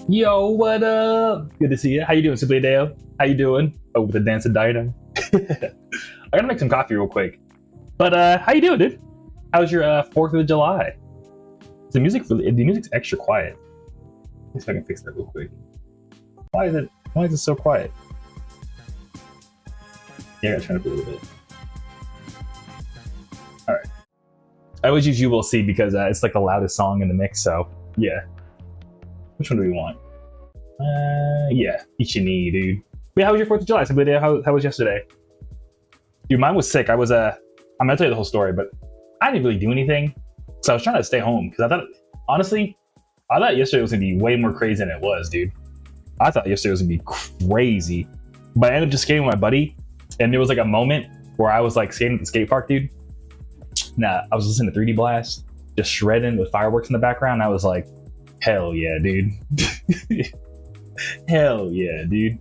Yo, what up? Good to see you. How you doing, Simply Deo? How you doing? Oh, with the dancing dino. I gotta make some coffee real quick. But how you doing, dude? How's your 4th of July? The music's extra quiet. Let me see if I can fix that real quick. Why is it so quiet? Yeah, I gotta turn it up a little bit. All right. I always use "You Will See" because it's like the loudest song in the mix. So yeah. Which one do we want? Yeah, Ichi, dude. But yeah, how was your 4th of July? Simply, how was yesterday? Dude, mine was sick. I'm gonna tell you the whole story, but I didn't really do anything. So I was trying to stay home because I thought yesterday was gonna be way more crazy than it was, dude. I thought yesterday was gonna be crazy, but I ended up just skating with my buddy, and there was like a moment where I was like skating at the skate park, dude. Nah, I was listening to 3D Blast, just shredding with fireworks in the background. I was like, hell yeah, dude. Hell yeah, dude.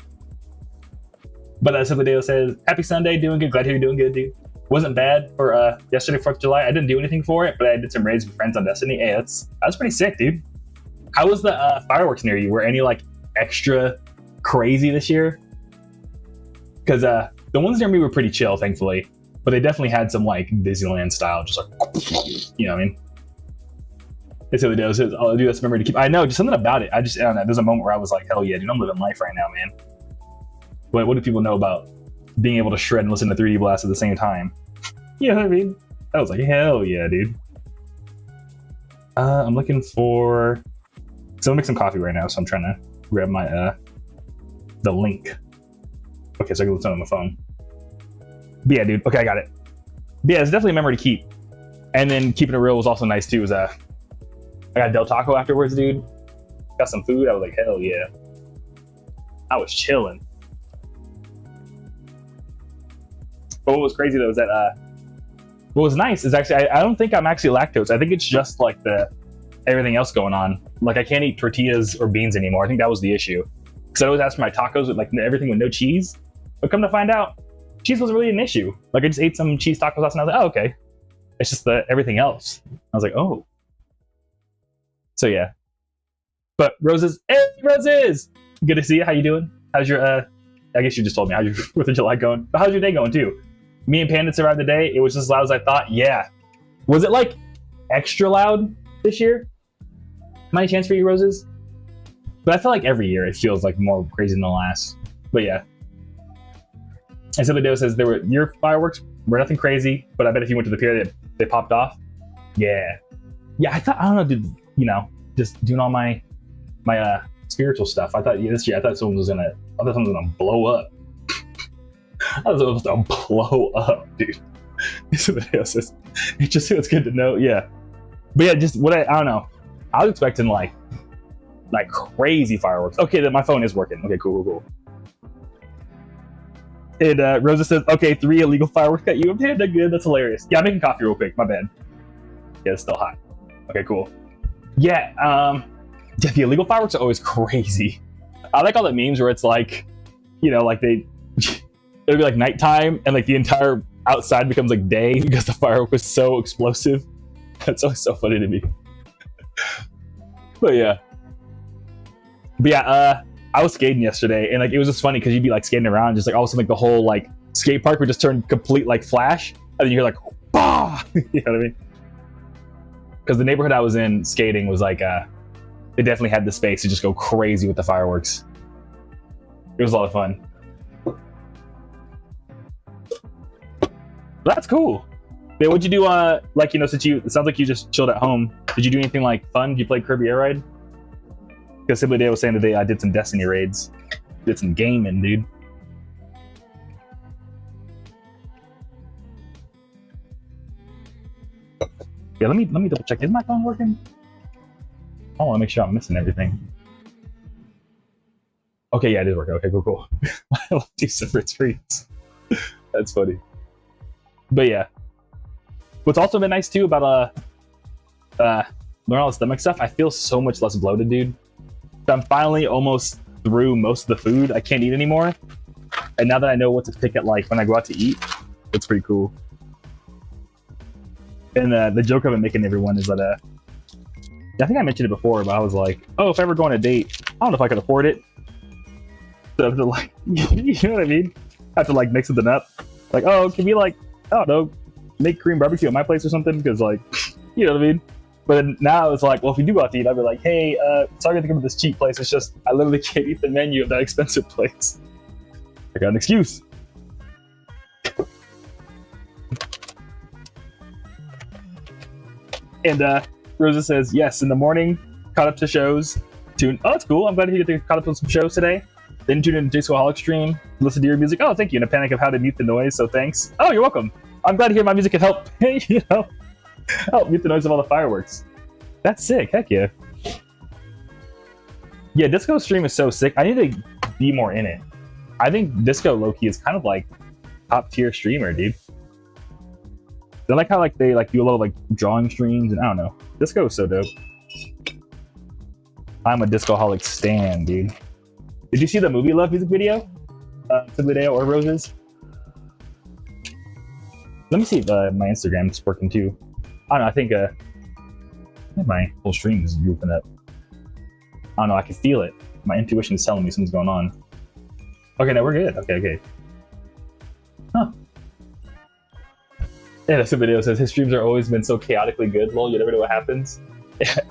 But Simply Dale says, happy Sunday, doing good. Glad to hear you're doing good, dude. Wasn't bad for yesterday, 4th of July. I didn't do anything for it, but I did some raids with friends on Destiny. Hey, that was pretty sick, dude. How was the fireworks near you? Were any like extra crazy this year? Because the ones near me were pretty chill, thankfully. But they definitely had some like Disneyland style, just like, you know what I mean? It's the other says, "Oh, dude, that's a memory to keep." I know, just something about it. I don't know. There's a moment where I was like, "Hell yeah, dude, I'm living life right now, man." But what do people know about being able to shred and listen to 3D Blast at the same time? You know what I mean? I was like, "Hell yeah, dude." I'm looking for. So I'm making some coffee right now, so I'm trying to grab my the link. Okay, so I can listen on my phone. But yeah, dude. Okay, I got it. But yeah, it's definitely a memory to keep. And then keeping it real was also nice too. Was I got Del Taco afterwards, dude. Got some food. I was like, hell yeah. I was chilling. But what was crazy though is that what was nice is actually I don't think I'm actually lactose. I think it's just like everything else going on. Like I can't eat tortillas or beans anymore. I think that was the issue. Because I always asked for my tacos with like everything with no cheese. But come to find out, cheese wasn't really an issue. Like I just ate some cheese tacos last night and I was like, oh, okay. It's just everything else. I was like, oh. So yeah. But Roses, hey Roses! Good to see you. How you doing? How's your I guess you just told me how's your 4th of July going. But how's your day going too? Me and Panda survived the day. It was just as loud as I thought. Yeah. Was it like extra loud this year? Any chance for you, Roses? But I feel like every year it feels like more crazy than the last. But yeah. And Simply Dale says your fireworks were nothing crazy, but I bet if you went to the pier they popped off. Yeah. Yeah, I don't know, dude, you know, just doing all my spiritual stuff. I thought this year someone was gonna blow up. I thought someone was gonna blow up, dude. Simply Dale says, it just feels good to know. Yeah. But yeah, just what I don't know. I was expecting like crazy fireworks. Okay, then my phone is working. Okay, cool. And Rosa says, okay, 3 illegal fireworks got you. I'm Panda, good. That's hilarious. Yeah, I'm making coffee real quick. My bad. Yeah, it's still hot. Okay, cool. Yeah, the illegal fireworks are always crazy. I like all the memes where it's like, you know, like it'll be like nighttime and like the entire outside becomes like day because the firework was so explosive. That's always so funny to me. But yeah, I was skating yesterday and like it was just funny because you'd be like skating around, just like all of a sudden like the whole like skate park would just turn complete like flash, and then you hear like, bah! You know what I mean? Because the neighborhood I was in skating was like, they definitely had the space to just go crazy with the fireworks. It was a lot of fun. But that's cool. But what'd you do? Like, you know, since it sounds like you just chilled at home. Did you do anything like fun? Did you play Kirby Air Ride? Because Simply Day was saying today I did some Destiny raids, did some gaming, dude. Yeah, let me double check. Is my phone working? I want to make sure I'm missing everything. Okay, yeah, it is working. Okay, cool. I love 2 separate screens. That's funny. But yeah, what's also been nice too about learning all the stomach stuff, I feel so much less bloated, dude. So I'm finally almost through most of the food I can't eat anymore, and now that I know what to pick at like when I go out to eat, it's pretty cool. And the joke I've been making everyone is that I think I mentioned it before, but I was like, oh, if I ever go on a date, I don't know if I could afford it. So I have to like, you know what I mean? I have to like mix something up. Like, oh, can we like, I don't know, make Korean barbecue at my place or something? Because like, you know what I mean? But then now it's like, well, if we do go out to eat, I'd be like, hey, sorry to come to this cheap place. It's just, I literally can't eat the menu of that expensive place. I got an excuse. And Rosa says, yes, in the morning, caught up to shows. Oh, that's cool. I'm glad you get caught up to some shows today. Then tune in to Discoholic stream, listen to your music. Oh, thank you. In a panic of how to mute the noise, so thanks. Oh, you're welcome. I'm glad to hear my music can help, you know, help mute the noise of all the fireworks. That's sick. Heck yeah. Yeah, Disco stream is so sick. I need to be more in it. I think Disco low-key is kind of like top tier streamer, dude. I like how like they like do a lot of like drawing streams and I don't know. Disco is so dope. I'm a Discoholic stan, dude. Did you see the Movie Love music video? Video or Roses? Let me see if my Instagram is working too. I don't know, I think my whole stream is goofing up. I don't know, I can feel it. My intuition is telling me something's going on. Okay, no, we're good. Okay. Huh. Yeah, that's the video says his streams are always been so chaotically good. Lol, you never know what happens.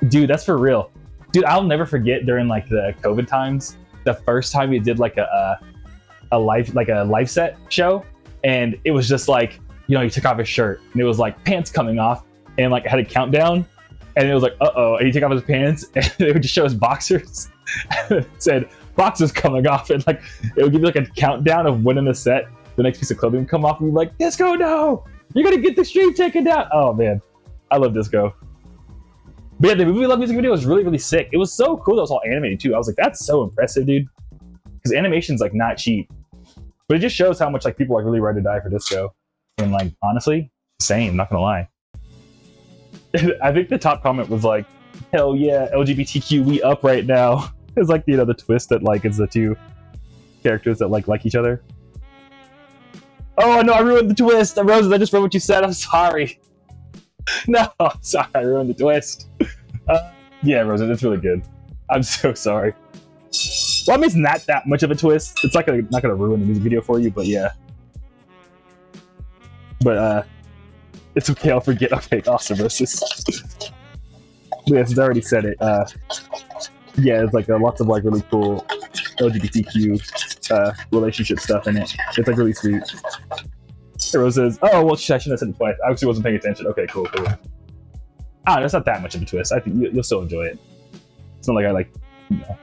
Dude, that's for real. Dude, I'll never forget during like the COVID times, the first time we did like a live set show, and it was just like, you know, he took off his shirt and it was like pants coming off, and like had a countdown, and it was like and he took off his pants and it would just show his boxers. It said boxers coming off, and like it would give you like a countdown of when in the set the next piece of clothing would come off, and you'd be like, Disco, no! You're gonna get the stream taken down! Oh man, I love Disco. But yeah, the Movie Love music video was really, really sick. It was so cool that it was all animated too. I was like, that's so impressive, dude. Because animation's like not cheap. But it just shows how much like people are really ready to die for Disco. And like, honestly, same, not gonna lie. I think the top comment was like, hell yeah, LGBTQ, we up right now. It's like, you know, the twist that like it's the two characters that like each other. Oh no, I ruined the twist. Roses, I just read what you said. I'm sorry. No, I'm sorry, I ruined the twist. Yeah, Roses, it's really good. I'm so sorry. Well, I mean, it's not that much of a twist. It's not gonna ruin the music video for you, but yeah. But it's okay, I'll forget. Okay, awesome, Roses. Yeah, since I already said it, yeah, it's like lots of like really cool LGBTQ relationship stuff in it. It's like really sweet. Rose says, oh, well, I shouldn't have said it twice. I actually wasn't paying attention. Okay, cool. It's not that much of a twist. I think you'll still enjoy it. It's not like I like, you know,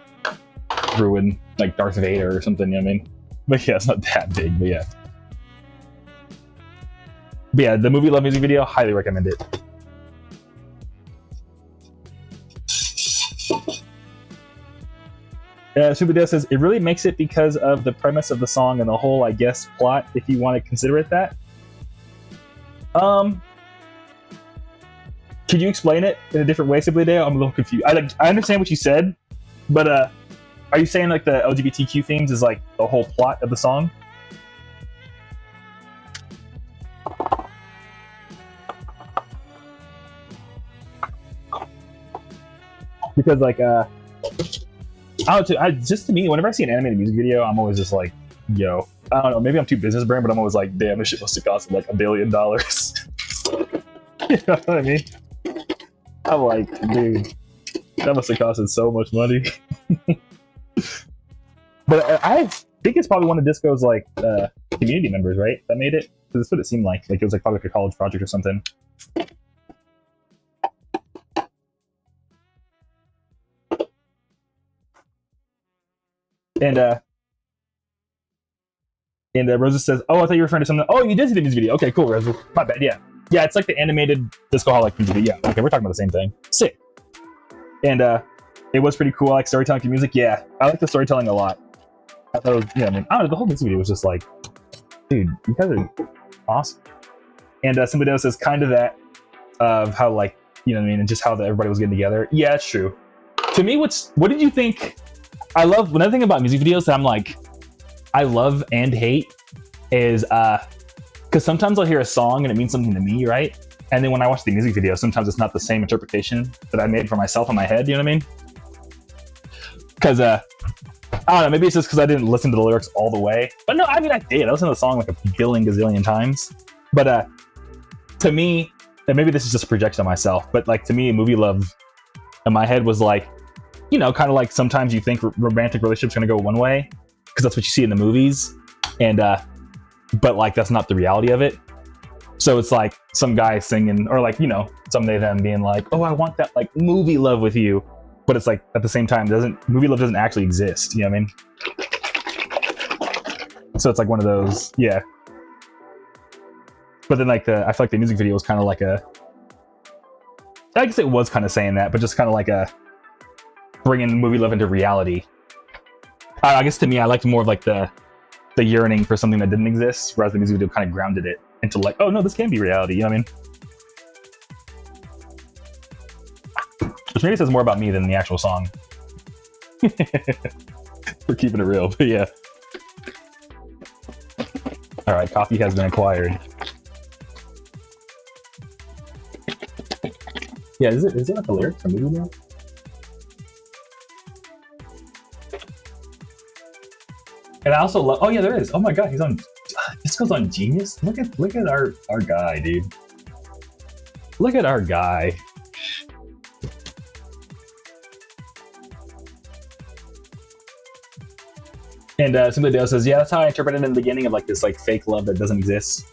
ruin like Darth Vader or something, you know what I mean? But yeah, it's not that big, but yeah. But yeah, the Movie Love music video, highly recommend it. Super Dale says, it really makes it because of the premise of the song and the whole, I guess, plot, if you want to consider it that. Could you explain it in a different way, Simply Dale? I'm a little confused. I understand what you said, but are you saying like the LGBTQ themes is like the whole plot of the song? Because like just to me, whenever I see an animated music video, I'm always just like, yo, I don't know, maybe I'm too business brain, but I'm always like, damn, this shit must have cost like $1 billion. You know what I mean? I'm like, dude, that must have costed so much money. But I think it's probably one of Disco's like community members, right? That made it? Because that's what it seemed like. Like it was like probably like a college project or something. And Rosa says, oh, I thought you were referring to something. Oh, you did see the music video. Okay, cool, Rosa. My bad, yeah. Yeah, it's like the animated Discoholic music video. Yeah, okay, we're talking about the same thing. Sick. And it was pretty cool. I like storytelling to music. Yeah, I like the storytelling a lot. I thought it was, yeah, I mean, I don't know, the whole music video was just like, dude, you guys are awesome. And somebody else says kind of that of how, like, you know what I mean, and just how everybody was getting together. Yeah, it's true. To me, what did you think? I love, another thing about music videos that I'm like, I love and hate is, because sometimes I'll hear a song and it means something to me, right? And then when I watch the music video, sometimes it's not the same interpretation that I made for myself in my head, you know what I mean? Because I don't know, maybe it's just because I didn't listen to the lyrics all the way. But no, I mean I did. I listened to the song like a billion gazillion times. But to me, and maybe this is just a projection of myself, but like to me, movie love in my head was like, you know, kind of like sometimes you think romantic relationships gonna go one way because that's what you see in the movies, and but like that's not the reality of it. So it's like some guy singing, or like, you know, someday them being like, oh, I want that like movie love with you, but it's like at the same time movie love doesn't actually exist. You know what I mean? So it's like one of those, yeah. But then like I feel like the music video was kind of like I guess it was kind of saying that, but just kind of like bringing movie love into reality. I guess to me, I liked more of like the yearning for something that didn't exist, whereas the music video kind of grounded it into like, oh no, this can be reality. You know what I mean? Which maybe says more about me than the actual song. We're keeping it real, but yeah. All right, coffee has been acquired. Yeah, is it like a lyric from movie now? And I also love. Oh yeah, there is. Oh my god, he's on. This goes on Genius. Look at our guy, dude. Look at our guy. And Simply Dale says, yeah, that's how I interpreted it in the beginning of like this like fake love that doesn't exist.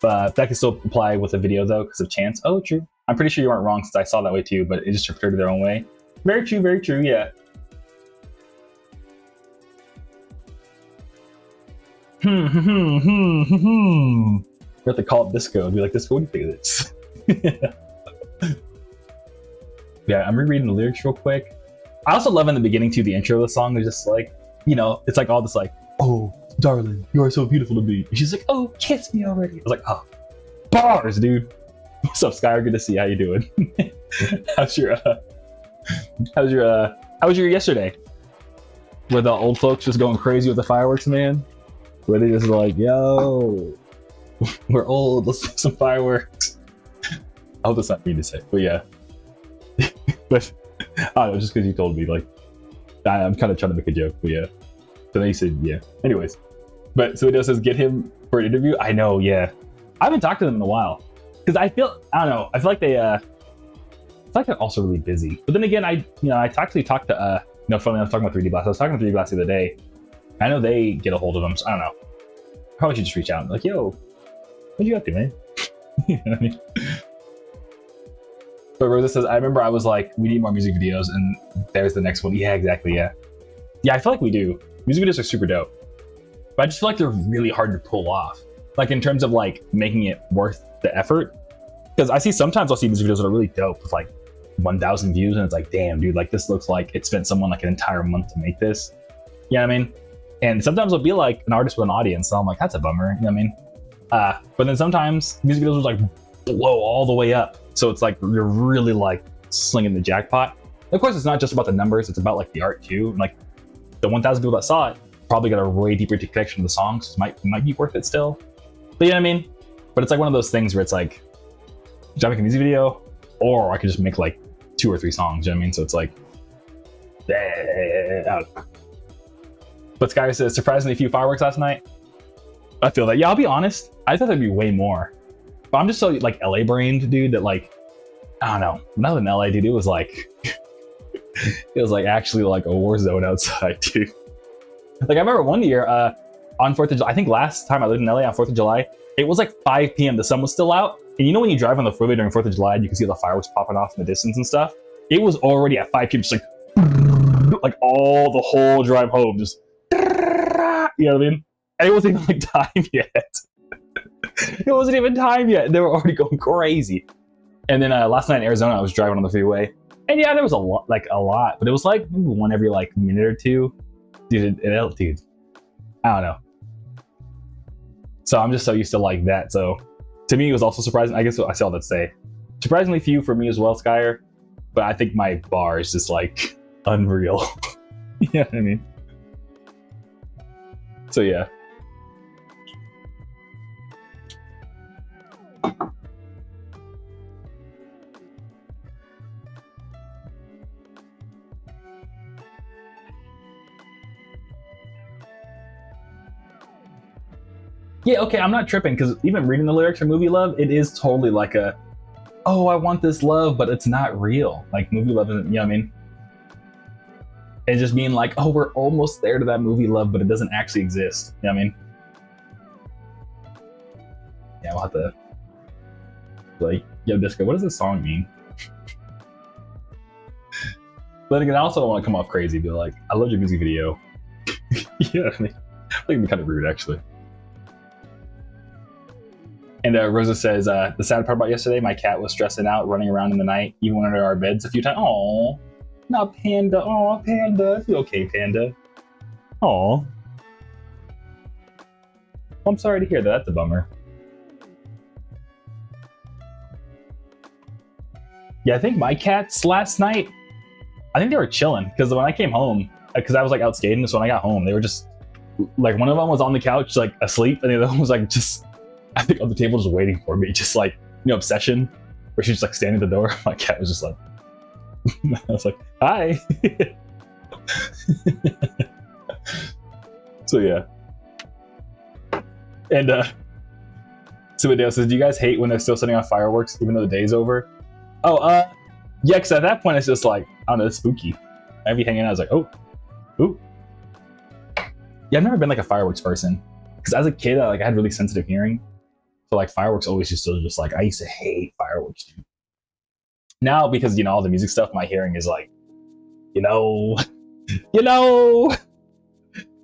But that can still apply with a video though, because of chance. Oh, true. I'm pretty sure you weren't wrong since I saw that way too, but it just interpreted their own way. Very true, yeah. We have to call it Disco and be like, Disco, what do you think of this? Yeah, I'm rereading the lyrics real quick. I also love in the beginning too, the intro of the song is just like, you know, it's like all this like, oh, darling, you are so beautiful to me. And she's like, oh, kiss me already. I was like, oh, bars, dude. What's up, Skylar? Good to see you. How you doing? How's your yesterday? Were the old folks just going crazy with the fireworks, man? Where they just like, yo, we're old, let's do some fireworks. I hope that's not me to say, but yeah. But I don't know, just because you told me, like, I'm kind of trying to make a joke, but yeah. So then he said, yeah. Anyways, but so it says, get him for an interview. I know, yeah. I haven't talked to them in a while because I feel like they're also really busy. But then again, I actually talked to funny, I was talking about 3D Blast. I was talking to 3D Blast the other day. I know they get a hold of them, so I don't know. Probably should just reach out and be like, yo, what you up to, man? You know what I mean? But Rosa says, I remember I was like, we need more music videos, and there's the next one. Yeah, exactly, yeah. Yeah, I feel like we do. Music videos are super dope. But I just feel like they're really hard to pull off. Like in terms of like making it worth the effort. Because I'll see music videos that are really dope with like 1,000 views, and it's like, damn, dude, like this looks like it spent someone like an entire month to make this. You know what I mean? And sometimes it'll be like an artist with an audience, so I'm like, that's a bummer. You know what I mean? But then sometimes music videos will like blow all the way up. So it's like you're really like slinging the jackpot. And of course, it's not just about the numbers, it's about like the art too. And like the 1,000 people that saw it probably got a way deeper connection to the songs. So it might be worth it still. But you know what I mean? But it's like one of those things where it's like, should I make a music video? Or I could just make like 2 or 3 songs, you know what I mean? So it's like, I don't know. But Sky says, surprisingly few fireworks last night. I feel that. Yeah, I'll be honest. I thought there'd be way more. But I'm just so like LA brained, dude, that like, I don't know. When I was in LA, dude, it was like, it was like actually like a war zone outside, dude. Like I remember one year on 4th of July, I think last time I lived in LA on 4th of July, it was like 5 p.m. The sun was still out. And you know when you drive on the freeway during 4th of July, you can see the fireworks popping off in the distance and stuff? It was already at 5 p.m. just like all the whole drive home, just, you know what I mean? And it wasn't even like time yet. It wasn't even time yet. They were already going crazy. And then last night in Arizona, I was driving on the freeway. And yeah, there was a lot, but it was like maybe one every like minute or two. Dude, dude, I don't know. So I'm just so used to like that. So to me, it was also surprising. I guess I saw that say. Surprisingly few for me as well, Skyer. But I think my bar is just like unreal. You know what I mean? So yeah. Yeah, okay, I'm not tripping because even reading the lyrics for Movie Love, it is totally like a, oh, I want this love, but it's not real. Like movie love isn't, you know what I mean? It's just being like, oh, we're almost there to that movie love, but it doesn't actually exist. You know what I mean? Yeah, we'll have to like, yo, Disco, what does this song mean? But again, I also don't want to come off crazy, be like, I love your music video. You know what I mean? I think it'd be kind of rude, actually. And Rosa says, the sad part about yesterday, my cat was stressing out, running around in the night, even went under our beds a few times. Aww, not Panda. Aw, Panda. You okay, Panda? Aw. I'm sorry to hear that. That's a bummer. Yeah, I think my cats last night, I think they were chilling because when I came home, because I was like out skating, so when I got home, they were just like, one of them was on the couch like asleep, and the other one was like just, I think, on the table just waiting for me, just like, you know, obsession, where she's just like standing at the door. My cat was just like, I was like, hi. So yeah. And Subadale says, do you guys hate when they're still setting off fireworks even though the day's over? Oh, yeah, because at that point it's just like, I don't know, it's spooky. I'd be hanging out, I was like, oh, ooh. Yeah, I've never been like a fireworks person. Because as a kid, I had really sensitive hearing. So like fireworks always just like, I used to hate fireworks, dude. Now, because, you know, all the music stuff, my hearing is like, you know,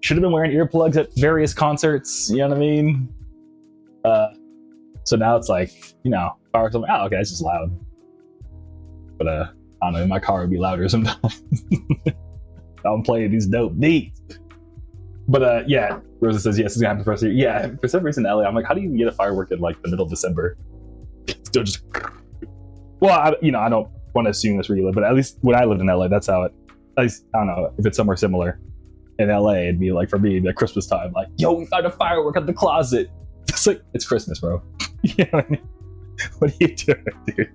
should have been wearing earplugs at various concerts, you know what I mean? So now it's like, you know, fireworks, I'm like, oh, okay, it's just loud. But I don't know, my car would be louder sometimes. I'm playing these dope beats. But yeah, Rosa says, yes, it's gonna happen for us. Yeah, for some reason in LA, I'm like, how do you get a firework in like the middle of December? Still just, well, I don't want to assume that's where you live, but at least when I lived in LA, that's how it, at least, I don't know, if it's somewhere similar. In LA, it'd be like, for me, it'd be like Christmas time, like, yo, we found a firework at the closet. It's like, it's Christmas, bro. You know what I mean? What are you doing, dude?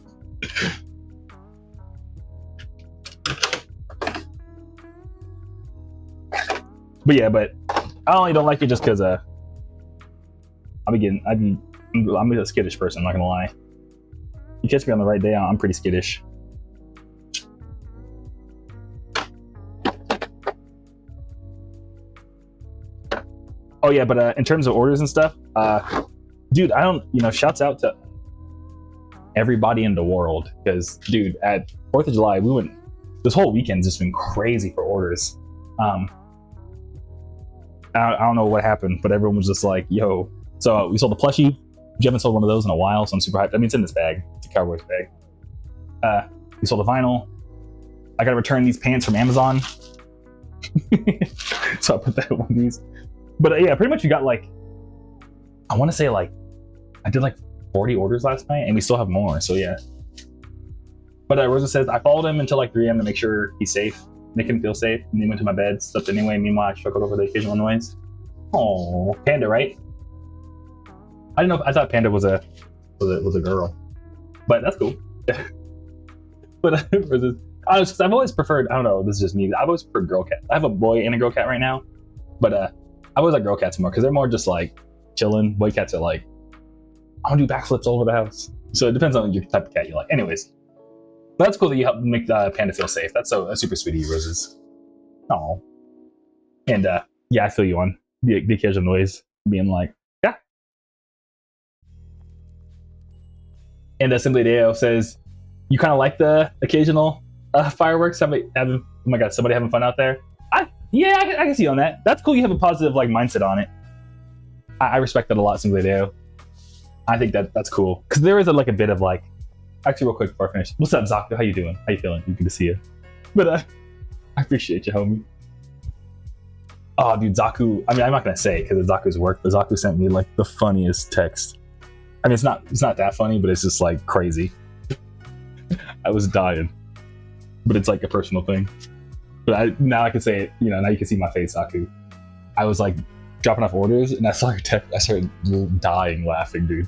But yeah, but I only don't like it just because I'm a skittish person, I'm not gonna lie. You catch me on the right day, I'm pretty skittish. Oh yeah, but in terms of orders and stuff, dude, I don't, shouts out to everybody in the world, because dude, at 4th of July, this whole weekend's just been crazy for orders. I don't know what happened, but everyone was just like, yo. So we sold the plushie. You haven't sold one of those in a while, so I'm super hyped. I mean, it's in this bag. It's a Cowboys bag. We sold the vinyl. I gotta return these pants from Amazon. So I put that in one of these. But yeah, pretty much we got like, I want to say like, I did like 40 orders last night, and we still have more, so yeah. But Rosa says, I followed him until like 3 a.m. to make sure he's safe. Make him feel safe, and he went to my bed, slept anyway. Meanwhile, I struggled over the occasional noise. Oh, Panda, right? I didn't know. I thought Panda was a girl, but that's cool. But I've always preferred. I don't know. This is just me. I've always preferred girl cats. I have a boy and a girl cat right now, but I always like girl cats more because they're more just like chilling. Boy cats are like, I want to do backflips all over the house. So it depends on your type of cat you like. Anyways. But that's cool that you help make Panda feel safe. That's super sweet of you, Roses. Oh, and yeah, I feel you on the occasional noise, being like, yeah. And Simply Deo says, you kind of like the occasional fireworks. Oh my god, somebody having fun out there. I can see on that. That's cool. You have a positive like mindset on it. I respect that a lot, Simply Deo. I think that's cool because there is a bit of like. Actually, real quick before I finish, what's up, Zaku? How you doing? How you feeling? Good to see you. But I appreciate you, homie. Oh, dude, Zaku. I mean, I'm not gonna say it because of Zaku's work, but Zaku sent me like the funniest text. I mean, it's not that funny, but it's just like crazy. I was dying, but it's like a personal thing. But now I can say it. Now you can see my face, Zaku. I was like dropping off orders, and I saw your text. I started dying laughing, dude.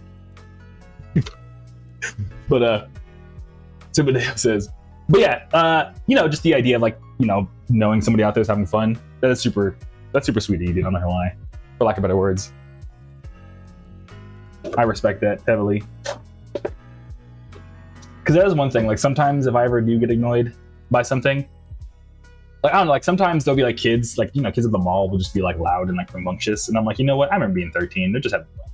But Subadeo says, but yeah, just the idea of like, knowing somebody out there is having fun. That's super sweet of you, dude. I'm not gonna lie, for lack of better words. I respect that heavily. Because that is one thing, like sometimes if I ever do get annoyed by something, like I don't know, like sometimes there'll be like kids, like, you know, kids at the mall will just be like loud and like rambunctious, and I'm like, you know what, I remember being 13, they're just having fun.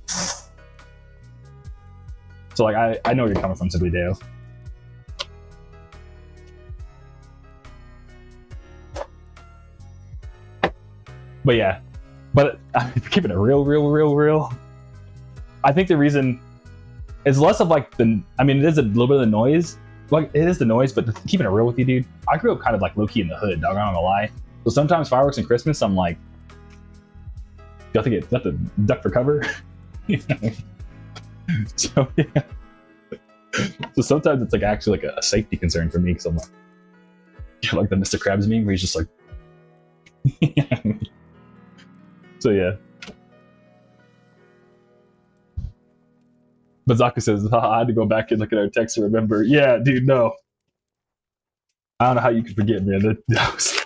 So like I know where you're coming from, Simply Dale. But yeah, but keeping it real, I think the reason it's less of like the, I mean, it is a little bit of the noise, like it is the noise, but keeping it real with you, dude, I grew up kind of like low-key in the hood, dog, I'm not gonna lie. So sometimes fireworks and Christmas, I'm like, you have to duck for cover. So yeah, so sometimes it's like actually like a safety concern for me, because I'm like the Mr. Krabs meme where he's just like so yeah. But Zaku says, I had to go back and look at our text to remember. Yeah, dude, no. I don't know how you could forget, man. That was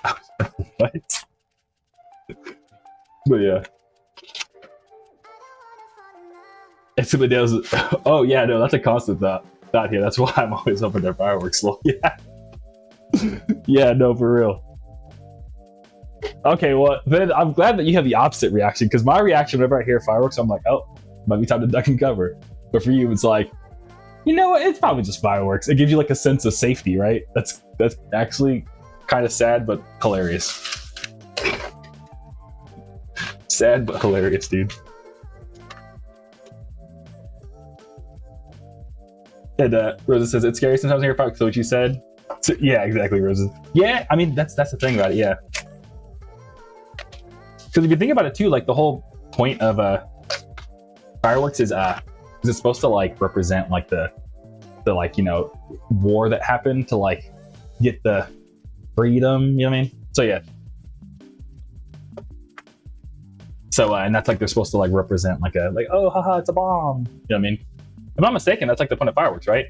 what? But yeah. And Simply Dale's, oh yeah, no, that's a constant thought here. That's why I'm always hoping their fireworks slow. Yeah. Yeah, no, for real. Okay, well, then I'm glad that you have the opposite reaction, because my reaction whenever I hear fireworks, I'm like, oh, might be time to duck and cover. But for you, it's like, you know what? It's probably just fireworks. It gives you like a sense of safety, right? That's actually kind of sad, but hilarious. Sad, but hilarious, dude. And Rosa says, it's scary sometimes to hear fireworks. So what you said? So, yeah, exactly, Rosa. Yeah, I mean, that's the thing about it, yeah. Because if you think about it too, like the whole point of fireworks is it's supposed to like represent like the like, you know, war that happened to like get the freedom, you know what I mean? So yeah. So and that's like they're supposed to like represent like a like, oh haha, it's a bomb. You know what I mean? If I'm not mistaken, that's like the point of fireworks, right?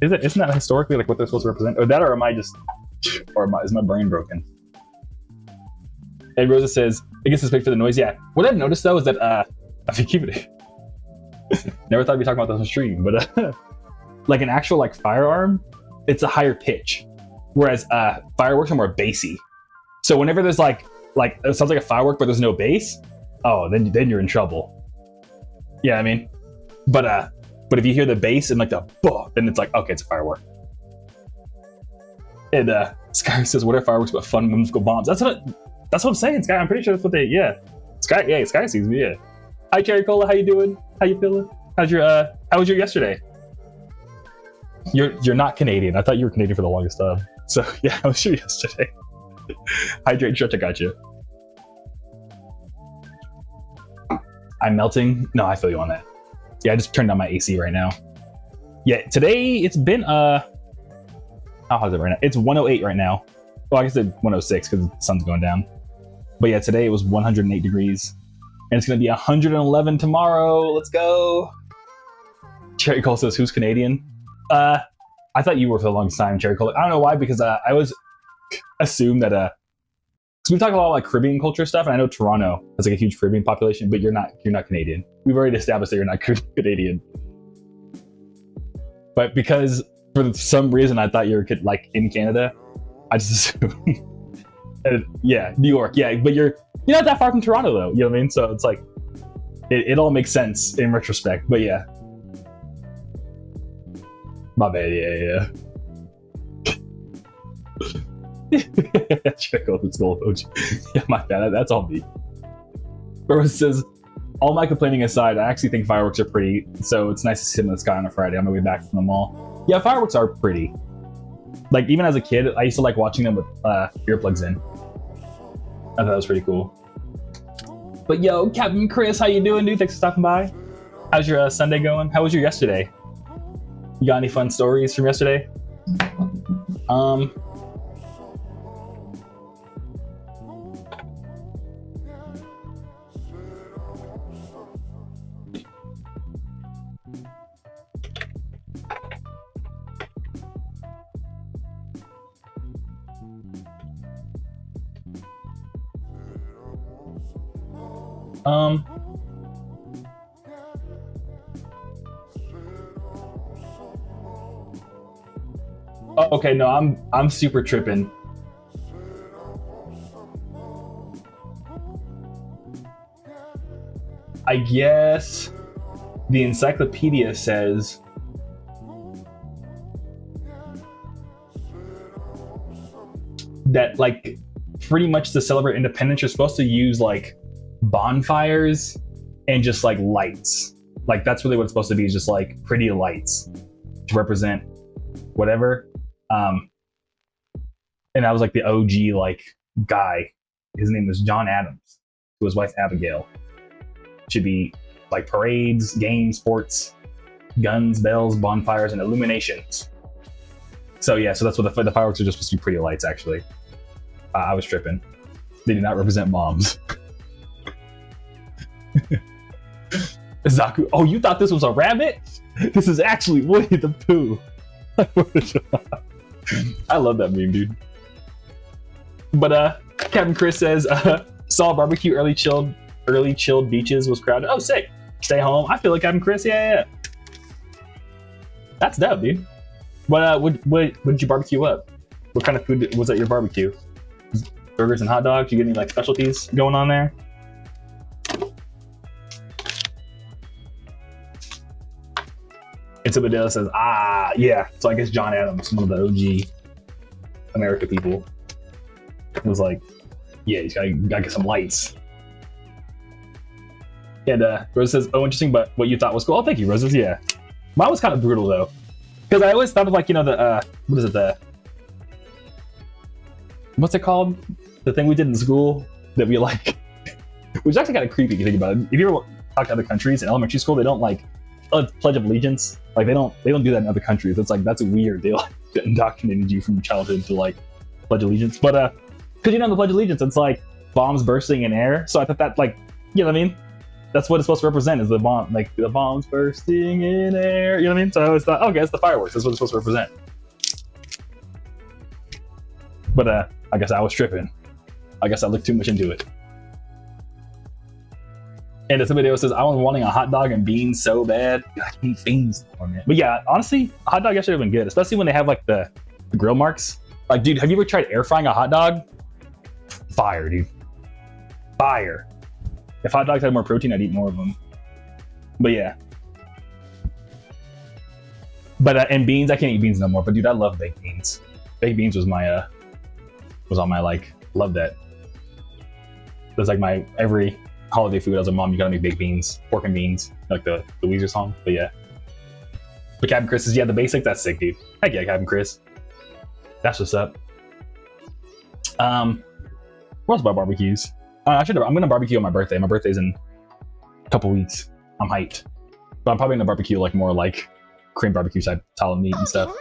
Isn't that historically like what they're supposed to represent? Or that, or am I just, is my brain broken? And Rosa says, I guess it's big for the noise. Yeah. What I've noticed though is that if you keep it, never thought we'd be talking about this on stream, but like an actual like firearm, it's a higher pitch, whereas fireworks are more bassy. So whenever there's like it sounds like a firework but there's no bass, oh, then you're in trouble. Yeah, I mean, but if you hear the bass and like the boom, then it's like, okay, it's a firework. And Sky says, what are fireworks but fun whimsical bombs? That's what I'm saying, Sky. I'm pretty sure that's what they, yeah. Sky sees me, yeah. Hi, Cherry Cola, how you doing? How you feeling? How was your yesterday? You're not Canadian. I thought you were Canadian for the longest time. So yeah, how was your yesterday? Hydrate, stretch, I got you. I'm melting. No, I feel you on that. Yeah, I just turned on my AC right now. Yeah, today it's been how hot is it right now? It's 108 right now. Well, I guess it's 106 because the sun's going down. But yeah, today it was 108 degrees. And it's going to be 111 tomorrow. Let's go. Cherry Cole says, who's Canadian? I thought you were for the longest time, Cherry Cole. I don't know why, because I always assume that because we talk a lot like Caribbean culture stuff, and I know Toronto has like a huge Caribbean population, but you're not Canadian. We've already established that you're not Canadian. But because for some reason I thought you were like in Canada, I just assumed. Yeah, New York. Yeah, but you're not that far from Toronto though. You know what I mean? So it's like it all makes sense in retrospect. But yeah, my bad. Yeah. Check out the skull coach. Yeah, my bad. That's all me. Burroughs says, all my complaining aside, I actually think fireworks are pretty, so it's nice to see them in the sky on a Friday on my way back from the mall. Yeah, fireworks are pretty. Like, even as a kid, I used to like watching them with earplugs in. I thought that was pretty cool. But yo, Captain Chris, how you doing, dude? Thanks for stopping by. How's your Sunday going? How was your yesterday? You got any fun stories from yesterday? Oh, okay, no, I'm super tripping. I guess the encyclopedia says that, like, pretty much to celebrate independence, you're supposed to use like bonfires and just like lights. Like that's really what it's supposed to be, is just like pretty lights to represent whatever. And that was like the OG like guy. His name was John Adams, to his wife Abigail. Should be like parades, games, sports, guns, bells, bonfires, and illuminations. So yeah, so that's what the fireworks are just supposed to be pretty lights. Actually, I was tripping. They do not represent moms. Zaku, oh, you thought this was a rabbit? This is actually Winnie the Pooh. I love that meme, dude. But Captain Chris says, saw barbecue, early chilled beaches was crowded. Oh, sick. Stay home. I feel like Captain Chris. Yeah. That's dope, dude. What did you barbecue up? What kind of food was at your barbecue? Burgers and hot dogs? You get any like specialties going on there? And Sabadella says, yeah. So I guess John Adams, one of the OG America people, was like, yeah, you gotta get some lights. And Rosa says, oh, interesting, but what you thought was cool. Oh, thank you, Rosa. Yeah. Mine was kind of brutal, though. Because I always thought of, like, you know, the, what is it, what's it called? The thing we did in school that we, like, which is actually kind of creepy if you think about it. If you ever talk to other countries in elementary school, they don't, like, Pledge of Allegiance. Like, they don't do that in other countries. It's like, that's weird. They, like, indoctrinated you from childhood to, like, Pledge Allegiance. But, because, you know, in the Pledge Allegiance, it's, like, bombs bursting in air. So I thought that, like, you know what I mean? That's what it's supposed to represent, is the bomb, like the bombs bursting in air. You know what I mean? So I always thought, okay, it's the fireworks. That's what it's supposed to represent. But I guess I was tripping. I guess I looked too much into it. And somebody else says, I was wanting a hot dog and beans so bad. I can eat beans anymore, man. But yeah, honestly, a hot dog actually would have been good, especially when they have like the grill marks. Like, dude, have you ever tried air frying a hot dog? Fire, dude. Fire. If hot dogs had more protein, I'd eat more of them. But yeah. But and beans, I can't eat beans no more. But dude, I love baked beans. Baked beans was my was on my like, love that. That's like my every holiday food. I was like, Mom, you gotta make baked beans, pork and beans, like the Weezer song. But yeah. But Captain Chris says, yeah, the basic. That's sick, dude. Heck yeah, Captain Chris. That's what's up. What's about barbecues? I'm gonna barbecue on my birthday. My birthday's in a couple weeks. I'm hyped, but I'm probably gonna barbecue like more like Korean barbecue type style meat and stuff.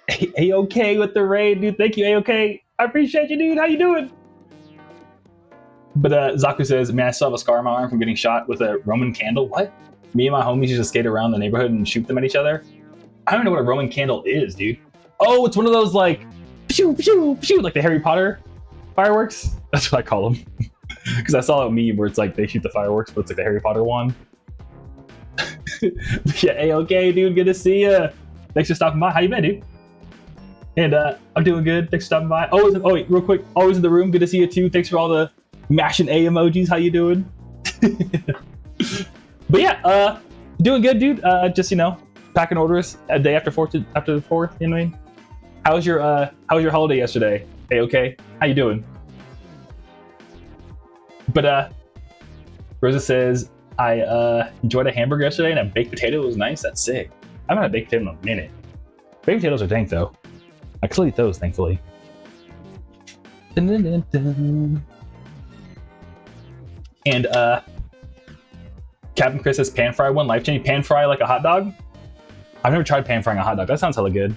A-OK with the raid, dude. Thank you, A-OK. I appreciate you, dude. How you doing? But Zaku says, man, I still have a scar on my arm from getting shot with a Roman candle. What? Me and my homies used to skate around the neighborhood and shoot them at each other. I don't know what a Roman candle is, dude. Oh, it's one of those like, pew, pew, pew, like the Harry Potter fireworks. That's what I call them. Because I saw a meme where it's like they shoot the fireworks, but it's like the Harry Potter one. Yeah, hey, okay, dude, good to see ya. Thanks for stopping by. How you been, dude? And I'm doing good. Thanks for stopping by. Oh, wait, real quick. Always in the room. Good to see you too. Thanks for all the mashing A emojis. How you doing? But yeah, doing good, dude. Just, you know, packing orders a day after the 4th. You know what I mean? How was your holiday yesterday? Hey, okay. How you doing? But Rosa says, I enjoyed a hamburger yesterday and a baked potato was nice. That's sick. I haven't had a baked potato in a minute. Baked potatoes are dank though. I can still eat those, thankfully. Dun, dun, dun, dun. And Captain Chris says, pan fry one life changing. Pan fry like a hot dog? I've never tried pan frying a hot dog. That sounds hella good.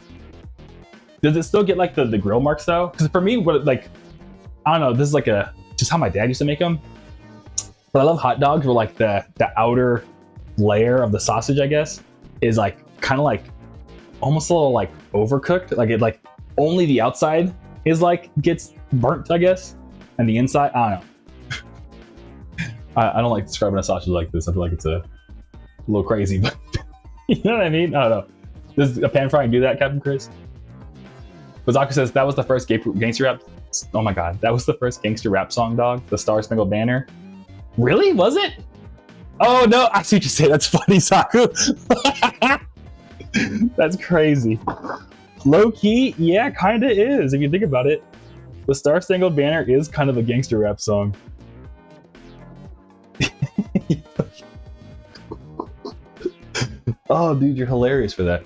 Does it still get like the grill marks though? Because for me, what like, I don't know, this is like just how my dad used to make them. But I love hot dogs where like the outer layer of the sausage, I guess, is like kind of like almost a little like overcooked. Like it like only the outside is like gets burnt, I guess, and the inside, I don't know. I don't like describing a sausage like this. I feel like it's a little crazy, but you know what I mean? I don't know. Does a pan frying do that, Captain Chris? Bazaka says that was the first gangster rap. Oh my god, that was the first gangster rap song, dog. The Star Spangled Banner. Really? Was it? Oh no, I see what you say. That's funny, Saku. That's crazy. Low key, yeah, kinda is if you think about it. The Star Spangled Banner is kind of a gangster rap song. Oh, dude, you're hilarious for that.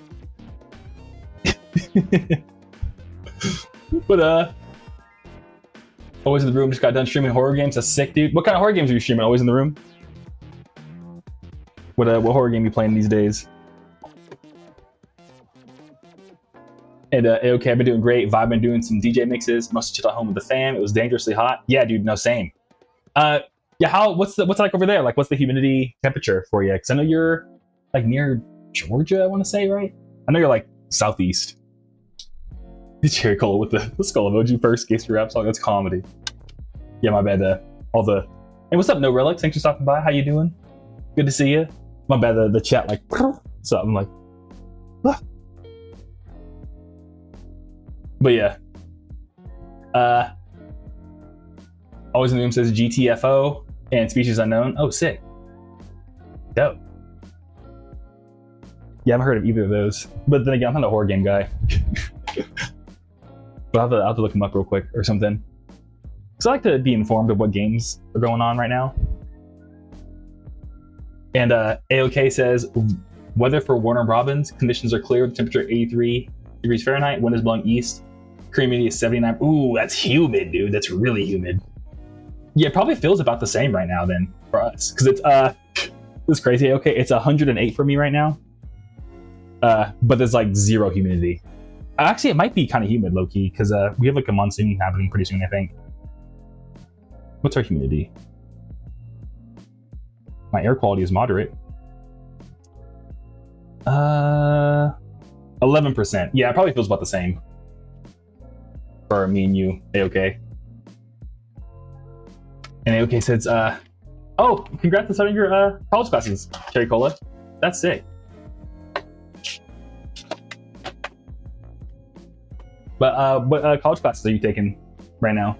But always in the room. Just got done streaming horror games. That's sick, dude. What kind of horror games are you streaming? Always in the room. What horror game are you playing these days? And okay, I've been doing great. Vibe, been doing some DJ mixes. Mostly chilled at home with the fam. It was dangerously hot. Yeah, dude. No, same. Yeah. What's it like over there? Like, what's the humidity temperature for you? Because I know you're like near Georgia. I want to say, right? I know you're like southeast. Cherry Cola with the skull emoji first gangster rap song. That's comedy. Yeah, my bad. Hey, what's up, No Relics? Thanks for stopping by. How you doing? Good to see you. My bad. The chat like something like. Ah. But yeah. Always in the room says GTFO and Species Unknown. Oh, sick. Dope. Yeah, I haven't heard of either of those. But then again, I'm not a horror game guy. But I'll have to look them up real quick or something. Because I like to be informed of what games are going on right now. And AOK says, weather for Warner Robins. Conditions are clear. Temperature 83 degrees Fahrenheit. Wind is blowing east. Humidity is 79. Ooh, that's humid, dude. That's really humid. Yeah, it probably feels about the same right now then for us. Because it's crazy. Okay, it's 108 for me right now. But there's like zero humidity. Actually, it might be kind of humid, low-key, because we have like a monsoon happening pretty soon, I think. What's our humidity? My air quality is moderate. 11%. Yeah, it probably feels about the same. For me and you, AOK. And AOK says, oh, congrats on starting your college classes, Cherry Cola. That's sick. But what college classes are you taking right now?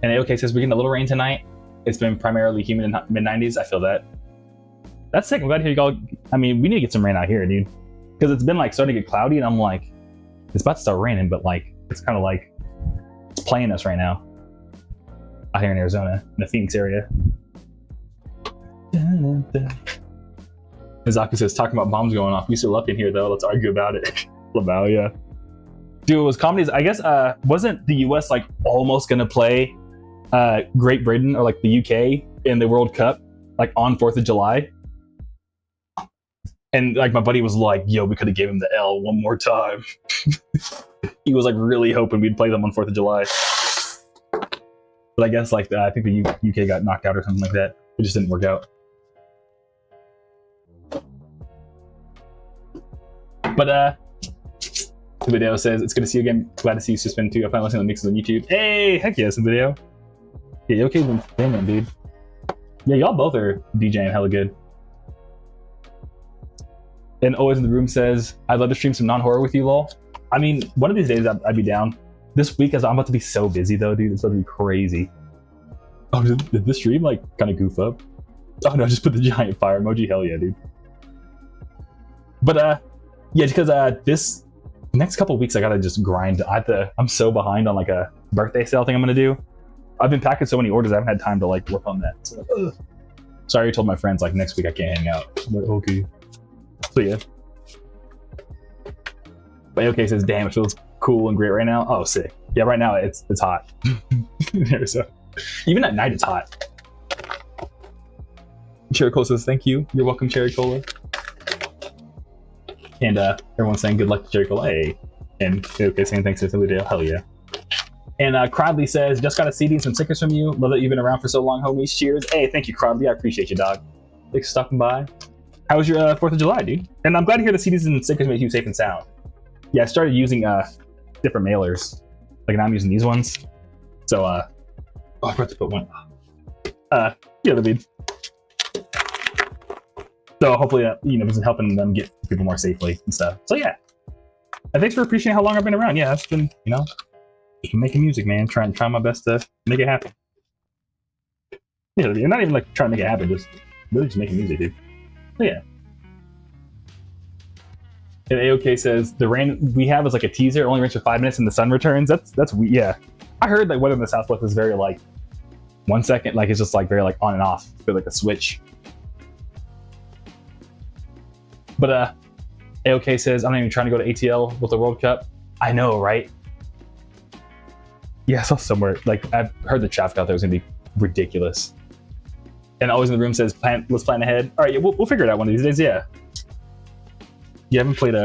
And AOK says, we're getting a little rain tonight. It's been primarily humid in mid-90s. I feel that. That's sick. I'm glad to hear you all. I mean, we need to get some rain out here, dude. Because it's been like starting to get cloudy, and I'm like, it's about to start raining, but like, it's kind of like, it's playing us right now. Out here in Arizona, in the Phoenix area. Mizaku says, talking about bombs going off. We still lucky in here, though. Let's argue about it. Laval, yeah. Dude, it was comedies. I guess, wasn't the US like almost gonna play Great Britain or like the UK in the World Cup like on 4th of July? And like my buddy was like, yo, we could have gave him the L one more time. He was like really hoping we'd play them on 4th of July. But I guess like I think the UK got knocked out or something like that. It just didn't work out. But the video says, it's good to see you again. Glad to see you suspend too. I finally listening to the mixes on YouTube. Hey, heck yes, the video. Yeah, okay, then dude. Yeah, y'all both are DJing hella good. And Always in the Room says, I'd love to stream some non-horror with you, lol. I mean, one of these days I'd be down. This week, as I'm about to be so busy though, dude, it's about to be crazy. Oh, did this stream like kind of goof up? Oh no, I just put the giant fire emoji. Hell yeah, dude. But yeah, because this next couple of weeks I gotta just grind. I'm so behind on like a birthday sale thing I'm gonna do. I've been packing so many orders, I haven't had time to like work on that. So, sorry, I told my friends like next week I can't hang out. But okay. So yeah. But okay says, damn, it feels cool and great right now. Oh, sick. Yeah, right now it's hot. So even at night it's hot. Cherry Cola says, thank you. You're welcome, Cherry Cola. And everyone's saying good luck to Cherry Cola. Hey. And okay saying thanks to the video. Hell yeah. And Crodley says, just got a CD and some stickers from you. Love that you've been around for so long, homies. Cheers. Hey, thank you, Crodley. I appreciate you, dog. Thanks for stopping by. How was your 4th of July, dude? And I'm glad to hear the CDs and stickers make you safe and sound. Yeah, I started using different mailers. Like now I'm using these ones. So, oh, I forgot to put one. You know what I mean? So hopefully that, this is helping them get people more safely and stuff. So yeah. And thanks for appreciating how long I've been around. Yeah, that's been, you know, just making music, man. Trying my best to make it happen. Yeah, you're not even like trying to make it happen, just really just making music, dude. But yeah. And AOK says the rain we have is like a teaser. It only rains for 5 minutes and the sun returns. That's yeah. I heard that weather in the Southwest is very like 1 second, like it's just like very like on and off, feel like a switch. But AOK says I'm not even trying to go to ATL with the World Cup. I know, right? Yeah, I saw somewhere like I've heard the traffic out there is gonna be ridiculous. And always in the room says let's plan ahead. All right, yeah, we'll figure it out one of these days. Yeah. You haven't played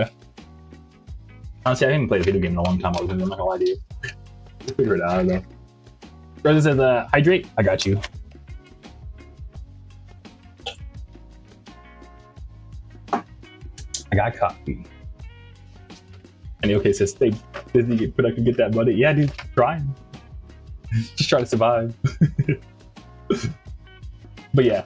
honestly, I haven't played a video game in a long time. I'm not gonna lie to you. We'll figure it out. I don't know. Brother says, hydrate. I got you. I got coffee. And he says, stay busy, get productive, get that money. Yeah, dude, trying. Just try to survive. But yeah.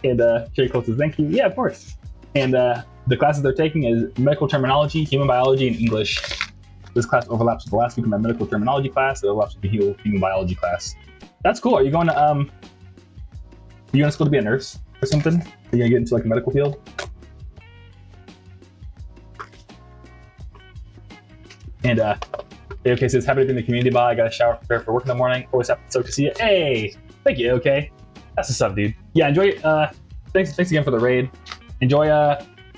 And Cherry Cole says, thank you. Yeah, of course. And the classes they're taking is medical terminology, human biology, and English. This class overlaps with the last week of my medical terminology class. It overlaps with the human biology class. That's cool. Are you going to school to be a nurse or something? Are you gonna get into like the medical field? And AOK says, happy to be in the community bar. I got a shower, prepare for work in the morning. Always happy to see you. Hey, thank you, AOK. That's what's up, dude. Yeah, enjoy. Thanks again for the raid. Enjoy,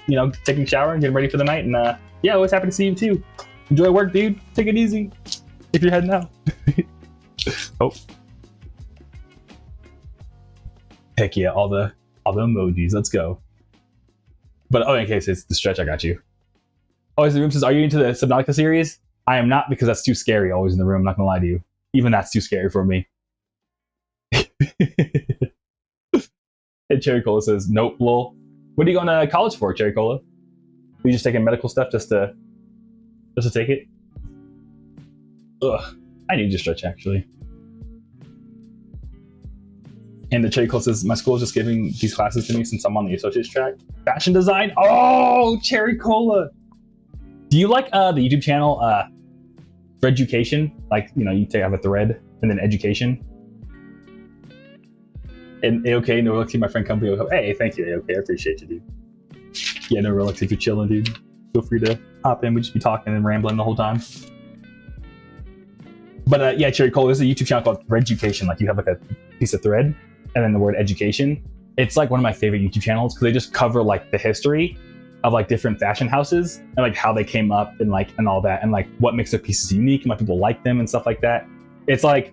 you know, taking a shower and getting ready for the night. And yeah, always happy to see you too. Enjoy work, dude. Take it easy if you're heading out. Oh, heck yeah! All the emojis. Let's go. But in case it's the stretch, I got you. Always in the room says, "Are you into the Subnautica series?" I am not because that's too scary. Always in the room. I'm not gonna lie to you. Even that's too scary for me. And Cherry Cola says, "Nope, lol." What are you going to college for, Cherry Cola? Are you just taking medical stuff just to take it? Ugh, I need to stretch actually. And the Cherry Cola says, my school is just giving these classes to me since I'm on the associate's track. Fashion design? Oh, Cherry Cola. Do you like the YouTube channel Threaducation? Like, you know, you have a thread and then education. And AOK, no Relixy, my friend company will go, hey, thank you, AOK, I appreciate you, dude. Yeah, no Relixy, if you're chilling, dude. Feel free to hop in. We just be talking and rambling the whole time. But yeah, Cherry Cole, there's a YouTube channel called Threaducation. Like you have like a piece of thread and then the word education. It's like one of my favorite YouTube channels because they just cover like the history of like different fashion houses and like how they came up and like and all that and like what makes their pieces unique and why people like them and stuff like that. It's like,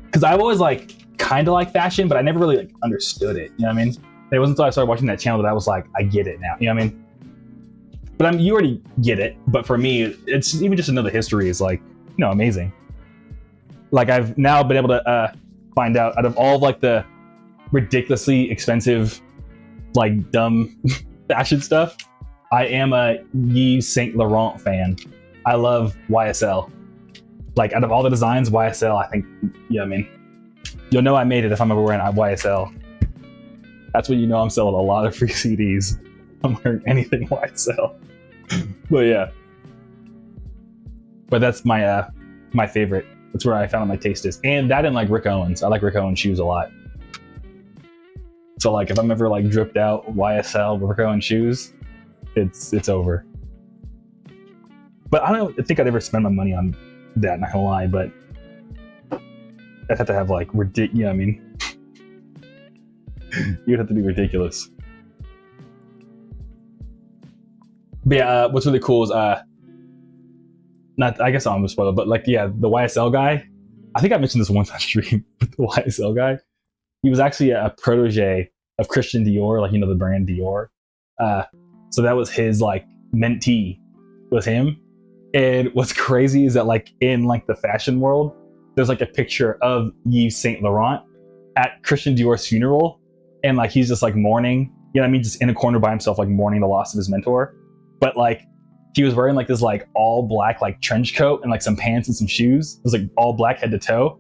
because I've always like kind of like fashion, but I never really like understood it. You know what I mean? It wasn't until I started watching that channel that I was like, I get it now. You know what I mean? But you already get it. But for me, it's even just to know the history is like, you know, amazing. Like I've now been able to find out of all of like the ridiculously expensive, like dumb fashion stuff, I am a Yves Saint Laurent fan. I love YSL. Like out of all the designs, YSL, I think, yeah, I mean, you'll know I made it if I'm ever wearing YSL. That's when you know I'm selling a lot of free CDs. I'm wearing anything YSL. But yeah. But that's my my favorite. That's where I found my taste is. And that and like Rick Owens. I like Rick Owens shoes a lot. So like if I'm ever like dripped out YSL Rick Owens shoes, it's over. But I don't think I'd ever spend my money on that, not gonna lie, but I'd have to have like ridiculous, you know what I mean? You'd have to be ridiculous. But yeah, what's really cool is not, I guess I'm gonna spoil it, but like, yeah, the YSL guy, I think I mentioned this once on stream, but the YSL guy, he was actually a protege of Christian Dior, like, you know, the brand Dior. So that was his like mentee, was him. And what's crazy is that like in like the fashion world, there's like a picture of Yves Saint Laurent at Christian Dior's funeral. And like, he's just like mourning, you know what I mean? Just in a corner by himself, like mourning the loss of his mentor. But like, he was wearing like this like all black like trench coat and like some pants and some shoes. It was like all black head to toe.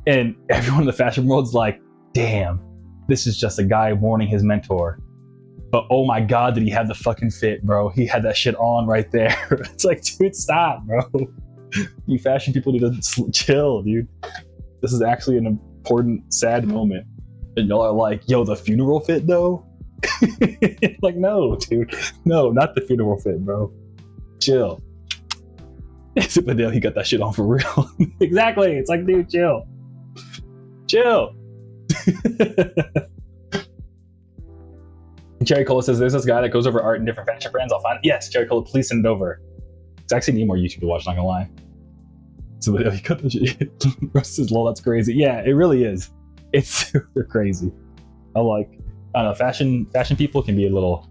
And everyone in the fashion world's like, damn, this is just a guy mourning his mentor. But oh my god, did he have the fucking fit, bro? He had that shit on right there. It's like, dude, stop, bro. You fashion people need to chill, dude. This is actually an important, sad moment. And y'all are like, yo, the funeral fit though? Like, no, dude. No, not the funeral fit, bro. Chill. But he got that shit on for real. Exactly. It's like, dude, chill. Chill. Cherry Cola says, there's this guy that goes over art in different fashion brands. I'll find it. Yes, Cherry Cola, please send it over. It's actually need more YouTube to watch, not gonna lie. So he cut the shit. Russ says, lol, that's crazy. Yeah, it really is. It's super crazy. I don't know, fashion people can be a little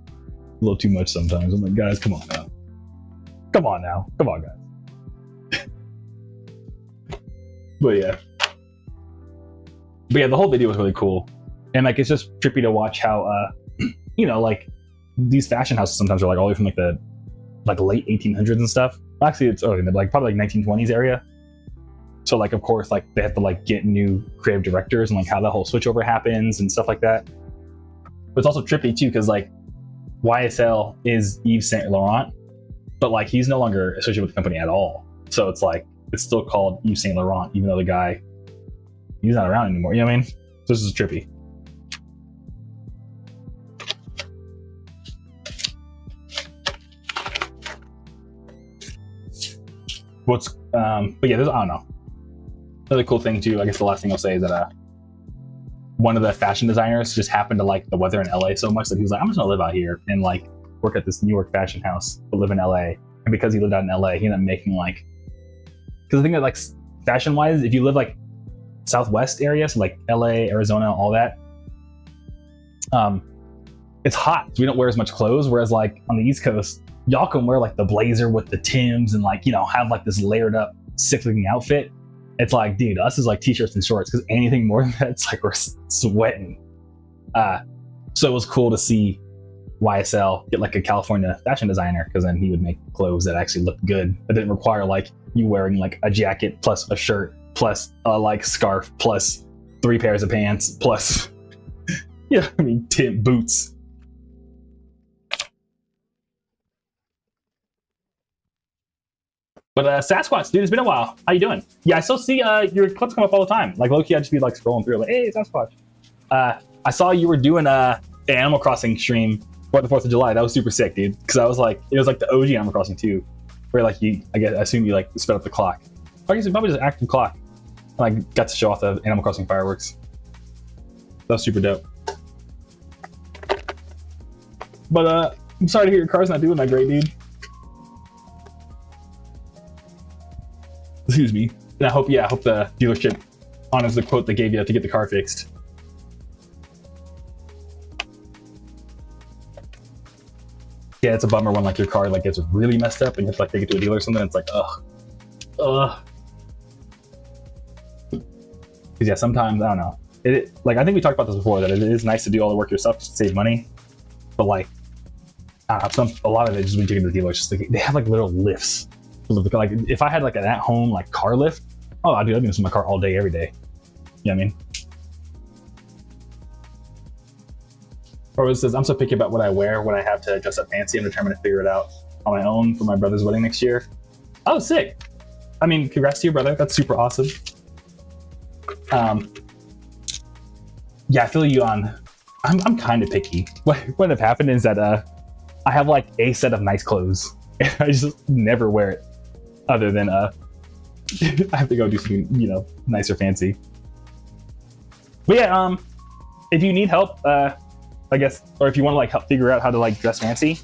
too much sometimes. I'm like, guys, come on now. Come on now. Come on, guys. But yeah, the whole video was really cool. And like, it's just trippy to watch how, you know, like these fashion houses sometimes are like all the way from like the late 1800s and stuff. Actually, it's like probably like 1920s area. So like, of course, like they have to like get new creative directors and like how that whole switchover happens and stuff like that. But it's also trippy too, because like YSL is Yves Saint Laurent, but like he's no longer associated with the company at all. So it's like, it's still called Yves Saint Laurent, even though the guy, he's not around anymore. You know what I mean? So this is trippy. But yeah, I don't know. Another cool thing too, I guess the last thing I'll say is that one of the fashion designers just happened to like the weather in LA so much that he was like, I'm just gonna live out here and like work at this New York fashion house, but live in LA. And because he lived out in LA, he ended up making like, because I think that like fashion wise, if you live like Southwest area, so like LA, Arizona, all that, it's hot, so we don't wear as much clothes. Whereas like on the East Coast, y'all can wear like the blazer with the Timbs and like, you know, have like this layered up sick looking outfit. It's like, dude, us is like t-shirts and shorts, because anything more than that, it's like we're sweating. So it was cool to see YSL get like a California fashion designer, because then he would make clothes that actually looked good, but didn't require like you wearing like a jacket plus a shirt plus a like scarf plus 3 pairs of pants plus, yeah, I mean, boots. But Sasquatch, dude, it's been a while. How you doing? Yeah, I still see your clips come up all the time. Like low-key, I just be like scrolling through, like, hey, Sasquatch. I saw you were doing an Animal Crossing stream for the 4th of July. That was super sick, dude. Because I was like, it was like the OG Animal Crossing 2, where like I assume you like sped up the clock. I guess it's probably just an active clock. And I got to show off the Animal Crossing fireworks. That was super dope. But I'm sorry to hear your car's not doing that great, dude. Excuse me. And I hope the dealership honors the quote they gave you to get the car fixed. Yeah, it's a bummer when like your car like gets really messed up and you have to like take it to a dealer or something. It's like, ugh. Because yeah, sometimes I don't know. Like I think we talked about this before, that it is nice to do all the work yourself to save money, but like a lot of it just when you take it to the dealer, it's just like they have like little lifts. Like if I had like an at-home like car lift, oh, I'd be using my car all day, every day. You know what I mean? Or it says, I'm so picky about what I wear when I have to dress up fancy. I'm determined to figure it out on my own for my brother's wedding next year. Oh, sick. I mean, congrats to your brother. That's super awesome. Yeah, I feel you on. I'm kind of picky. What would have happened is that I have like a set of nice clothes, and I just never wear it, other than I have to go do something, you know, nice or fancy. But yeah, if you need help, I guess, or if you want to like help figure out how to like dress fancy,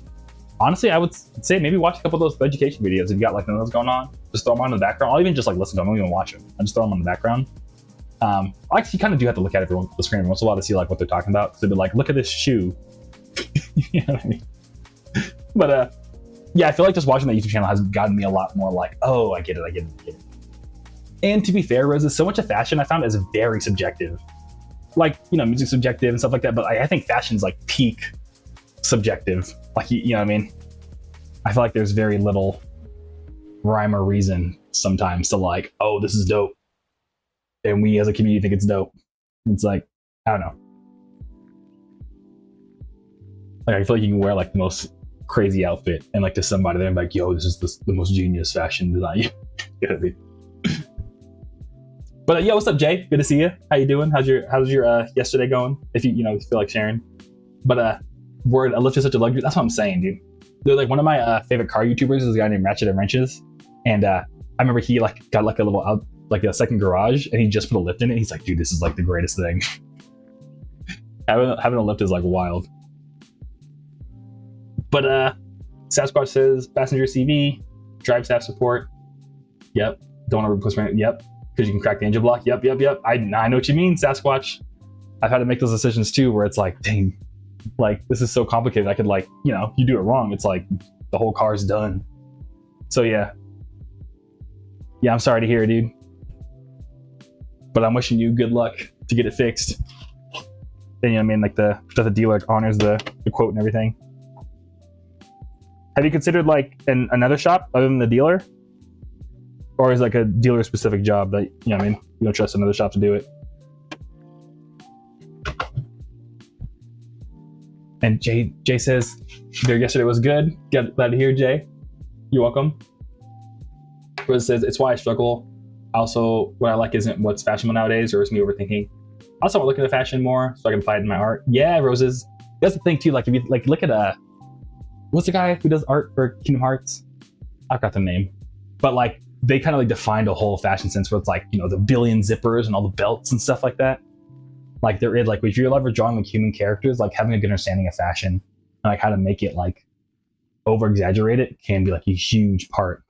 honestly, I would say maybe watch a couple of those education videos. If you got like none of those going on, just throw them on in the background. I'll even just like listen to them. I don't even watch them. I just throw them on the background. I actually kind of do have to look at everyone the screen once in a while to see like what they're talking about. So they'd be like, look at this shoe. You know what I mean? But yeah, I feel like just watching that YouTube channel has gotten me a lot more like, oh, I get it. And to be fair, Rose, so much of fashion I found is very subjective. Like, you know, music's subjective and stuff like that, but I think fashion's like peak subjective. Like, you know what I mean? I feel like there's very little rhyme or reason sometimes to like, oh, this is dope, and we as a community think it's dope. It's like, I don't know. Like I feel like you can wear like the most crazy outfit and like to somebody they're like, yo, this is the most genius fashion design. You know what I mean? But yo, what's up, Jay? Good to see you. How you doing? How's your yesterday going? If you feel like sharing. But word, I live to such a luxury. That's what I'm saying, dude. They're like one of my favorite car YouTubers is a guy named Ratchet and Wrenches, and I remember he like got like a little out like a second garage, and he just put a lift in it. He's like, dude, this is like the greatest thing. having a lift is like wild. But Sasquatch says passenger CV, drive staff support. Yep. Don't want to replace my. Yep. Because you can crack the engine block. Yep. I know what you mean, Sasquatch. I've had to make those decisions too, where it's like, dang, like this is so complicated. I could like, you do it wrong, it's like the whole car's done. So yeah, I'm sorry to hear, dude. But I'm wishing you good luck to get it fixed. And I mean, like the dealer honors the quote and everything. Have you considered like another shop other than the dealer? Or is like a dealer specific job that, you don't trust another shop to do it? And Jay says, there yesterday was good. Glad to hear, Jay. You're welcome. Rose says, it's why I struggle. Also, what I like isn't what's fashionable nowadays, or is me overthinking. Also, I want to look at the fashion more so I can apply it in my art. Yeah, Roses. That's the thing too. Like if you like look at what's the guy who does art for Kingdom Hearts? I forgot the name. But like they kind of like defined a whole fashion sense where it's like, the billion zippers and all the belts and stuff like that. Like there is like if you're ever drawing like human characters, like having a good understanding of fashion and like how to make it like over exaggerate it can be like a huge part.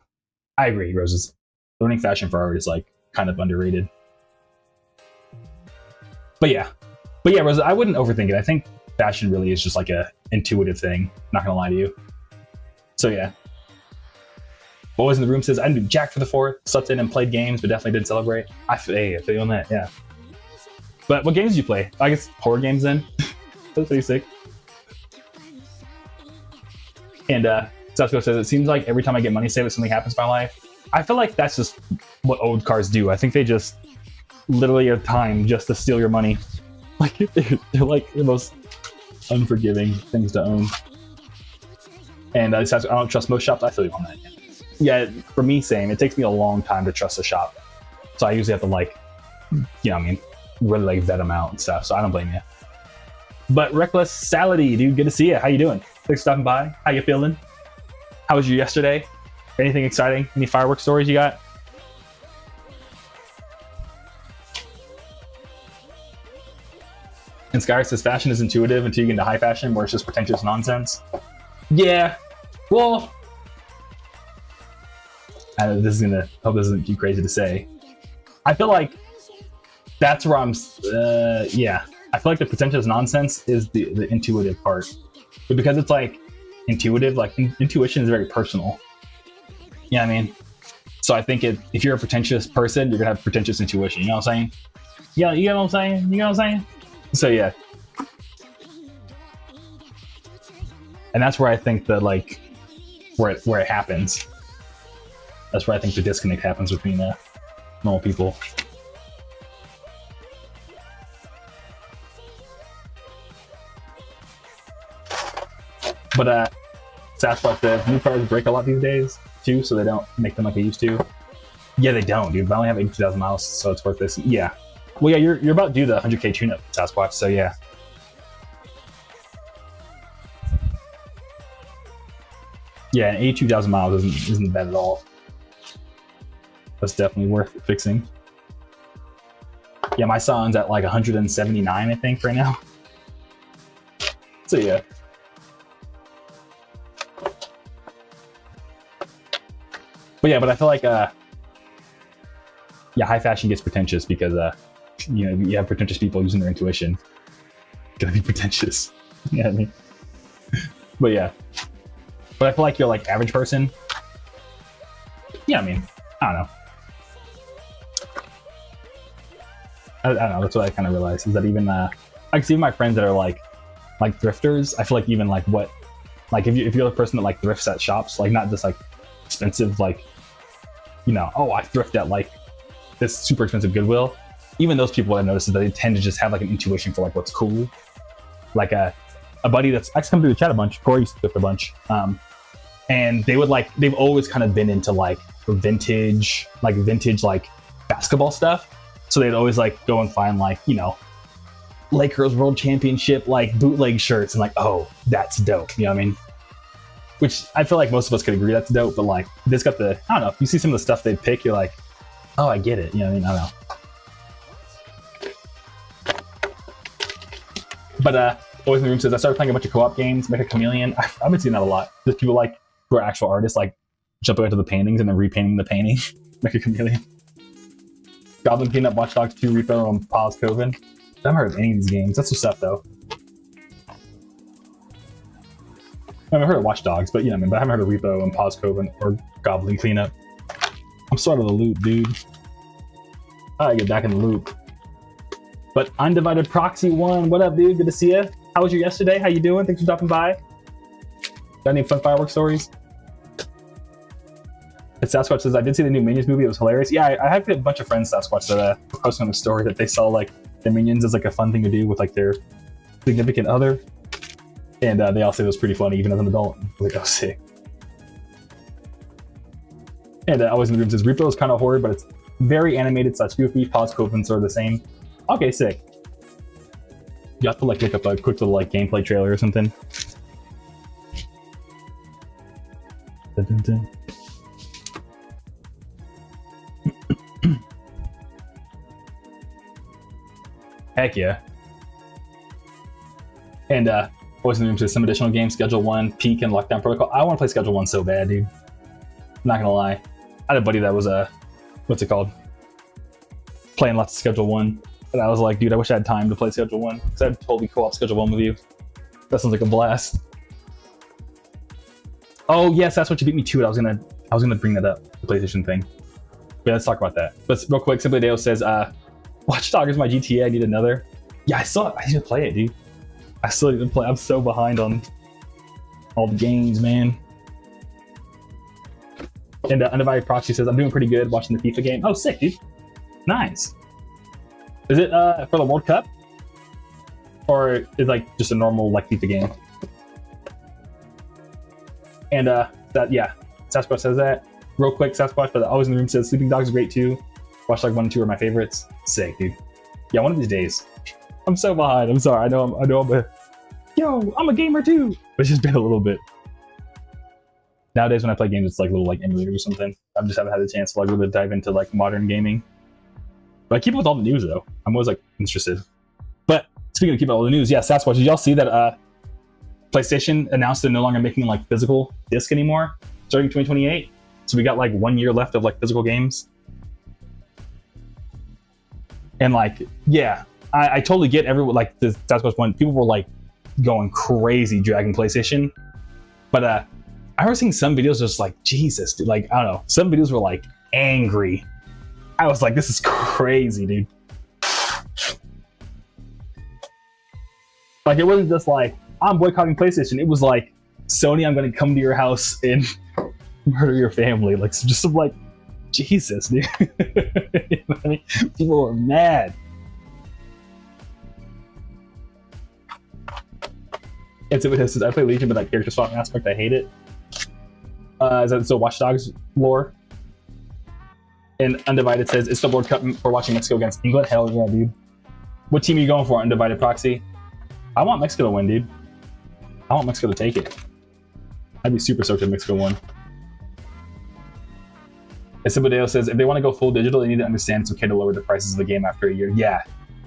I agree, Roses. Learning fashion for art is like kind of underrated. But yeah, Roses, I wouldn't overthink it. I think fashion really is just like a intuitive thing. Not gonna lie to you. So yeah. Boys in the room says, I didn't do jack for the 4th, slept in and played games, but definitely didn't celebrate. I feel you on that, yeah. But what games did you play? I guess horror games then. That's pretty sick. And Sasco says, it seems like every time I get money saved, something happens in my life. I feel like that's just what old cars do. I think they just literally have time just to steal your money. Like they're like the most unforgiving things to own. And I don't trust most shops. I feel you on that. Yeah, for me, same. It takes me a long time to trust a shop. So I usually have to like, really like vet them out and stuff. So I don't blame you. But Reckless Salady, dude, good to see you. How you doing? Thanks for stopping by. How you feeling? How was your yesterday? Anything exciting? Any fireworks stories you got? And Skyr says fashion is intuitive until you get into high fashion where it's just pretentious nonsense. Yeah, well, I hope this isn't too crazy to say. I feel like that's where I'm, yeah. I feel like the pretentious nonsense is the intuitive part. But because it's like intuitive, like intuition is very personal. You know what I mean? So I think if you're a pretentious person, you're gonna have pretentious intuition. You know what I'm saying? Yeah, you know what I'm saying? You know what I'm saying? So yeah. And that's where I think that like, where it happens. That's where I think the disconnect happens between normal people. But Sasquatch says new cars break a lot these days too, so they don't make them like they used to. Yeah, they don't, dude. But I only have 82,000 miles, so it's worth this. Yeah. Well, yeah, you're about to do the 100K tune-up, Sasquatch. So yeah. Yeah, and 82,000 miles isn't bad at all. That's definitely worth fixing. Yeah, my son's at like 179, I think, right now. So yeah. But I feel like yeah, high fashion gets pretentious because you have pretentious people using their intuition. Gonna be pretentious. You know what I mean? But yeah. But I feel like you're like average person. Yeah, I mean, I don't know. I don't know. That's what I kind of realized is that even like see my friends that are like thrifters. I feel like even like if you're the person that like thrifts at shops, like not just like expensive like oh, I thrift at like this super expensive Goodwill. Even those people, what I noticed is that they tend to just have like an intuition for like what's cool. Like a buddy that's actually come through the chat a bunch. Corey used to a bunch. And they would like, they've always kind of been into like vintage like basketball stuff. So they'd always like go and find like, you know, Lakers World Championship like bootleg shirts and like, oh, that's dope. You know what I mean? Which I feel like most of us could agree that's dope, but like this got the, I don't know, if you see some of the stuff they pick, you're like, oh, I get it. You know what I mean? I don't know. But Always in the Room says, I started playing a bunch of co-op games, Make a Chameleon. I've been seeing that a lot. There's people like who are actual artists, like jumping into the paintings and then repainting the painting. Make a Chameleon. Goblin Cleanup, Watch Dogs 2, Repo, and Pause Coven. I haven't heard of any of these games. That's what's up, though. I've heard of Watch Dogs, but you know what I mean. But I haven't heard of Repo and Pause Coven or Goblin Cleanup. I'm sort of the loop, dude. I gotta get back in the loop. But Undivided Proxy 1, what up, dude? Good to see you. How was your yesterday? How you doing? Thanks for stopping by. Got any fun firework stories? And Sasquatch says, I did see the new Minions movie. It was hilarious. Yeah, I have a bunch of friends, Sasquatch, that posted on the story that they saw like the Minions as like a fun thing to do with like their significant other. And they all said it was pretty funny, even as an adult. I was like, oh, sick. And Always in the Room says, Repo is kind of horrid, but it's very animated / goofy. Pause Copens are the same. Okay, sick. You have to like look up a quick little like gameplay trailer or something. Dun, dun, dun. Heck yeah. And Always in the Room says some additional games, Schedule 1, Peak, and Lockdown Protocol. I want to play Schedule 1 so bad, dude. I'm not gonna lie. I had a buddy that was what's it called? Playing lots of Schedule 1. And I was like, dude, I wish I had time to play Schedule 1. Because I'd totally co-op Schedule 1 with you. That sounds like a blast. Oh yes, that's what you beat me to it. I was gonna bring that up, the PlayStation thing. But let's talk about that. But real quick, Simply Deo says, Watch Dogs is my GTA, I need another. Yeah, I saw it. I need to play it, dude. I still need to play. I'm so behind on all the games, man. And Undivided Proxy says, I'm doing pretty good watching the FIFA game. Oh, sick, dude. Nice. Is it for the World Cup? Or is it like just a normal like FIFA game? And yeah, Sasquatch says that. Real quick, Sasquatch, but Always in the Room says Sleeping Dogs is great too. Watch like 1 and 2 are my favorites. Sick, dude. Yeah, one of these days. I'm so behind. I'm sorry. I know I'm a gamer too. But it's just been a little bit. Nowadays when I play games, it's like little like emulators or something. I just haven't had the chance to like really dive into like modern gaming. But I keep up with all the news though. I'm always like interested. But speaking of keeping up with all the news, yeah, Sasquatch, did y'all see that PlayStation announced they're no longer making like physical disc anymore starting 2028? So we got like 1 year left of like physical games. And like, yeah, I totally get everyone like the Sasquatch one. People were like going crazy dragging PlayStation. But I remember seeing some videos just like, Jesus, dude, like, I don't know. Some videos were like angry. I was like, this is crazy, dude. Like, it wasn't just like, I'm boycotting PlayStation. It was like, Sony, I'm going to come to your house and murder your family. Like, just some like, Jesus, dude. You know what I mean? People were mad. And so it says, I play Legion, but that character swapping aspect, I hate it. Is that so Watch Dogs lore? And Undivided says, it's the World Cup for watching Mexico against England. Hell yeah, dude. What team are you going for, Undivided Proxy? I want Mexico to win, dude. I want Mexico to take it. I'd be super stoked if Mexico won. And Sibodeo says, if they want to go full digital, they need to understand it's okay to lower the prices of the game after a year. Yeah.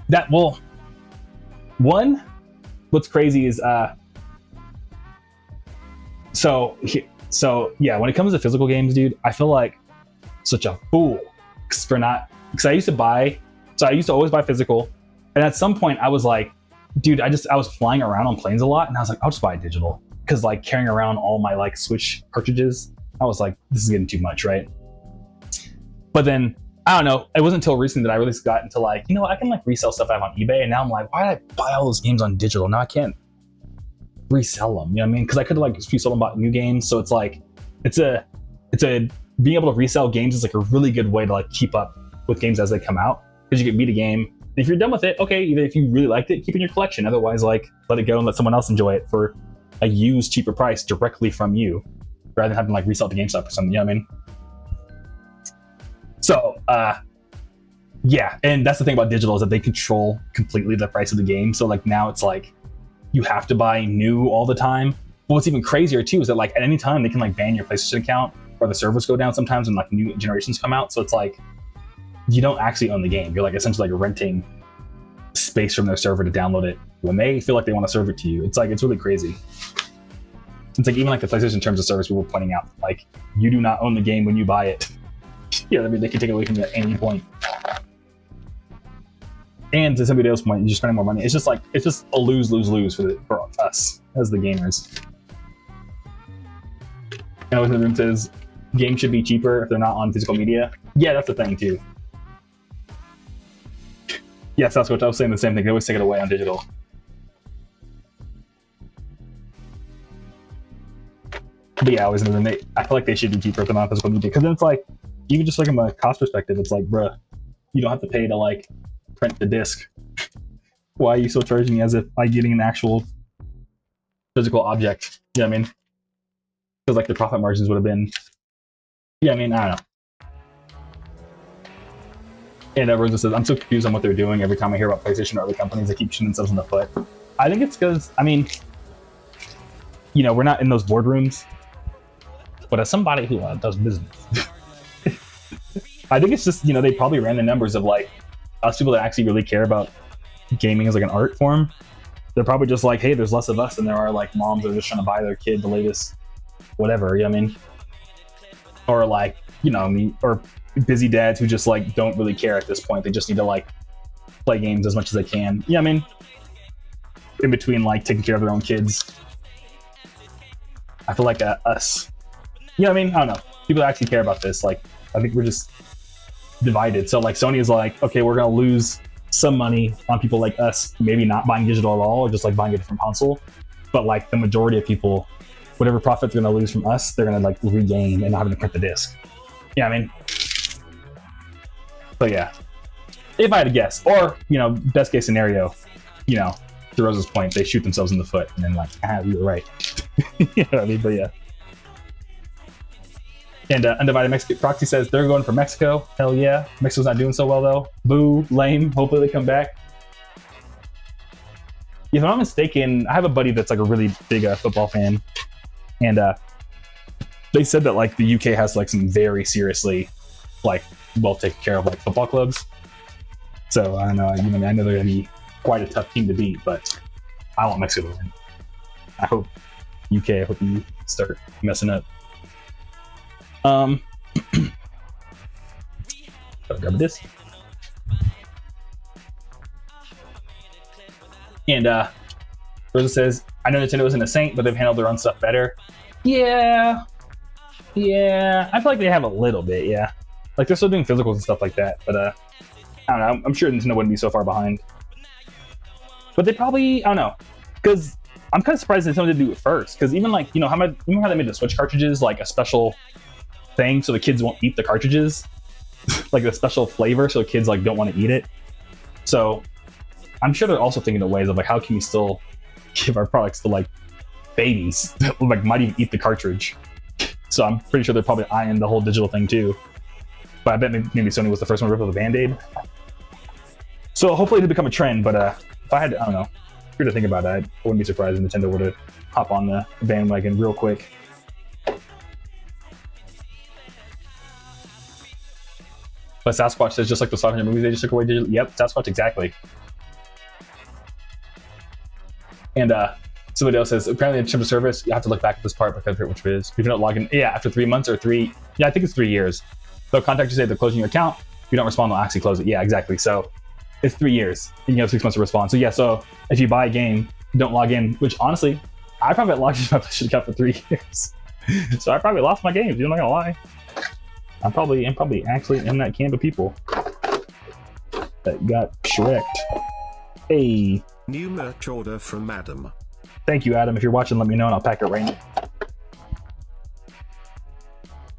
That, well, one, what's crazy is, so yeah, when it comes to physical games, dude, I feel like such a fool for not, because I used to always buy physical, and at some point I was like, dude, I was flying around on planes a lot, and I was like, I'll just buy digital, because like carrying around all my like Switch cartridges, I was like, this is getting too much, right? But then I don't know, it wasn't until recently that I really got into like, you know, I can like resell stuff I have on eBay, and now I'm like, why did I buy all those games on digital? Now I can't resell them, you know what I mean? Because I could have like resold them, bought new games. So it's like, it's a being able to resell games is like a really good way to like keep up with games as they come out, because you can beat a game If you're done with it, okay, either if you really liked it, keep it in your collection. Otherwise, like, let it go and let someone else enjoy it for a used, cheaper price directly from you, rather than having like resell the GameStop or something. You know what I mean? So, yeah, and that's the thing about digital is that they control completely the price of the game. So like now it's like you have to buy new all the time. But what's even crazier too is that like at any time they can like ban your PlayStation account, or the servers go down sometimes when like new generations come out. So it's like you don't actually own the game. You're like essentially like renting space from their server to download it when they feel like they want to serve it to you. It's like, it's really crazy. It's like even like the PlayStation terms of service we were pointing out, like you do not own the game when you buy it. Yeah, I mean they can take it away from you at any point. And to somebody else's point, you're spending more money. It's just like, it's just a lose-lose-lose for us as the gamers. And within the room says games should be cheaper if they're not on physical media. Yeah, that's the thing too. Yes, that's what I was saying. The same thing. They always take it away on digital. But yeah, always in the room. I feel like they should be cheaper if they're not on physical media, because then it's like, even just like from a cost perspective, it's like, bruh, you don't have to pay to like print the disc. Why are you still charging me as if I'm getting an actual physical object? You know what I mean? Because like the profit margins would have been. Yeah, I mean, I don't know. And Rosa says, I'm so confused on what they're doing. Every time I hear about PlayStation or other companies, they keep shooting themselves in the foot. I think it's because, I mean, you know, we're not in those boardrooms. But as somebody who does business, I think it's just, you know, they probably ran the numbers of like us people that actually really care about gaming as like an art form. They're probably just like, hey, there's less of us than there are like moms that are just trying to buy their kid the latest whatever, you know what I mean? Or like, you know, or busy dads who just like don't really care at this point. They just need to like play games as much as they can. Yeah, I mean, in between like taking care of their own kids. I feel like us. Yeah, I mean, I don't know. People that actually care about this, like, I think we're just divided. So like Sony is like, okay, we're gonna lose some money on people like us, maybe not buying digital at all, or just like buying a different console. But like the majority of people, whatever profit they're gonna lose from us, they're gonna like regain and not having to print the disc. Yeah, I mean. So yeah, if I had to guess, or you know, best case scenario, you know, to Rose's point, they shoot themselves in the foot and then like, you were right. You know what I mean? But yeah. And Undivided Mexican Proxy says they're going for Mexico. Hell yeah. Mexico's not doing so well though. Boo, lame. Hopefully they come back. If I'm not mistaken, I have a buddy that's like a really big football fan, and they said that like the UK has like some very seriously like well taken care of like football clubs. So I don't know. You know, I know they're gonna be quite a tough team to beat, but I want Mexico to win. I hope UK. I hope you start messing up. I'll grab this. And Rosa says, I know Nintendo isn't a saint, but they've handled their own stuff better. Yeah. I feel like they have a little bit, yeah. Like they're still doing physicals and stuff like that, but I don't know. I'm sure Nintendo wouldn't be so far behind. But they probably, I don't know. Because I'm kind of surprised Nintendo didn't do it first. Because even like, you know, how they made the Switch cartridges like a special thing so the kids won't eat the cartridges? Like a special flavor so kids like don't want to eat it. So I'm sure they're also thinking of ways of like, how can we still give our products to like babies that like might even eat the cartridge? So I'm pretty sure they're probably eyeing the whole digital thing too. But I bet maybe Sony was the first one to rip with a Band-Aid. So hopefully it'll become a trend, but if I had to, I don't know, if you were to think about that, I wouldn't be surprised if Nintendo were to hop on the bandwagon real quick. But Sasquatch says, just like the 500 movies, they just took away digital. Yep, Sasquatch, exactly. And somebody else says, apparently in terms of service, you have to look back at this part because I forget which it is. If you don't log in, yeah, after 3 months or yeah, I think it's 3 years. They'll contact you, say they're closing your account. If you don't respond, they'll actually close it. Yeah, exactly. So it's 3 years. And you have 6 months to respond. So yeah, so if you buy a game, don't log in, which honestly, I probably logged in my PlayStation account for 3 years. So I probably lost my games, I'm not gonna lie. I'm probably actually in that camp of people that got shreked. Hey. New merch order from Adam. Thank you, Adam. If you're watching, let me know and I'll pack it right now.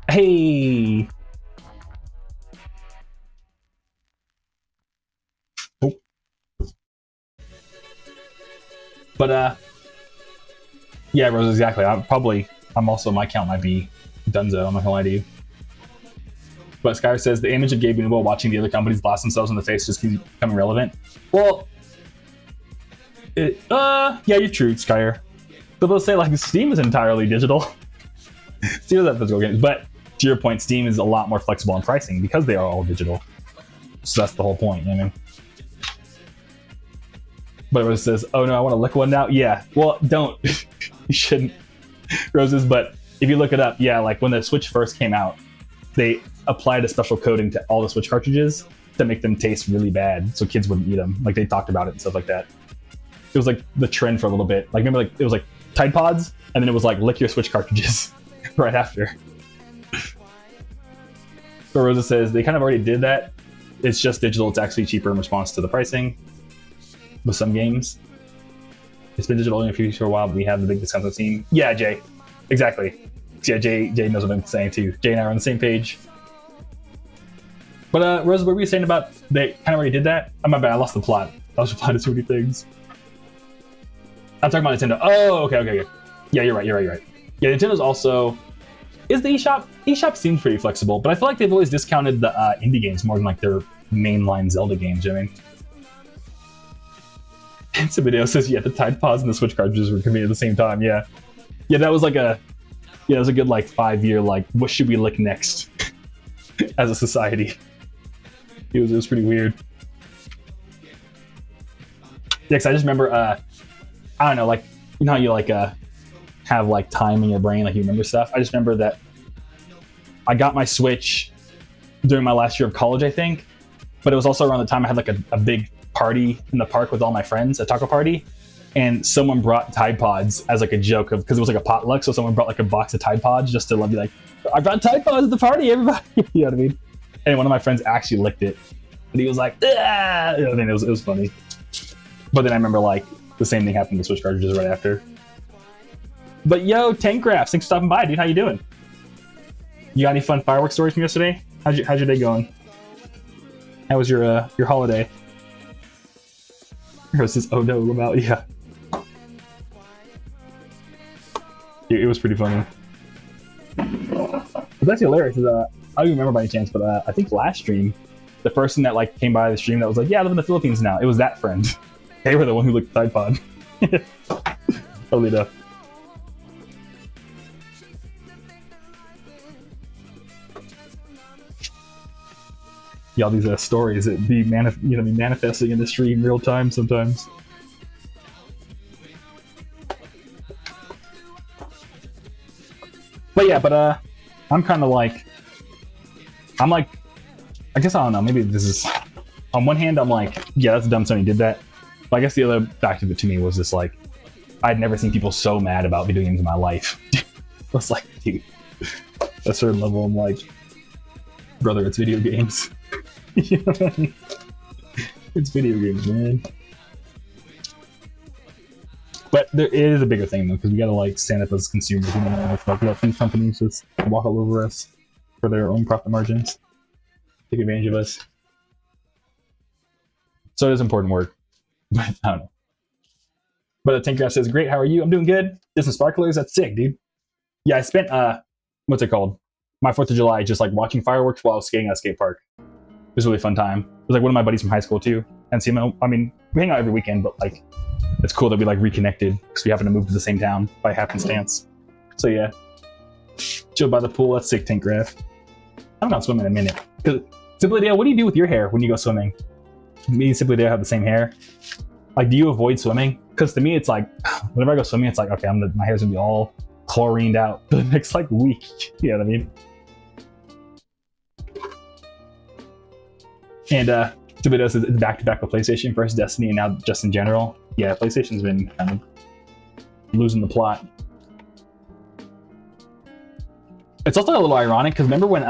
Hey. Oh, But yeah, Rose, exactly. I'm also, my count might be Dunzo. I'm not gonna lie to you. But Skyr says the image of Gabe Newell watching the other companies blast themselves in the face just keeps becoming relevant. Well, yeah, you're true, Skyr. But they'll say like Steam is entirely digital. Steam doesn't have physical games, but to your point, Steam is a lot more flexible in pricing because they are all digital. So that's the whole point, you know what I mean? But Rose says, "Oh no, I want to lick one now." Yeah, well, don't. You shouldn't, Roses. But if you look it up, yeah, like when the Switch first came out, they applied a special coating to all the Switch cartridges to make them taste really bad, so kids wouldn't eat them. Like they talked about it and stuff like that. It was like the trend for a little bit. Like remember, like it was like Tide Pods, and then it was like lick your Switch cartridges right after. But Rosa says they kind of already did that. It's just digital. It's actually cheaper in response to the pricing with some games. It's been digital only for a while, but we have the big discounts on Steam. Yeah, Jay, exactly. Yeah, Jay knows what I'm saying too. Jay and I are on the same page. But Rosa, what were you saying about they kind of already did that? Oh, my bad, I lost the plot. I was replying to so many things. I'm talking about Nintendo. Oh, okay. Yeah, you're right. Yeah, Nintendo's also... Is the eShop? eShop seems pretty flexible, but I feel like they've always discounted the indie games more than like their mainline Zelda games, you know what I mean? And some video says, yeah, the Tide Pods and the Switch cartridges were convenient at the same time, yeah. Yeah, that was like a... Yeah, it was a good like 5-year like, what should we lick next as a society? It was pretty weird. Yeah, cause I just remember, I don't know, like, you know how you like have like time in your brain, like you remember stuff? I just remember that I got my Switch during my last year of college, I think, but it was also around the time I had like a big party in the park with all my friends, a taco party, and someone brought Tide Pods as like a joke of, because it was like a potluck, so someone brought like a box of Tide Pods just to be like, I brought Tide Pods at the party, everybody. You know what I mean? And one of my friends actually licked it, and he was like, ah! You know, I mean, it was funny. But then I remember like the same thing happened to Switch cartridges right after. But yo, Tankrafts, thanks for stopping by, dude. How you doing? You got any fun fireworks stories from yesterday? How's your day going? How was your holiday? Here's this oh no about yeah. It was pretty funny. It's actually hilarious. I don't even remember by any chance, but I think last stream, the person that like came by the stream that was like, yeah, I live in the Philippines now. It was that friend. They were the one who licked the Tide Pod. Totally enough. Yeah, all these stories that be manifesting in the stream real time sometimes. But yeah, I'm kind of like, I guess I don't know. Maybe this is, on one hand, I'm like, yeah, that's dumb Sony did that. But I guess the other fact of it to me was just like, I'd never seen people so mad about video games in my life. I was like, dude, at a certain level, I'm like, brother, it's video games. You know what I mean? It's video games, man. But it is a bigger thing though, because we gotta like stand up as consumers and fuck up these companies just walk all over us for their own profit margins, take advantage of us. So it is important work, but I don't know. But Tinkercraft says, "Great, how are you? I'm doing good. Disney sparklers, that's sick, dude." Yeah, I spent what's it called? My 4th of July just like watching fireworks while I was skating at a skate park. It was a really fun time. It was like one of my buddies from high school too. And I mean, we hang out every weekend, but like, it's cool that we like reconnected because we happen to move to the same town by happenstance. So yeah, chill by the pool. That's sick, Tinkraf. I'm not swimming in a minute. Cause Simply Dale, what do you do with your hair when you go swimming? Me and Simply Dale have the same hair. Like, do you avoid swimming? Because to me, it's like whenever I go swimming, it's like okay, my hair's gonna be all chlorined out for the next like week. You know what I mean? And Simply says it's back-to-back with PlayStation, first Destiny, and now just in general. Yeah, PlayStation's been kind of losing the plot. It's also a little ironic because remember when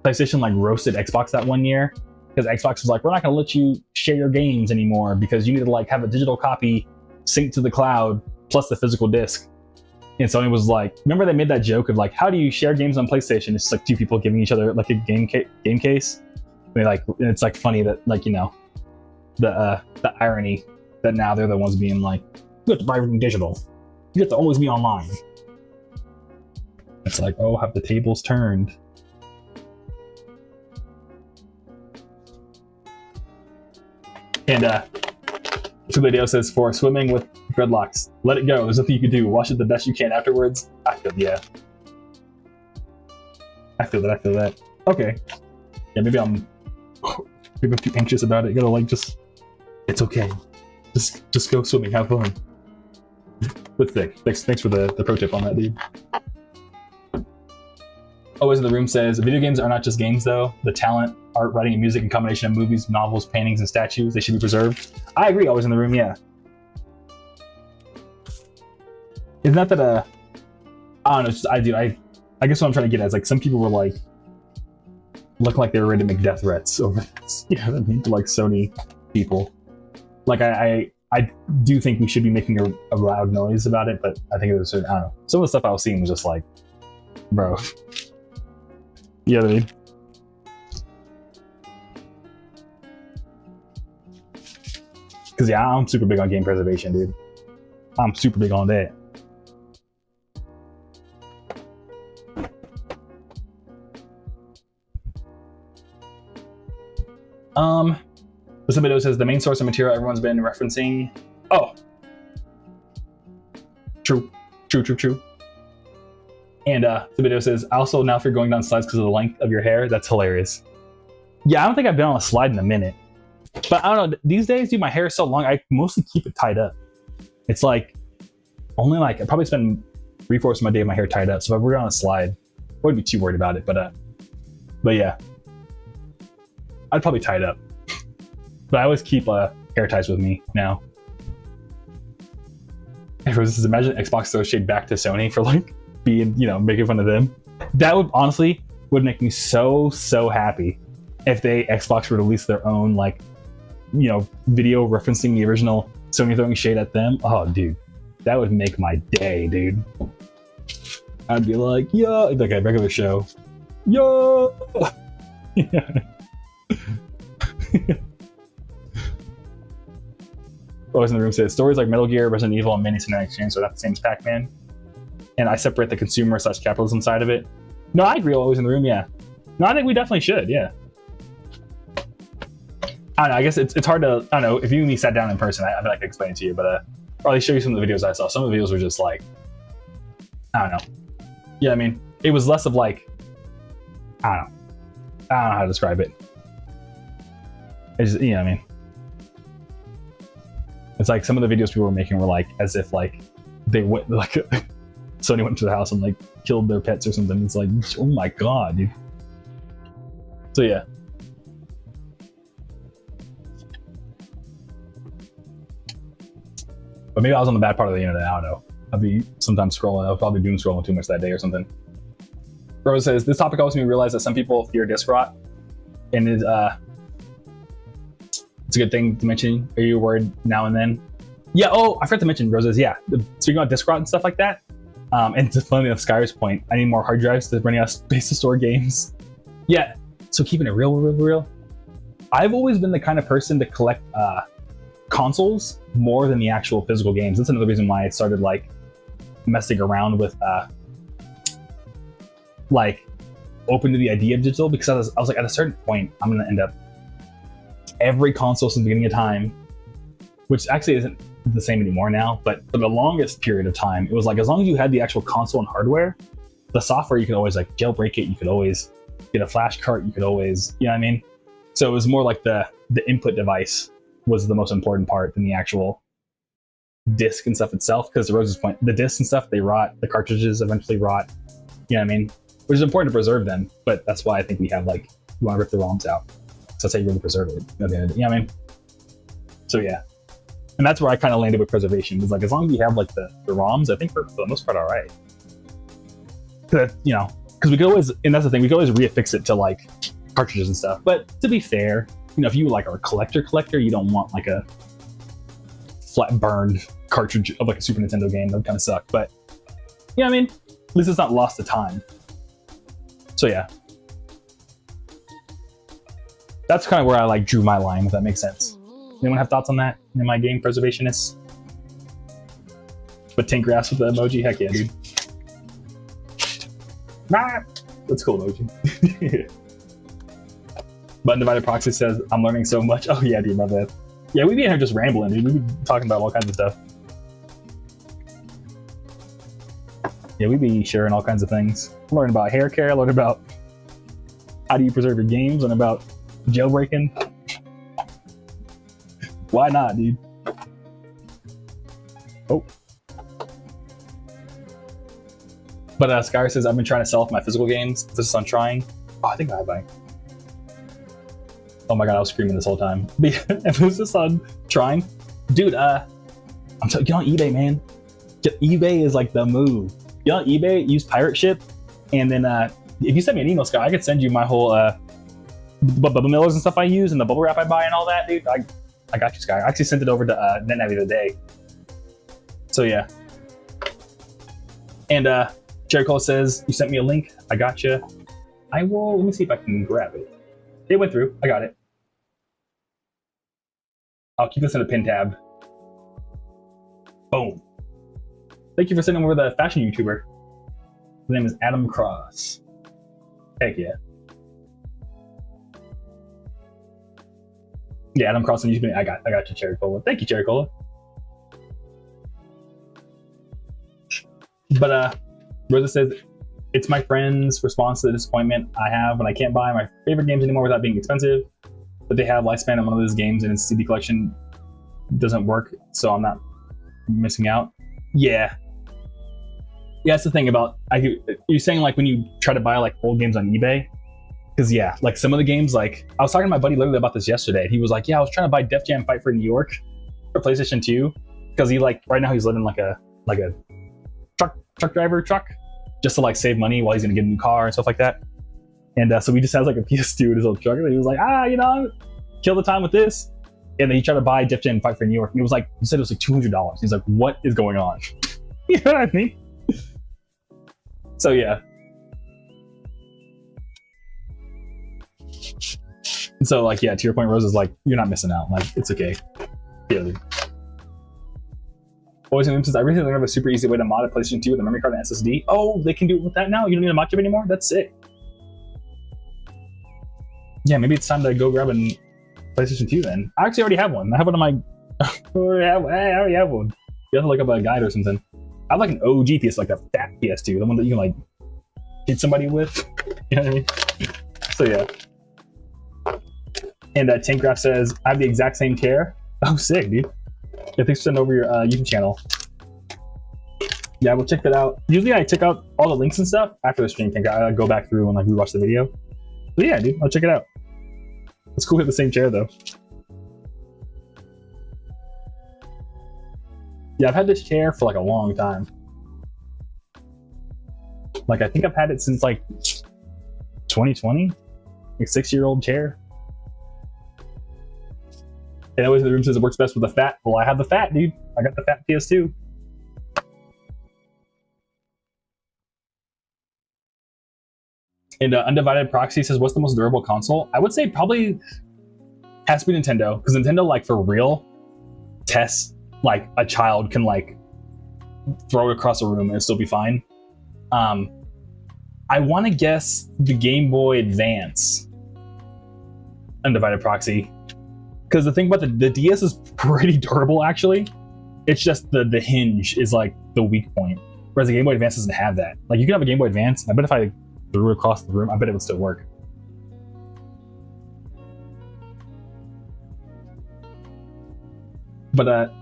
PlayStation like roasted Xbox that one year? Because Xbox was like, we're not going to let you share your games anymore because you need to like have a digital copy synced to the cloud plus the physical disc. And Sony was like, remember they made that joke of like, how do you share games on PlayStation? It's like two people giving each other like a game case. I mean, like, it's like funny that like, you know, the irony that now they're the ones being like You have to buy everything digital. You have to always be online. It's like, oh, have the tables turned. And Chubadeo says, for swimming with dreadlocks, let it go. There's nothing you can do. Wash it the best you can afterwards. I feel, yeah. I feel that. Okay. Yeah, maybe I'm too anxious about it. You gotta like just, it's okay. Just go swimming, have fun. But thanks for the pro tip on that, dude. Always in the room says, video games are not just games though. The talent, art, writing, and music, and combination of movies, novels, paintings, and statues, they should be preserved. I agree, always in the room, yeah. It's not that, I don't know, just, I guess what I'm trying to get at is like, some people were like, looking like they were ready to make death threats over this, you know what I mean, to like Sony people. Like, I do think we should be making a loud noise about it, but I think it was, I don't know, some of the stuff I was seeing was just like, bro. You know what I mean? Because yeah, I'm super big on game preservation, dude. I'm super big on that. Somebody says the main source of material everyone's been referencing. Oh, true. And Subito says, also now if you're going down slides because of the length of your hair, that's hilarious. Yeah, I don't think I've been on a slide in a minute. But I don't know, these days, dude, my hair is so long, I mostly keep it tied up. It's like, only like, I probably spend 3/4 of my day with my hair tied up. So if we're on a slide, I wouldn't be too worried about it. But yeah, I'd probably tie it up. But I always keep hair ties with me now. Everyone says, imagine Xbox throws shade back to Sony for like, being, you know, making fun of them. That would honestly make me so happy if Xbox were to release their own like, you know, video referencing the original Sony throwing shade at them. Oh, dude, that would make my day, dude. I'd be like, yo, like a regular show, yo. Always in the room says stories like Metal Gear, Resident Evil, and many Cinematic Exchange are not the same as Pac-Man. And I separate the consumer / capitalism side of it. No, I agree. Always in the room, yeah. No, I think we definitely should, yeah. I don't know. I guess it's hard to. I don't know. If you and me sat down in person, I could explain it to you. But probably show you some of the videos I saw. Some of the videos were just like, I don't know. Yeah, I mean, it was less of like, I don't know how to describe it. It's just, you know what I mean. It's like some of the videos people were making were like as if like they went like. Sony went to the house and like killed their pets or something. It's like, oh my god, dude. So yeah. But maybe I was on the bad part of the internet, I don't know. I'd be sometimes scrolling, I'll probably doom scrolling too much that day or something. Rose says, this topic always made me realize that some people fear disc rot. And it's a good thing to mention. Are you worried now and then? Yeah, oh, I forgot to mention, Rose says, yeah. Speaking about disc rot and stuff like that, and to funny enough, Skyer's point, I need more hard drives to running out of space to store games. Yeah, so keeping it real. I've always been the kind of person to collect consoles more than the actual physical games. That's another reason why I started like messing around with like open to the idea of digital, because I was like, at a certain point, I'm gonna end up every console since the beginning of time, which actually isn't the same anymore now, but for the longest period of time, it was like as long as you had the actual console and hardware, the software you could always like jailbreak it, you could always get a flash cart, you could always, you know what I mean? So it was more like the input device was the most important part than the actual disc and stuff itself, because to Rose's point, the discs and stuff, they rot, the cartridges eventually rot, you know what I mean? Which is important to preserve them, but that's why I think we have like, you want to rip the ROMs out. So that's how you really preserve it. You know what I mean? So yeah. And that's where I kind of landed with preservation. It's like, as long as you have like the ROMs, I think for the most part, all right. You know, because we could always, and that's the thing, we could always reaffix it to like cartridges and stuff. But to be fair, you know, if you like are a collector, you don't want like a flat burned cartridge of like a Super Nintendo game. That would kind of suck. But you know what I mean? At least it's not lost to time. So yeah. That's kind of where I like drew my line, if that makes sense. Anyone have thoughts on that? In my game preservationists? But Tank Grass with the emoji, heck yeah, dude. That's cool emoji. But Undivided Proxy says, I'm learning so much. Oh yeah, dude, my bad. Yeah, we be in here just rambling, dude. We be talking about all kinds of stuff. Yeah, we be sharing all kinds of things. Learn about hair care, learn about how do you preserve your games, learn about jailbreaking. Why not, dude? Oh. But Skyr says, I've been trying to sell off my physical games. This is on trying. Oh, I think I buy. Oh my god, I was screaming this whole time. If this is on trying, dude, get on eBay, man. eBay is like the move. Get on eBay, use pirate ship, and then if you send me an email, Skyr, I could send you my whole bubble millers and stuff I use and the bubble wrap I buy and all that, dude. I got you, Skyr. I actually sent it over to NetNavi the other day. So yeah. And Jerry Cole says, you sent me a link. I got you. I will, let me see if I can grab it. It went through. I got it. I'll keep this in a pin tab. Boom. Thank you for sending over the fashion YouTuber. His name is Adam Cross. Heck yeah. Yeah, Adam Cross on YouTube. I got you, Cherry Cola. Thank you, Cherry Cola. But Rosa says, it's my friend's response to the disappointment I have when I can't buy my favorite games anymore without being expensive. But they have lifespan on one of those games and its CD collection doesn't work, so I'm not missing out. Yeah. Yeah, that's the thing about, you're saying like when you try to buy like old games on eBay, because yeah, like some of the games, like I was talking to my buddy literally about this yesterday, and he was like, yeah, I was trying to buy Def Jam Fight for New York for PlayStation 2, because he like, right now he's living like a truck driver just to like save money while he's gonna get a new car and stuff like that. And so he just has like a PS2 in his old truck, and he was like, kill the time with this. And then he tried to buy Def Jam Fight for New York, and it was like, he said it was like $200. He's like, what is going on? You know what I mean? So yeah. So like, yeah, to your point, Rose is like, you're not missing out. Like, it's okay. Yeah, dude. Always in instance, I recently learned of a super easy way to mod a PlayStation 2 with a memory card and SSD. Oh, they can do it with that now? You don't need a mod chip anymore? That's sick. Yeah, maybe it's time to go grab a PlayStation 2 then. I actually already have one. I have one on my... I already have one. You have to look up a guide or something. I have like an OG PS, like a fat PS2, the one that you can like hit somebody with. You know what I mean? So yeah. And Tankcraft says, I have the exact same chair. Oh, sick, dude. Yeah, thanks for sending over your YouTube channel. Yeah, we'll check that out. Usually I check out all the links and stuff after the stream. I go back through and like rewatch the video. But yeah, dude, I'll check it out. It's cool to have the same chair though. Yeah, I've had this chair for like a long time. Like I think I've had it since like 2020. Like 6-year-old chair. And always in the room says it works best with the fat. Well, I have the fat, dude. I got the fat PS2. And Undivided Proxy says, what's the most durable console? I would say probably has to be Nintendo, because Nintendo, like, for real, tests, like, a child can, like, throw it across a room and it'll still be fine. I want to guess the Game Boy Advance. Undivided Proxy. Because the thing about the DS is pretty durable, actually. It's just the hinge is, like, the weak point. Whereas the Game Boy Advance doesn't have that. Like, you can have a Game Boy Advance, I bet if I threw it across the room, I bet it would still work. But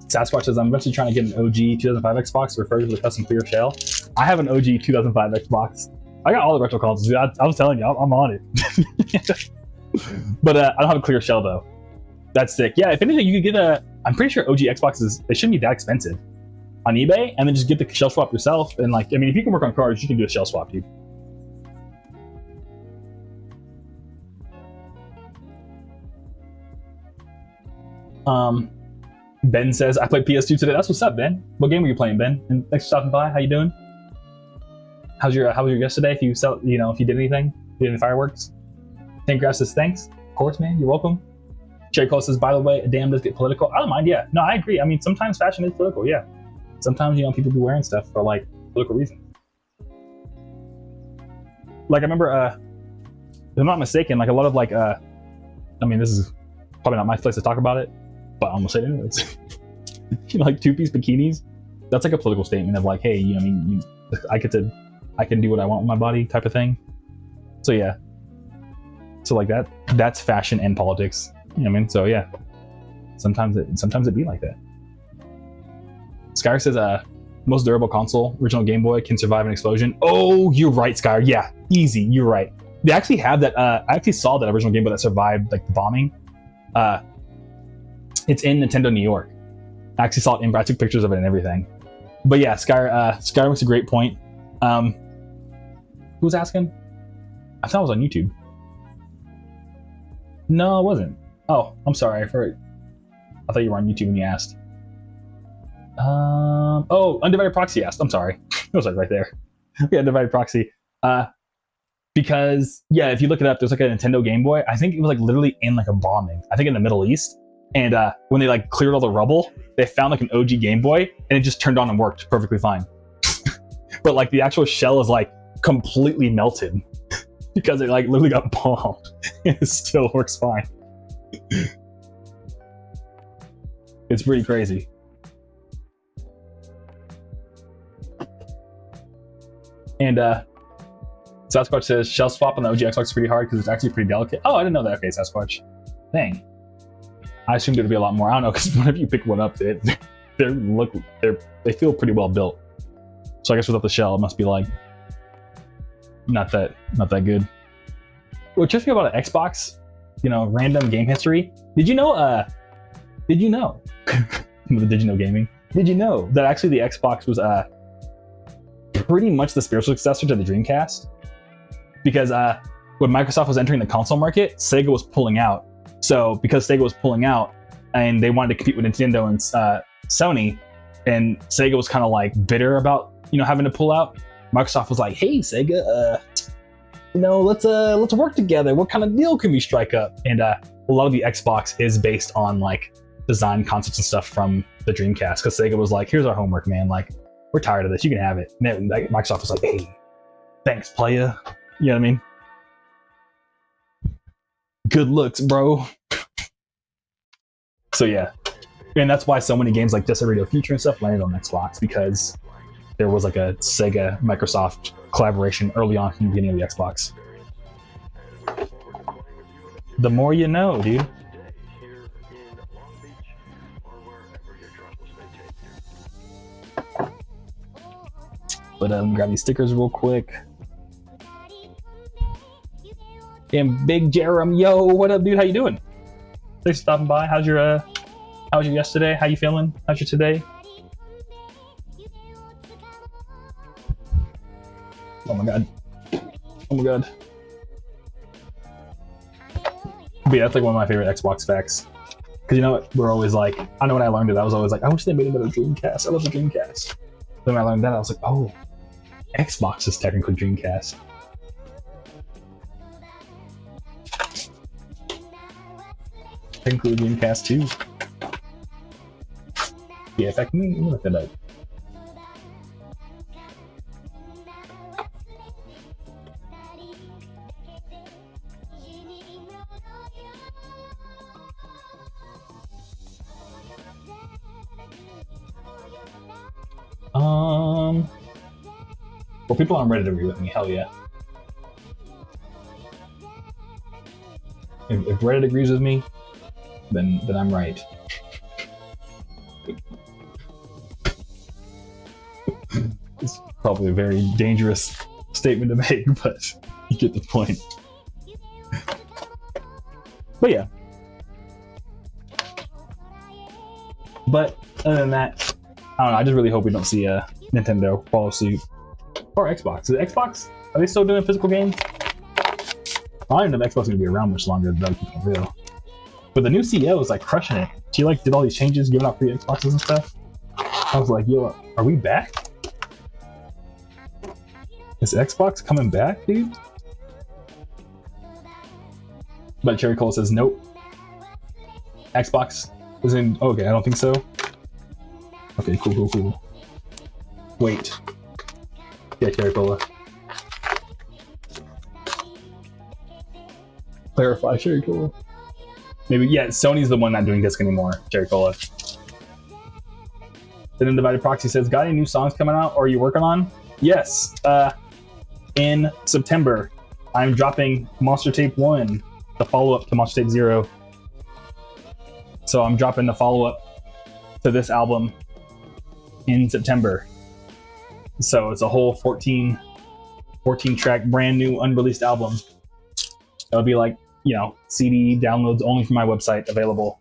Sasquatch says, I'm eventually trying to get an OG 2005 Xbox referred to the custom clear shell. I have an OG 2005 Xbox. I got all the retro consoles. Dude, I was telling you, I'm on it. But I don't have a clear shell, though. That's sick. Yeah, if anything, you could get I'm pretty sure OG Xboxes, they shouldn't be that expensive on eBay, and then just get the shell swap yourself. And like, I mean, if you can work on cards, you can do a shell swap, dude. Ben says, I played PS2 today. That's what's up, Ben. What game were you playing, Ben? And thanks for stopping by. How you doing? How was your yesterday? If you if you did anything, did any fireworks? Tankcraft says, thanks. Of course, man. You're welcome. Cherry Cole says, by the way, a damn does get political. I don't mind. Yeah. No, I agree. I mean, sometimes fashion is political. Yeah. sometimes, you know, people be wearing stuff for like political reasons. Like I remember, if I'm not mistaken, like a lot of like, I mean, this is probably not my place to talk about it, but I'm gonna say it anyways. You know, like two-piece bikinis. That's like a political statement of like, hey, you know, I mean, I can do what I want with my body, type of thing. So yeah. So like that's fashion and politics. You know what I mean? So yeah. Sometimes it be like that. Skyr says, most durable console, original Game Boy, can survive an explosion. Oh, you're right, Skyr. Yeah, easy. You're right. They actually have that. I actually saw that original Game Boy that survived like the bombing. It's in Nintendo New York. I actually saw it I took pictures of it and everything. But yeah, Skyr makes a great point. Who was asking? I thought it was on YouTube. No, it wasn't. Oh, I'm sorry. I thought you were on YouTube when you asked. Oh, Undivided Proxy asked. I'm sorry. It was like right there. Yeah, Undivided Proxy. Because yeah, if you look it up, there's like a Nintendo Game Boy. I think it was like literally in like a bombing. I think in the Middle East. And when they like cleared all the rubble, they found like an OG Game Boy, and it just turned on and worked perfectly fine. But like the actual shell is like completely melted because it like literally got bombed. It still works fine. It's pretty crazy. And Sasquatch says shell swap on the OG Xbox is pretty hard because it's actually pretty delicate. Oh, I didn't know that. Okay, Sasquatch. Dang. I assumed there'd be a lot more. I don't know, because whenever you pick one up, they feel pretty well built. So I guess without the shell, it must be like not that good. What trips me about an Xbox, you know, random game history. Did you know gaming? Did you know that actually the Xbox was pretty much the spiritual successor to the Dreamcast? Because when Microsoft was entering the console market, Sega was pulling out. So because Sega was pulling out and they wanted to compete with Nintendo and Sony, and Sega was kind of like bitter about, you know, having to pull out, Microsoft was like, hey Sega, you know, let's work together. What kind of deal can we strike up? And a lot of the Xbox is based on like design concepts and stuff from the Dreamcast, because Sega was like, here's our homework, man. Like, we're tired of this. You can have it. And then, like, Microsoft was like, hey, thanks, playa. You know what I mean? Good looks, bro. So yeah. And that's why so many games like Disco Radio Future and stuff landed on Xbox, because there was like a Sega Microsoft collaboration early on from the beginning of the Xbox. The more you know, dude. But grab these stickers real quick. And Big Jerem, yo, what up, dude? How you doing? Thanks for stopping by. How's your yesterday? How you feeling? How's your today? Oh my god. Oh my god. But yeah, that's like one of my favorite Xbox facts. Because you know what? We're always like, I know when I learned it, I was always like, I wish they made a better Dreamcast. I love the Dreamcast. Then when I learned that, I was like, oh, Xbox is technically Dreamcast. Technically Dreamcast too. Yeah, in fact, let me look that up. Well, people aren't ready to agree with me. Hell yeah. If Reddit agrees with me, then I'm right. It's probably a very dangerous statement to make, but you get the point. But yeah. But other than that, I don't know. I just really hope we don't see Nintendo follow suit. Or Xbox. Is it Xbox? Are they still doing physical games? I don't even know if Xbox is going to be around much longer, though, keep it real. But the new CEO is like crushing it. She like did all these changes, giving out free Xboxes and stuff. I was like, yo, are we back? Is Xbox coming back, dude? But Cherry Cole says, nope. Xbox is in, okay, I don't think so. Okay, cool. Wait. Yeah, Cherry Cola. Clarify, Cherry Cola. Maybe, yeah, Sony's the one not doing disc anymore, Cherry Cola. Then Undivided Proxy says, got any new songs coming out or are you working on? Yes. In September, I'm dropping Monster Tape 1, the follow-up to Monster Tape 0. So I'm dropping the follow-up to this album in September. So it's a whole 14 track brand new unreleased album. It'll be like, you know, CD downloads only from my website available.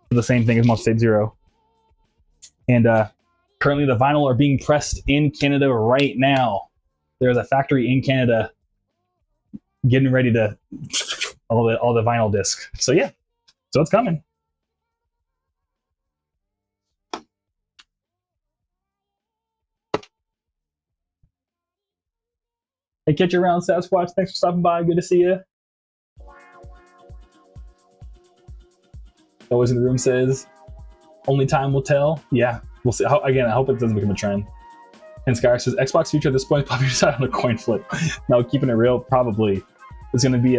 The same thing as Monster Tape 0. And currently the vinyl are being pressed in Canada right now. There's a factory in Canada getting ready to all the vinyl disc. So yeah, so it's coming. Hey, catch you around, Sasquatch. Thanks for stopping by. Good to see you. Always in the room says, only time will tell. Yeah, we'll see. Again, I hope it doesn't become a trend. And Skyr says, Xbox future at this point probably decided on a coin flip. Now, keeping it real, probably. It's going to be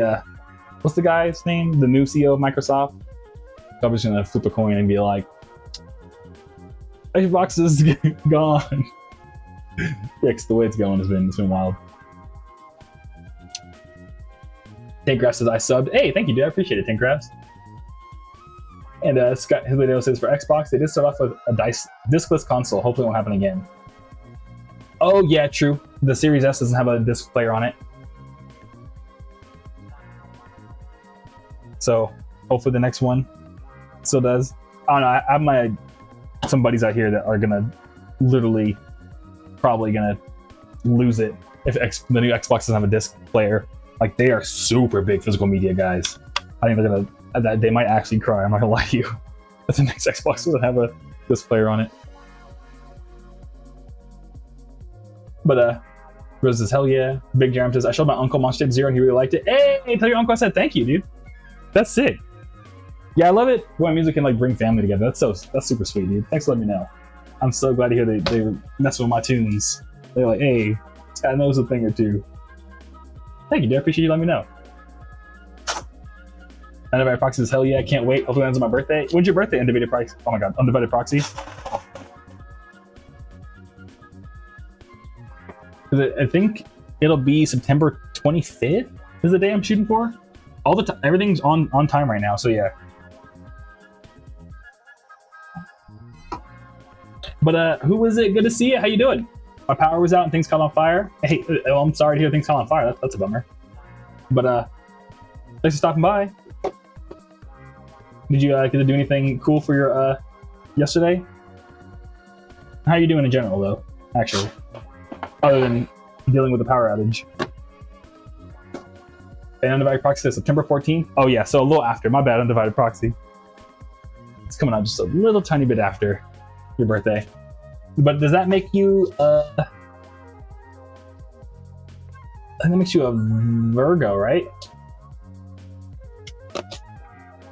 what's the guy's name? The new CEO of Microsoft? Probably just going to flip a coin and be like, Xbox is gone. Yeah, because the way it's going it's been wild. Tankcraft says, I subbed. Hey, thank you, dude. I appreciate it, Tankcraft. And Scott Hillido says, for Xbox, they did start off with a discless console. Hopefully it won't happen again. Oh, yeah, true. The Series S doesn't have a disc player on it. So, hopefully the next one still does. I don't know. I have some buddies out here that are going to literally probably going to lose it if the new Xbox doesn't have a disc player. Like, they are super big physical media guys. I think they're going to, they might actually cry. I'm not going to lie to you. But the next Xbox doesn't have a disc player on it. But, Rose says, hell yeah. Big Jerem says, I showed my uncle Monster Tape 0 and he really liked it. Hey, tell your uncle I said thank you, dude. That's sick. Yeah, I love it when music can like bring family together. That's super sweet, dude. Thanks for letting me know. I'm so glad to hear they mess with my tunes. They're like, hey, this guy knows a thing or two. Thank you, dude. I appreciate you letting me know. Undivided Proxy says, hell yeah, I can't wait. Hopefully that's my birthday. When's your birthday, Undivided Proxy? Oh my god, Undivided Proxy. I think it'll be September 25th is the day I'm shooting for. All the time, everything's on time right now, so yeah. But who was it? Good to see you. How you doing? My power was out and things caught on fire. Hey, I'm sorry to hear things caught on fire. That's a bummer. But thanks for stopping by. Did you get to do anything cool for your yesterday? How are you doing in general, though? Actually, other than dealing with the power outage. And Undivided Proxy says September 14th. Oh yeah, so a little after. My bad, Undivided Proxy. It's coming out just a little tiny bit after your birthday. But does that make you I think that makes you a Virgo, right?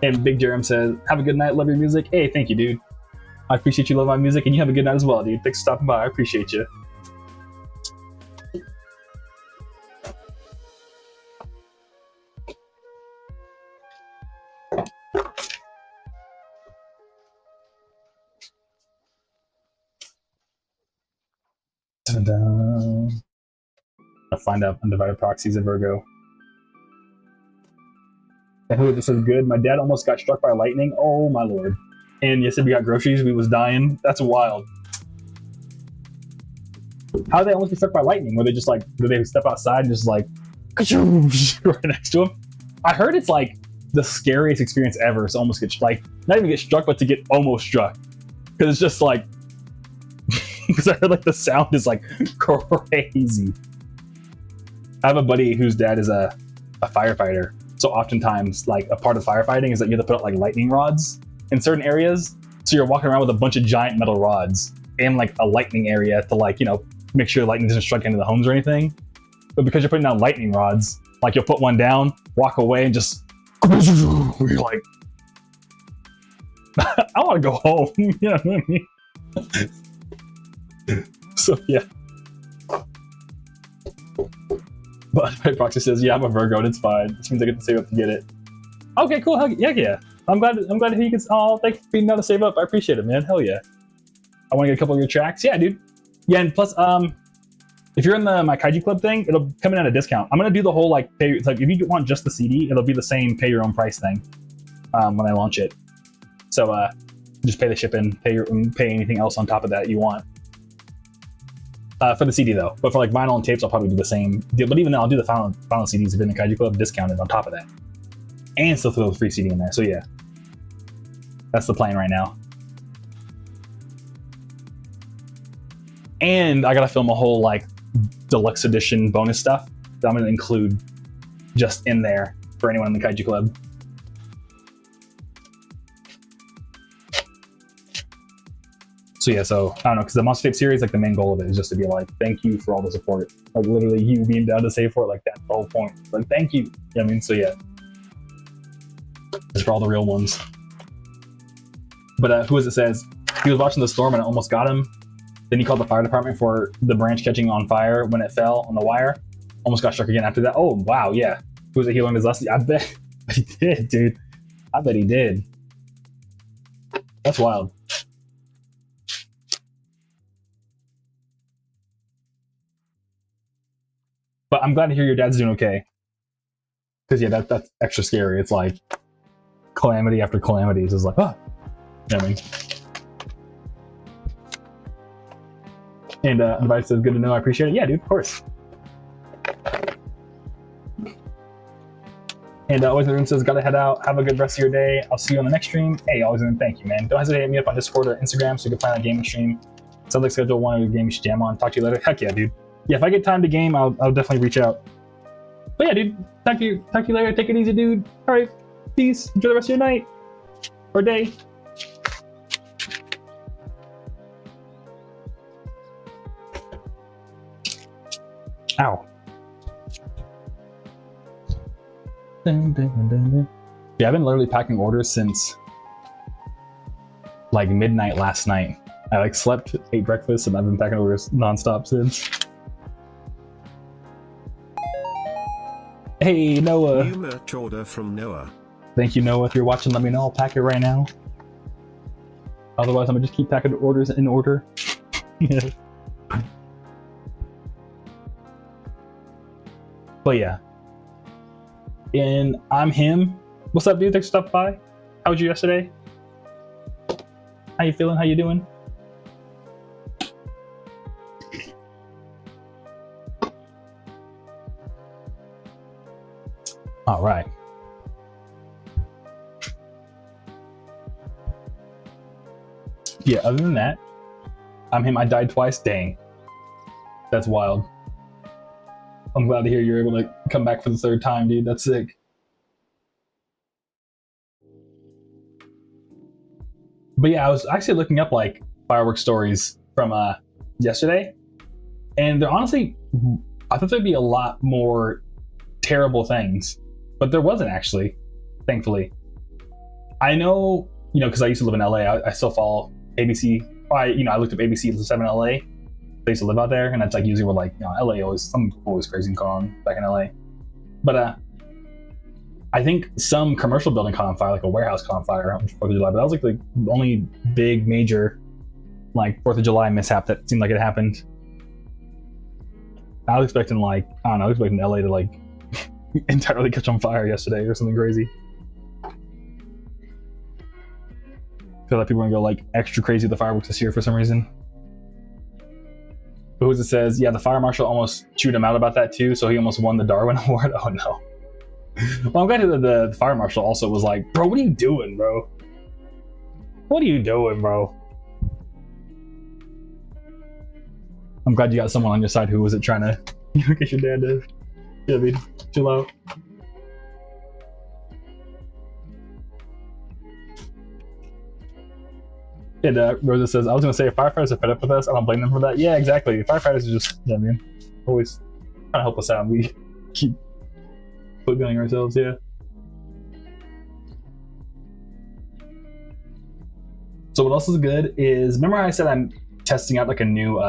And Big Jerem says, have a good night, love your music. Hey, thank you, dude. I appreciate you love my music, and you have a good night as well, dude. Thanks for stopping by. I appreciate you. I'll find out Undivided Proxies of Virgo. And who this is good. My dad almost got struck by lightning. Oh my lord. And yesterday we got groceries. We was dying. That's wild. How did they almost get struck by lightning? Were they just like, did they step outside and just like right next to him? I heard it's like the scariest experience ever. So almost get like not even get struck, but to get almost struck. Because it's just like because I heard like the sound is like crazy. I have a buddy whose dad is a firefighter. So oftentimes, like a part of firefighting is that you have to put up like lightning rods in certain areas. So you're walking around with a bunch of giant metal rods in like a lightning area to like, you know, make sure lightning doesn't strike into the homes or anything. But because you're putting down lightning rods, like you'll put one down, walk away and just, you're like, I want to go home. You know what I mean? So yeah. But my proxy says, yeah, I'm a Virgo and it's fine. This means I get to save up to get it. Okay, cool. Hell yeah. I'm glad he gets. Oh, thanks for being able to save up. I appreciate it, man. Hell yeah. I want to get a couple of your tracks. Yeah, dude. Yeah, and plus, if you're in my Kaiju Club thing, it'll come in at a discount. I'm gonna do the whole like pay. Like if you want just the CD, it'll be the same pay your own price thing when I launch it. So just pay the shipping, pay anything else on top of that you want. For the CD though, but for like vinyl and tapes, I'll probably do the same deal. But even then, I'll do the final CDs if you're in the Kaiju Club discounted on top of that, and still throw the free CD in there. So yeah, that's the plan right now. And I gotta film a whole like deluxe edition bonus stuff that I'm gonna include just in there for anyone in the Kaiju Club. So yeah, so I don't know, because the Monster Tape series, like the main goal of it is just to be like, thank you for all the support. Like literally you being down to save for it, like that's the whole point. Like thank you. You know what I mean? So yeah. It's for all the real ones. But who is it says, he was watching the storm and it almost got him. Then he called the fire department for the branch catching on fire when it fell on the wire. Almost got struck again after that. Oh wow, yeah. Who was it? He learned his lesson. I bet he did, dude. I bet he did. That's wild. But I'm glad to hear your dad's doing okay. Because yeah, that's extra scary. It's like calamity after calamity. It's like, ah. You know what I mean? And Advice says, good to know, I appreciate it. Yeah, dude, of course. And Always in the Room says, gotta head out. Have a good rest of your day. I'll see you on the next stream. Hey, Always in the Room, thank you, man. Don't hesitate to hit me up on Discord or Instagram so you can plan a gaming stream. Sounds like schedule one of your game you should jam on. Talk to you later. Heck yeah, dude. Yeah, if I get time to game, I'll definitely reach out. But yeah, dude, talk to you later. Take it easy, dude. All right, peace. Enjoy the rest of your night or day. Ow. Dun, dun, dun, dun. Yeah, I've been literally packing orders since like midnight last night. I like slept, ate breakfast, and I've been packing orders nonstop since. Hey, Noah. New merch order from Noah. Thank you, Noah. If you're watching, let me know. I'll pack it right now. Otherwise, I'm gonna just keep packing orders in order. Yeah. But yeah. And I'm him. What's up, dude? Thanks for stopping by. How was you yesterday? How you feeling? How you doing? All right. Yeah, other than that, I'm him. I died twice. Dang. That's wild. I'm glad to hear you're able to come back for the third time, dude. That's sick. But yeah, I was actually looking up like fireworks stories from yesterday, and they're honestly, I thought there'd be a lot more terrible things, but there wasn't actually, thankfully. I know, because I used to live in LA, I still follow ABC. I looked up ABC 7 LA. I used to live out there, and that's like usually where like LA something always crazy going on back in LA. But I think some commercial building caught on fire, like a warehouse caught on fire on 4th of July. But that was like the only big major like 4th of July mishap that seemed like it happened. I was expecting LA to like entirely catch on fire yesterday or something crazy. I feel like people are gonna go like extra crazy with the fireworks this year for some reason. But who's it says, yeah, the fire marshal almost chewed him out about that too, so he almost won the Darwin Award. Oh no. Well, I'm glad that the fire marshal also was like, bro, what are you doing, bro? What are you doing, bro? I'm glad you got someone on your side who wasn't trying to get your dad to, chill out. And Rosa says, I was going to say, if firefighters are fed up with us, I don't blame them for that. Yeah, exactly. Firefighters are just, always trying to help us out. We keep putting ourselves, yeah. So what else is good is, remember I said I'm testing out like a new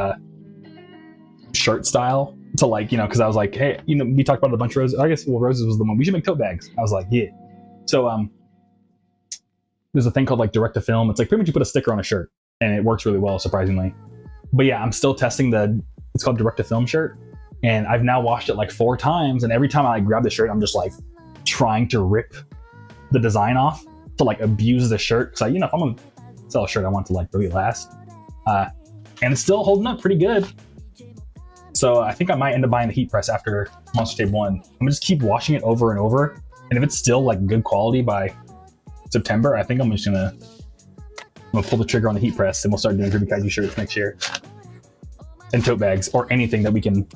shirt style to like, you know, because I was like, hey, you know, we talked about a bunch of roses. I guess well, roses was the one. We should make tote bags. I was like, yeah. So there's a thing called like direct to film. It's like pretty much you put a sticker on a shirt and it works really well, surprisingly. But yeah, I'm still testing it's called direct to film shirt, and I've now washed it like 4 times, and every time I like grab the shirt, I'm just like trying to rip the design off to like abuse the shirt. So you know, if I'm gonna sell a shirt, I want to like really last. And it's still holding up pretty good. So I think I might end up buying the heat press after Monster Tape 1. I'm gonna just keep washing it over and over. And if it's still like good quality by September, I think I'm gonna pull the trigger on the heat press and we'll start doing Groovy Kaiju shirts next year. And tote bags or anything that we can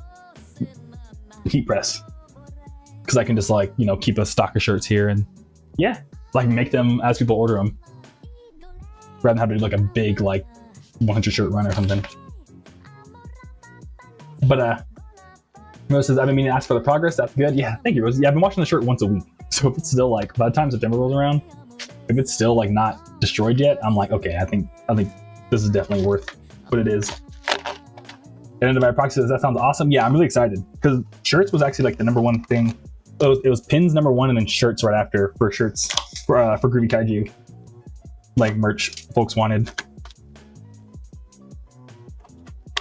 heat press. Because I can just like, you know, keep a stock of shirts here and yeah, like make them as people order them. Rather than have to do like a big like 100 shirt run or something. But Rose says, I've been meaning to ask for the progress. That's good. Yeah, thank you, Rose. Yeah, I've been washing the shirt once a week. So if it's still like, by the time September rolls around, if it's still like not destroyed yet, I'm like, okay, I think this is definitely worth what it is. And then my proxy says, that sounds awesome. Yeah, I'm really excited because shirts was actually like the #1 thing. It was pins #1 and then shirts right after for shirts for Groovy Kaiju. Like merch folks wanted.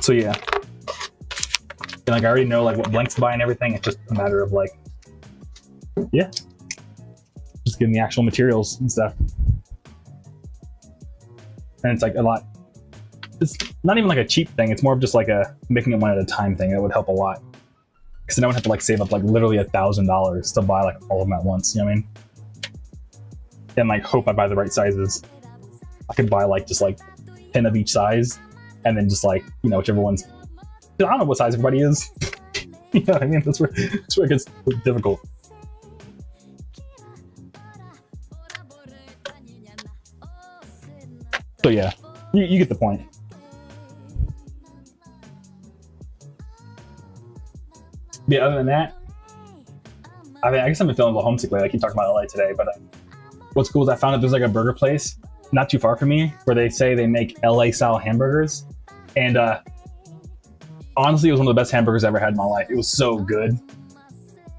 So yeah. And like I already know like what blanks to buy and everything. It's just a matter of like, yeah, just getting the actual materials and stuff. And it's like a lot. It's not even like a cheap thing. It's more of just like a making it one at a time thing. That would help a lot. Because then I would have to like save up like literally $1,000 to buy like all of them at once. You know what I mean? And like hope I buy the right sizes. I could buy like just like 10 of each size, and then just like, you know, whichever one's. I don't know what size everybody is. You know what I mean? That's where it gets difficult. So yeah, you get the point. Yeah, other than that, I mean, I guess I've been feeling a little homesick lately. I keep talking about LA today, but what's cool is I found that there's like a burger place not too far from me where they say they make LA style hamburgers, and honestly, it was one of the best hamburgers I ever had in my life. It was so good.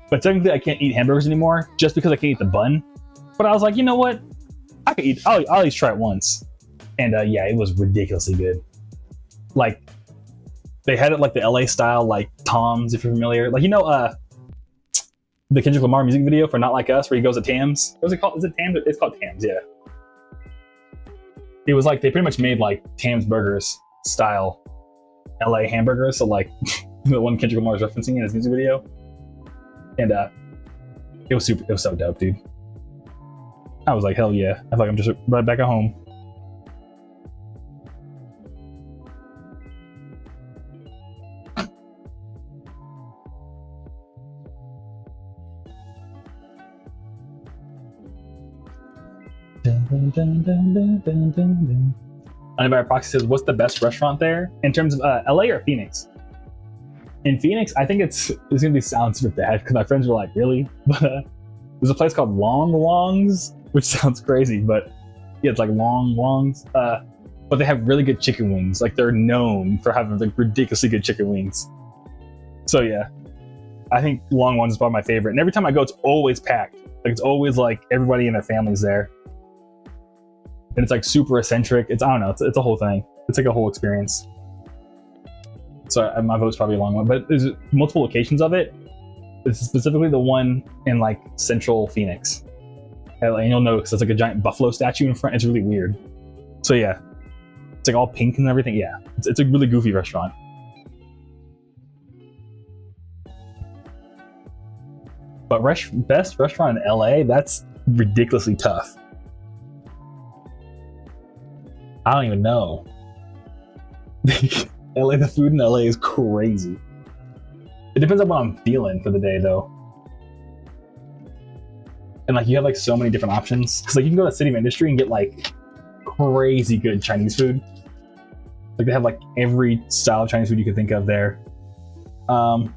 But technically, I can't eat hamburgers anymore just because I can't eat the bun. But I was like, you know what? I could eat. I'll at least try it once. And yeah, it was ridiculously good. Like, they had it like the LA style, like Tom's, if you're familiar. Like, you know, the Kendrick Lamar music video for Not Like Us, where he goes to Tam's. What's it called? Is it Tam's? It's called Tam's, yeah. It was like, they pretty much made like Tam's Burgers style LA hamburgers. So like the one Kendrick Lamar is referencing in his music video. And it was so dope, dude. I was like, hell yeah. I feel like I'm just right back at home. Anybody Proxy says, what's the best restaurant there in terms of LA or Phoenix? In Phoenix, I think it's gonna sound super bad because my friends were like, really? But there's a place called Long Longs, which sounds crazy, but yeah, it's like Long Longs. But they have really good chicken wings. Like, they're known for having like ridiculously good chicken wings. So yeah, I think Long Longs is probably my favorite. And every time I go, it's always packed. Like, it's always like everybody and their families there. And it's like super eccentric. I don't know, it's a whole thing. It's like a whole experience. So my vote's probably a long one, but there's multiple locations of it. It's specifically the one in like central Phoenix. And you'll know because it's like a giant buffalo statue in front. It's really weird. So yeah, it's like all pink and everything. Yeah, it's a really goofy restaurant. But best restaurant in LA, that's ridiculously tough. I don't even know. LA, the food in LA is crazy. It depends on what I'm feeling for the day, though. And like, you have like so many different options. Cause like, you can go to City of Industry and get like crazy good Chinese food. Like, they have like every style of Chinese food you could think of there. Long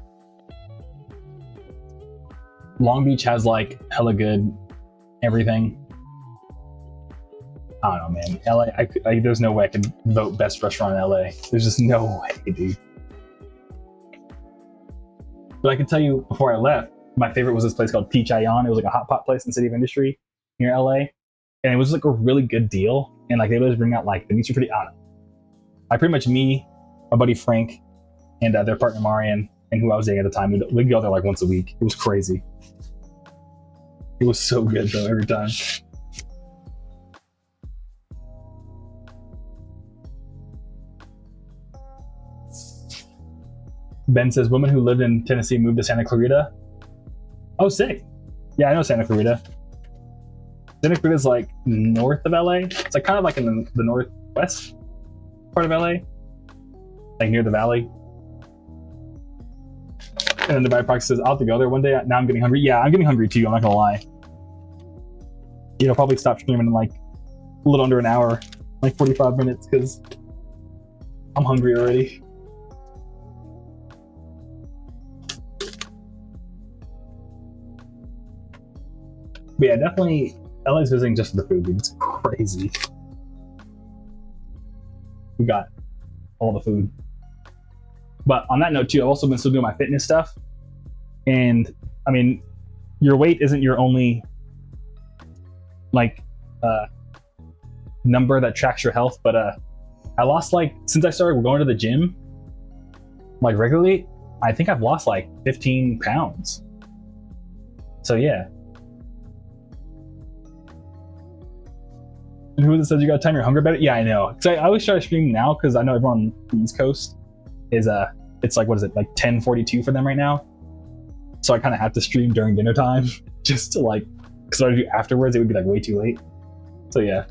Beach has like hella good everything. I don't know, man. LA, there's no way I could vote best restaurant in LA. There's just no way, dude. But I can tell you before I left, my favorite was this place called Ichi. It was like a hot pot place in City of Industry near LA. And it was like a really good deal. And like they always bring out like the meats are pretty, I don't know. I pretty much, me, my buddy Frank, and their partner Marian, and who I was dating at the time, we'd go there like once a week. It was crazy. It was so good though every time. Ben says, woman who lived in Tennessee moved to Santa Clarita. Oh, sick. Yeah, I know Santa Clarita. Santa Clarita is like north of LA. It's like kind of like in the northwest part of LA, like near the valley. And then the byproduct says, I'll have to go there one day. Now I'm getting hungry. Yeah, I'm getting hungry too. I'm not gonna lie. I'll probably stop streaming in like a little under an hour, like 45 minutes, because I'm hungry already. But yeah, definitely LA's visiting just for the food, dude. It's crazy. We got all the food. But on that note too, I've also been still doing my fitness stuff. And I mean, your weight isn't your only like number that tracks your health, but I lost, like, since I started going to the gym like regularly, I think I've lost like 15 pounds. So yeah. And who is it says you gotta time your hunger better? Yeah, I know. So I always try to stream now because I know everyone on the East Coast is it's like, what is it, like 10:42 for them right now. So I kind of have to stream during dinner time just to like, because what I do afterwards, it would be like way too late. So yeah.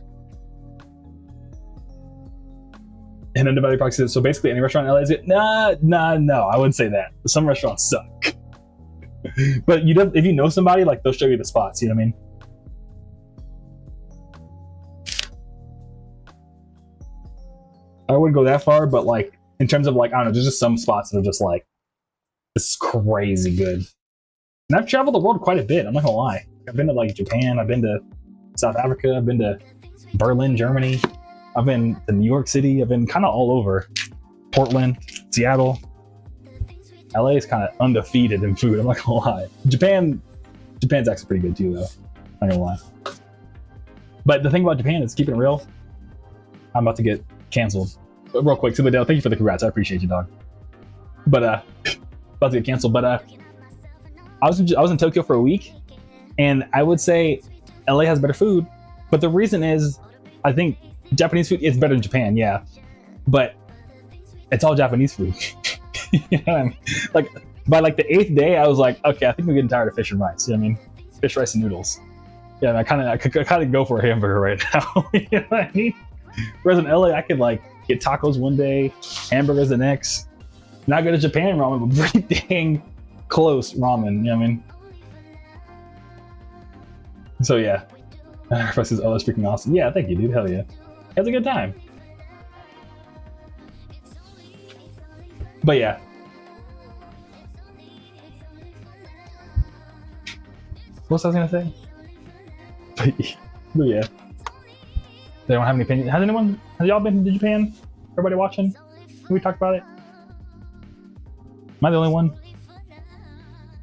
And then the value proxy says, so basically any restaurant in LA is it? No, I wouldn't say that. Some restaurants suck. But if you know somebody, like, they'll show you the spots, you know what I mean? I wouldn't go that far, but like in terms of like, I don't know, there's just some spots that are just like, this is crazy good. And I've traveled the world quite a bit, I'm not gonna lie. I've been to like Japan, I've been to South Africa, I've been to Berlin, Germany, I've been to New York City, I've been kind of all over. Portland, Seattle. LA is kind of undefeated in food, I'm not gonna lie. Japan's actually pretty good too though, I'm not gonna lie. But the thing about Japan is, keeping it real, I'm about to get canceled. But real quick, Subadale, thank you for the congrats. I appreciate you, dog. But about to get canceled. But I was in Tokyo for a week, and I would say LA has better food. But the reason is, I think Japanese food is better than Japan, yeah. But it's all Japanese food. You know what I mean? Like by like the 8th day, I was like, okay, I think I'm getting tired of fish and rice. You know what I mean? Fish, rice, and noodles. Yeah, I kind of go for a hamburger right now. You know what I mean? Whereas in LA, I could like get tacos one day, hamburgers the next. Not good at Japan ramen, but pretty dang close ramen. You know what I mean? So yeah. Everybody says, oh, that's freaking awesome. Yeah, thank you, dude. Hell yeah. Has a good time. But yeah. What was I gonna say? But yeah. They don't have any opinion. Has y'all been to Japan? Everybody watching? Have we talked about it? Am I the only one?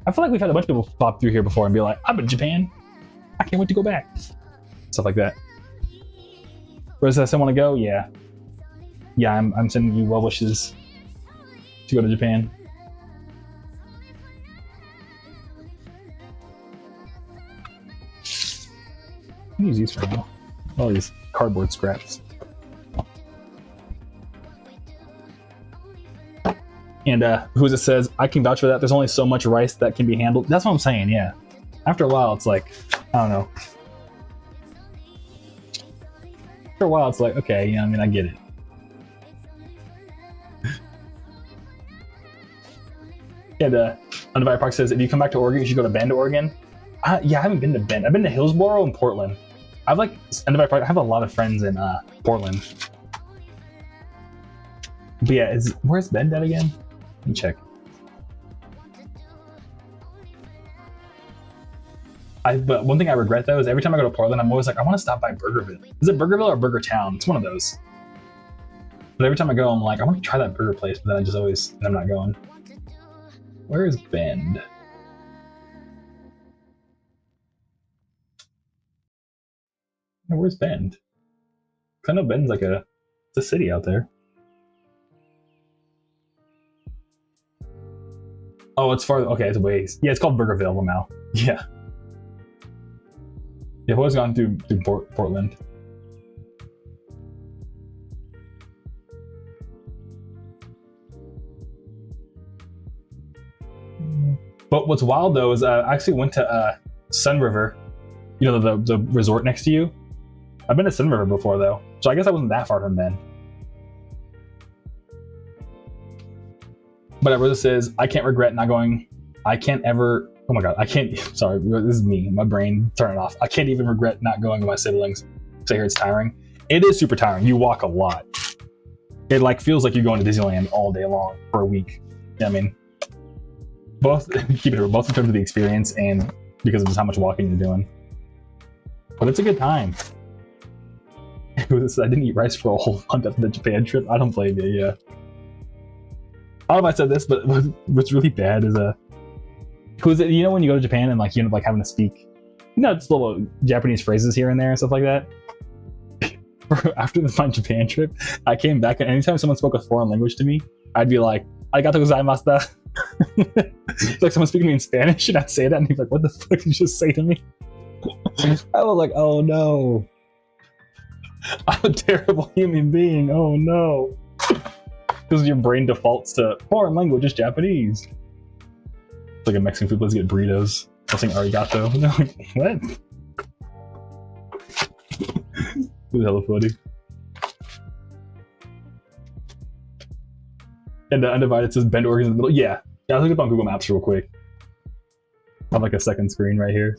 I feel like we've had a bunch of people pop through here before and be like, I've been to Japan. I can't wait to go back. Stuff like that. Where does someone want to go? Yeah. Yeah, I'm sending you well wishes to go to Japan. I'll use these for now. All these cardboard scraps. And who is it says, I can vouch for that. There's only so much rice that can be handled. That's what I'm saying, yeah. After a while, it's like, I don't know. After a while, it's like, okay, yeah, I mean, I get it. And Undivided Park says, if you come back to Oregon, you should go to Bend, Oregon. Yeah, I haven't been to Bend. I've been to Hillsboro and Portland. I have a lot of friends in Portland. But yeah, where's Bend at again? Let me check. But one thing I regret though is every time I go to Portland, I'm always like, I want to stop by Burgerville. Is it Burgerville or Burger Town? It's one of those. But every time I go, I'm like, I want to try that burger place, but then I'm not going. Where is Bend? Where's Bend? I know Bend's like it's a city out there. Oh, it's far. Okay, it's ways. Yeah, it's called Burgerville now. Yeah. Yeah, I've always gone through Portland. But what's wild though is I actually went to Sun River, you know, the resort next to you. I've been to Sun River before though, so I guess I wasn't that far from Bend. But it really says, I can't regret not going. I can't ever. Oh my god, I can't. Sorry, this is me. My brain turn it off. I can't even regret not going with my siblings because I hear it's tiring. It is super tiring. You walk a lot. It like feels like you're going to Disneyland all day long for a week. Yeah, I mean, both keep it both in terms of the experience and because of just how much walking you're doing. But it's a good time. I didn't eat rice for a whole month after the Japan trip. I don't blame you. Yeah. I don't know if I said this, but what's really bad is you know when you go to Japan and like you end up like having to speak, you know, just little Japanese phrases here and there and stuff like that. After my Japan trip, I came back and anytime someone spoke a foreign language to me, I'd be like, "Arigato gozaimashita." Like someone speaking to me in Spanish, and I'd say that, and he's like, "What the fuck did you just say to me?" I was like, "Oh no, I'm a terrible human being. Oh no." Because your brain defaults to foreign language is Japanese. It's like a Mexican food place, get burritos. I'll sing arigato. And they're like, what? It was hella funny. And the Undivided says Bend, Oregon's in the middle. Yeah. I'll look up on Google Maps real quick. I have like a second screen right here.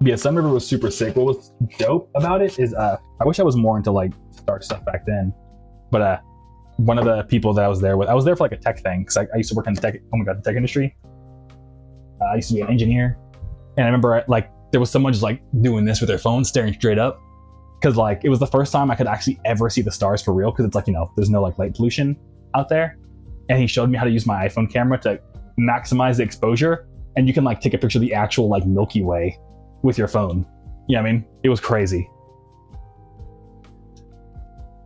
Yeah, Sun River was super sick. What was dope about it is I wish I was more into like Star stuff back then. But one of the people that I was there with, I was there for like a tech thing because I used to work in the tech industry. I used to be an engineer, and I remember like there was someone just like doing this with their phone, staring straight up, because like it was the first time I could actually ever see the stars for real. Because it's like, you know, there's no like light pollution out there, and he showed me how to use my iPhone camera to maximize the exposure, and you can like take a picture of the actual like Milky Way with your phone. Yeah, I mean, it was crazy.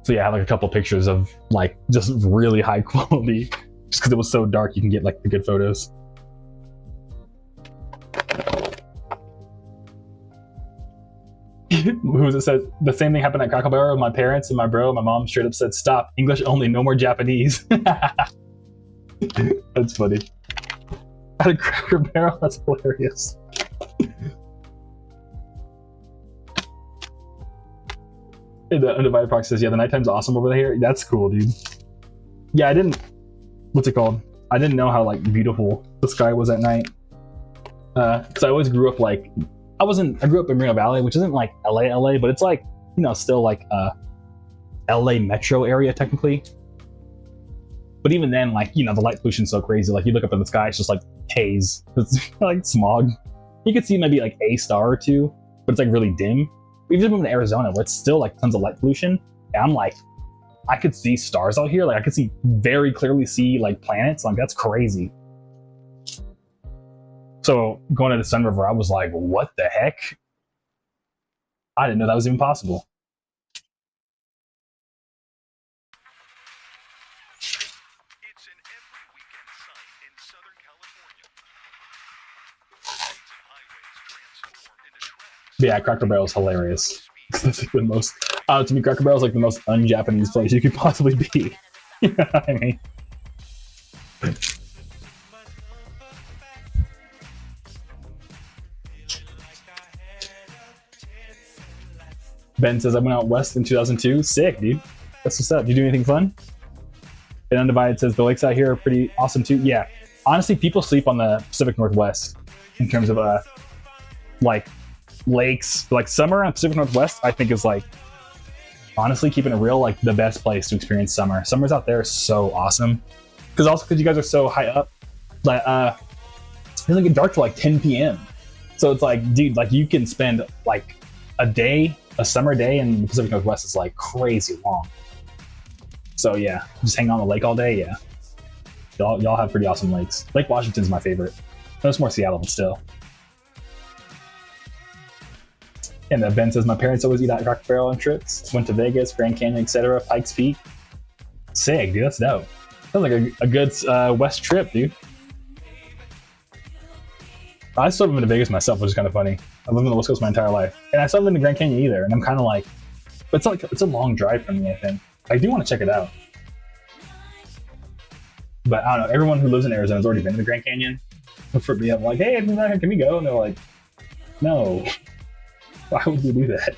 So yeah, I have like a couple pictures of like just really high quality, just because it was so dark you can get like the good photos. Who was it said the same thing happened at Cracker Barrel with my parents and my mom straight up said, "Stop, English only, no more Japanese." That's funny. At a Cracker Barrel, that's hilarious. And the Undivided Proxy says, yeah, the nighttime's awesome over there. That's cool, dude. Yeah, I didn't know how like beautiful the sky was at night. Because I always grew up like, I grew up in Moreno Valley, which isn't like LA, but it's like, you know, still like LA metro area technically. But even then, like, you know, the light pollution's so crazy. Like you look up in the sky, it's just like haze. It's like smog. You could see maybe like a star or two, but it's like really dim. We just moved to Arizona where it's still like tons of light pollution. And I'm like, I could see stars out here. Like I could very clearly see like planets. Like that's crazy. So going to the Sun River, I was like, what the heck? I didn't know that was even possible. It's an every weekend sight in Southern California. Streets and highways transform into tracks. Yeah, Cracker Barrel is hilarious. That's like the most, to me, Cracker Barrel is like the most un-Japanese place you could possibly be. You know what I mean? Ben says, I went out west in 2002. Sick, dude. That's what's up. Did you do anything fun? And Undivided says, the lakes out here are pretty awesome too. Yeah. Honestly, people sleep on the Pacific Northwest in terms of like lakes. Like summer on Pacific Northwest, I think is like, honestly, keeping it real, like the best place to experience summer. Summers out there is so awesome. Because you guys are so high up, like it doesn't get dark till like 10 p.m. So it's like, dude, like you can spend like a day a summer day in the Pacific Northwest is like crazy long. So yeah, just hang on the lake all day. Yeah, y'all have pretty awesome lakes. Lake Washington's my favorite. No, it's more Seattle, but still. And Ben says, my parents always eat at Cracker Barrel on trips. Went to Vegas, Grand Canyon, etc. Pikes Peak. Sick, dude. That's dope. Sounds like a good West trip, dude. I still haven't been to Vegas myself, which is kind of funny. I've lived on the West Coast my entire life. And I still haven't been to Grand Canyon either. And I'm kind of like, but it's a long drive for me, I think. I do want to check it out. But I don't know, everyone who lives in Arizona has already been to the Grand Canyon. For me, I'm like, hey, can we go? And they're like, no. Why would we do that?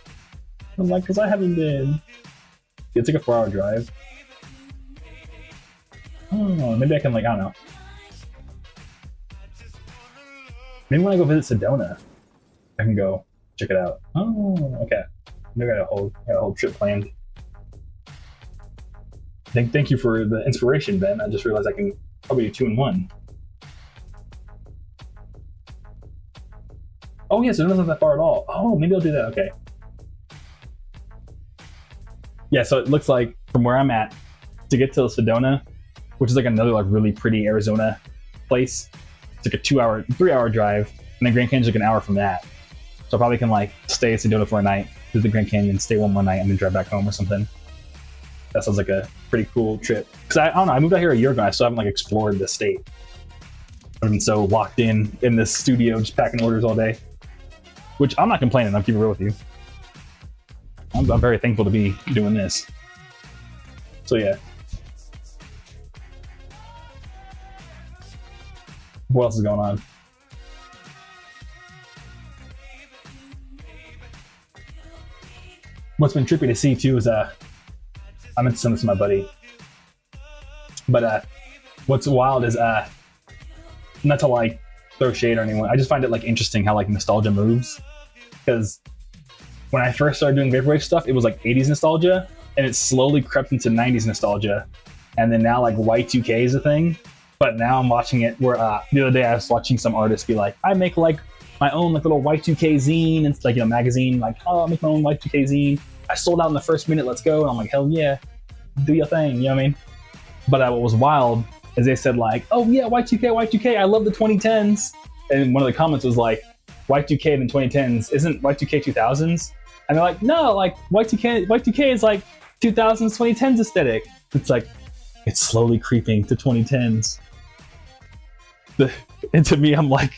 I'm like, because I haven't been. It's like a 4-hour drive. Oh, maybe I can, like, I don't know. Maybe when I go visit Sedona, I can go check it out. Oh, okay. Maybe I got a whole trip planned. Thank you for the inspiration, Ben. I just realized I can probably do 2 in 1. Oh yeah, so it's not that far at all. Oh, maybe I'll do that. Okay. Yeah, so it looks like from where I'm at to get to Sedona, which is like another like really pretty Arizona place, it's like a 3-hour drive, and then Grand Canyon's like an hour from that. So I probably can like stay at Sedona for a night, visit the Grand Canyon, stay one more night, and then drive back home or something. That sounds like a pretty cool trip. Because I don't know, I moved out here a year ago, and I still haven't like explored the state. I've been so locked in this studio, just packing orders all day. Which I'm not complaining, I'll keep it real with you. I'm very thankful to be doing this. So yeah. What else is going on? What's been trippy to see too is I meant to send this to my buddy. But what's wild is not to like throw shade or anyone, I just find it like interesting how like nostalgia moves. Because when I first started doing vaporwave stuff, it was like 80s nostalgia, and it slowly crept into 90s nostalgia, and then now like Y2K is a thing. But now I'm watching it where the other day I was watching some artist be like, I make like my own like little Y2K zine. It's like, you know, magazine, like, oh, I'll make my own Y2K zine. I sold out in the first minute, let's go. And I'm like, hell yeah, do your thing, you know what I mean? But what was wild is they said like, oh yeah, Y2K, I love the 2010s. And one of the comments was like, Y2K in the 2010s isn't Y2K 2000s? And they're like, no, like Y2K is like 2000s, 2010s aesthetic. It's like, it's slowly creeping to 2010s. And to me, I'm like,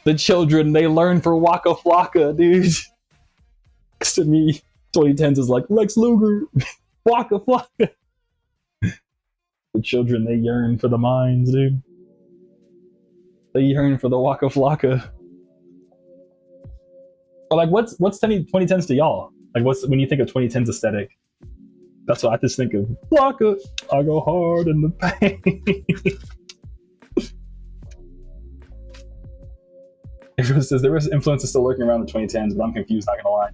the children, they learn for Waka Flocka, dude. To me, 2010s is like Lex Luger, Waka Flocka. The children, they yearn for the mines, dude. They yearn for the Waka Flocka. Or like, what's 2010s to y'all? Like, what's when you think of 2010s aesthetic? That's what I just think of. Waka, I go hard in the paint. Everyone says there was influences still lurking around the 2010s, but I'm confused, not gonna lie.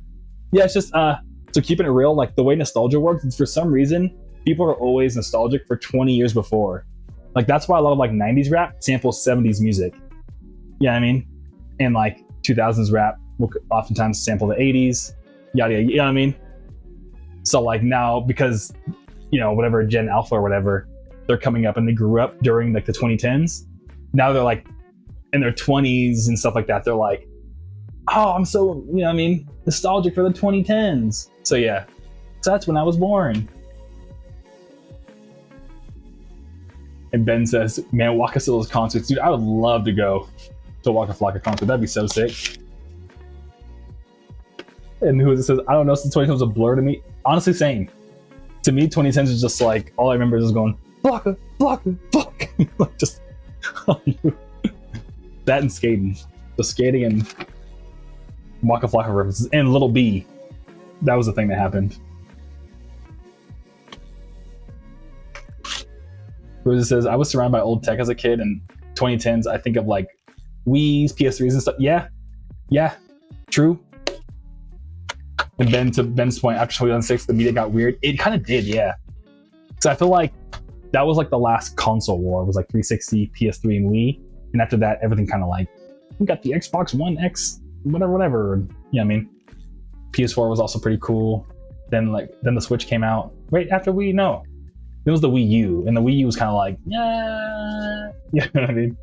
Yeah, it's just so keeping it real, like the way nostalgia works, is for some reason people are always nostalgic for 20 years before. Like that's why a lot of like 90s rap samples 70s music. Yeah, I mean, and like 2000s rap will oftentimes sample the 80s, yada yada. You know what I mean? So like now, because you know whatever Gen Alpha or whatever, they're coming up and they grew up during like the 2010s. Now they're like in their 20s and stuff like that. They're like, oh, I'm so, you know what I mean, nostalgic for the 2010s. So yeah, so that's when I was born. And Ben says, man, Waka Silla's concerts, dude, I would love to go to a Waka Flocka concert. That'd be so sick. And who is it says, I don't know, since 2010 was a blur to me. Honestly, same. To me, 2010s is just like, all I remember is just going, Flocka, Flocka, Flocka. Like just, that and skating. The skating and Waka Flocka references. And Little B. That was the thing that happened. Rosa says, I was surrounded by old tech as a kid, and 2010s, I think of like Wii's, PS3s and stuff. Yeah, true. And then to Ben's point, after 2006, the media got weird. It kind of did, yeah. So I feel like that was like the last console war. It was like 360, PS3, and Wii. And after that, everything kind of like, we got the Xbox One X, whatever. You know what I mean? PS4 was also pretty cool. Then the Switch came out right after Wii. No, it was the Wii U, and the Wii U was kind of like, yeah, you know what I mean.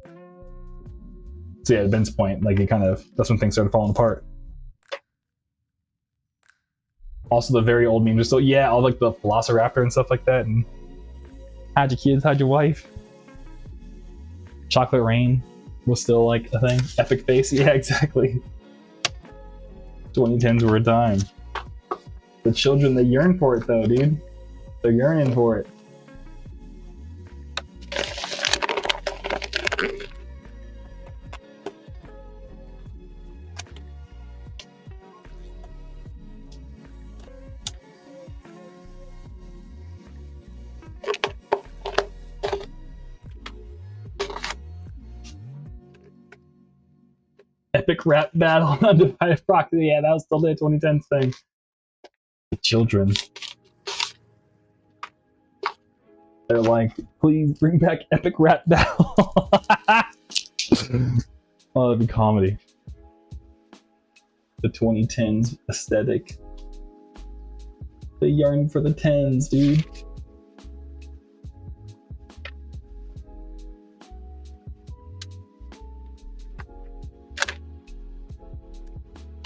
So yeah, at Ben's point, like that's when things started falling apart. Also, the very old memes are still, yeah, all like the Velociraptor and stuff like that, and hide your kids, hide your wife. Chocolate Rain was still like a thing. Epic Face, yeah, exactly. 2010s were a dime. The children, they yearn for it though, dude. They're yearning for it. Epic rap battle on Undivided Proxy. Yeah, that was still the 2010s thing. The children. They're like, please bring back epic rap battle. Oh, that'd be comedy. The 2010s aesthetic. They yearn for the 10s, dude.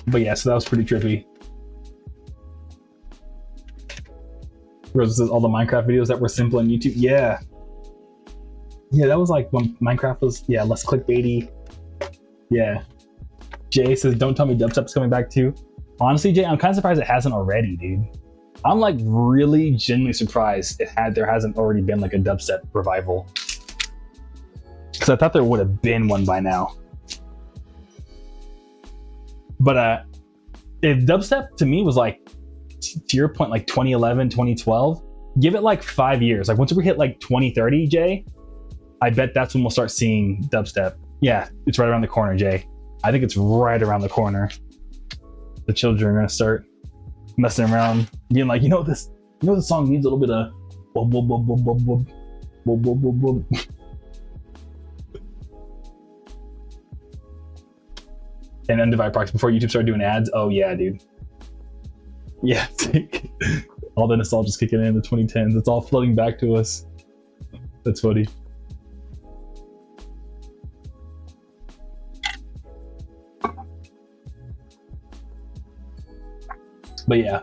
But yeah, so that was pretty trippy. Rose says all the Minecraft videos that were simple on YouTube. Yeah. Yeah, that was like when Minecraft was, yeah, less clickbaity. Yeah. Jay says, don't tell me dubstep's coming back too. Honestly, Jay, I'm kind of surprised it hasn't already, dude. I'm like really genuinely surprised there hasn't already been like a dubstep revival. Because I thought there would have been one by now. But if dubstep to me was like, to your point, like 2011, 2012, give it like 5 years. Like once we hit like 2030, Jay, I bet that's when we'll start seeing dubstep. Yeah, it's right around the corner, Jay. I think it's right around the corner. The children are gonna start messing around, being like, this song needs a little bit of wub wub wub wub wub wub wub wub wub wub. And Undivided Proxy before YouTube started doing ads. Oh yeah, dude. Yeah, all the nostalgia's kicking in the 2010s. It's all flooding back to us. That's funny. But yeah.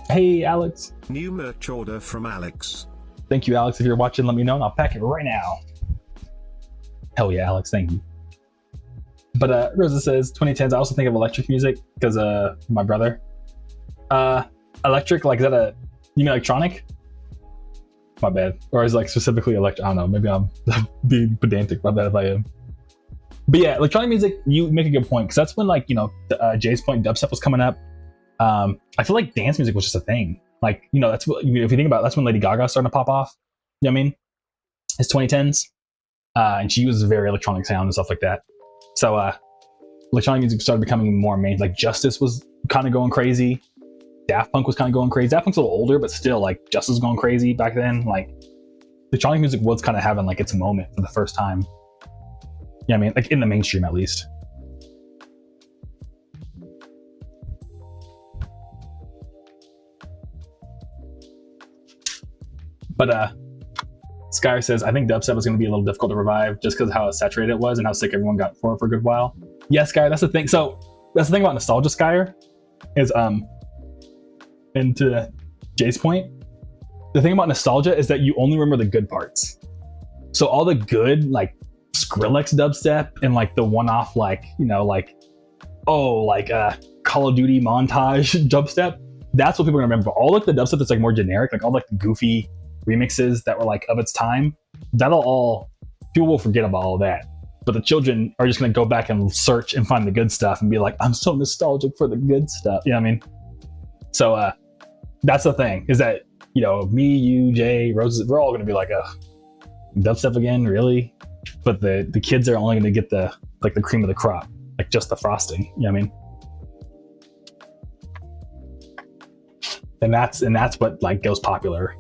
Hey, Alex. New merch order from Alex. Thank you, Alex. If you're watching, let me know and I'll pack it right now. Hell yeah, Alex. Thank you. But Rosa says 2010s. I also think of electric music because my brother. Electric, like is that you mean electronic? My bad. Or is like specifically electric? I don't know. Maybe I'm being pedantic. My bad if I am. But yeah, electronic music. You make a good point because that's when like Jay's point, dubstep was coming up. I feel like dance music was just a thing. Like that's what if you think about it, that's when Lady Gaga started to pop off. You know what I mean? It's 2010s, and she uses very electronic sound and stuff like that. So electronic music started becoming more main. Like Justice was kind of going crazy. Daft Punk was kind of going crazy. Daft Punk's a little older, but still like Justice was going crazy back then. Like electronic music was kind of having like its moment for the first time. You know what I mean? Like in the mainstream at least. But Skyr says, I think dubstep was going to be a little difficult to revive just because of how saturated it was and how sick everyone got for it for a good while. Yeah, Skyr, that's the thing. So that's the thing about nostalgia, Skyr, is and to Jay's point, the thing about nostalgia is that you only remember the good parts. So all the good like Skrillex dubstep and like the one-off like Call of Duty montage dubstep, that's what people are gonna remember. But all like the dubstep that's like more generic, like all like the goofy remixes that were like of its time, people will forget about all that. But the children are just gonna go back and search and find the good stuff and be like, I'm so nostalgic for the good stuff. You know what I mean? So that's the thing, is that me, you, Jay, Rose, we're all gonna be like, dubstep again, really? But the kids are only gonna get the cream of the crop, like just the frosting. You know what I mean? And that's what like goes popular.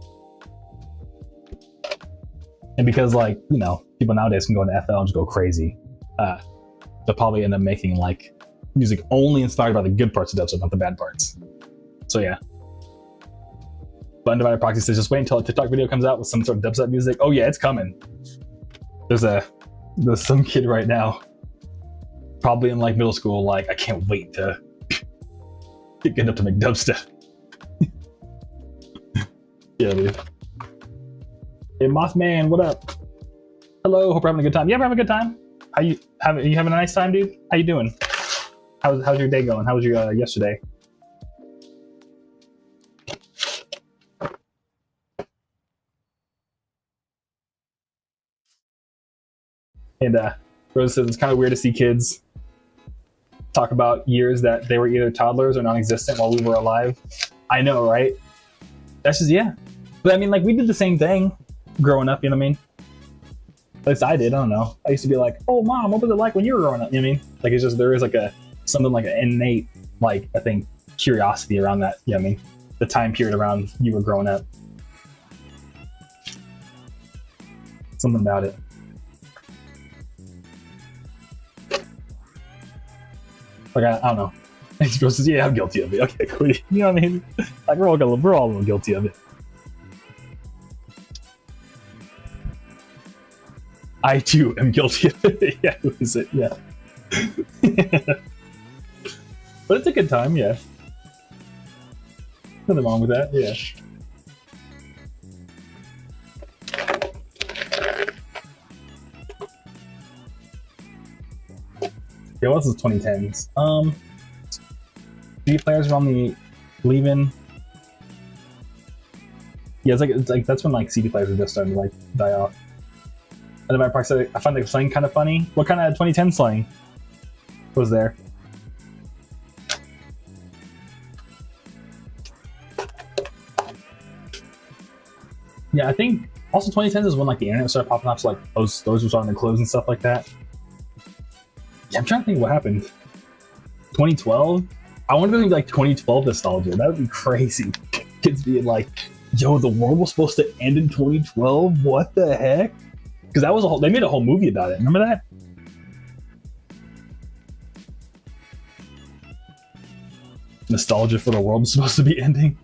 And because people nowadays can go into FL and just go crazy, they'll probably end up making like music only inspired by the good parts of dubstep, not the bad parts. So yeah. But Undivided Proxy says just wait until a TikTok video comes out with some sort of dubstep music. Oh yeah, it's coming. There's some kid right now, probably in like middle school, like I can't wait to get up to make dubstep. Yeah, dude. Hey Mothman, what up? Hello, hope you're having a good time. Yeah, I'm having a good time. You having a nice time, dude? How you doing? How's your day going? How was your yesterday? And Rose says it's kind of weird to see kids talk about years that they were either toddlers or non-existent while we were alive. I know, right? That's just, yeah. But I mean, like, we did the same thing growing up, you know what I mean? At least I did, I don't know. I used to be like, oh, Mom, what was it like when you were growing up? You know what I mean? Like, it's just, there is like something like an innate, like, I think, curiosity around that, you know what I mean? The time period around you were growing up. Something about it. Like, I don't know. And she goes, yeah, I'm guilty of it. Okay, cool. You know what I mean? Like, we're all a little guilty of it. I, too, am guilty of it. Yeah, who is it? Yeah. But it's a good time, yeah. Nothing wrong with that, yeah. Yeah, what else is 2010s? CD players are on the leaving. Yeah, it's like that's when like CD players are just starting to like die off. And then I find like slang kind of funny. What kind of 2010 slang was there? Yeah, I think also 2010s is when like the internet started popping up, so like those stores were starting to close and stuff like that. Yeah, I'm trying to think what happened. 2012? I wonder if it would be like 2012 nostalgia. That would be crazy. Kids being like, yo, the world was supposed to end in 2012? What the heck? Because that was they made a whole movie about it. Remember that? Nostalgia for the world was supposed to be ending.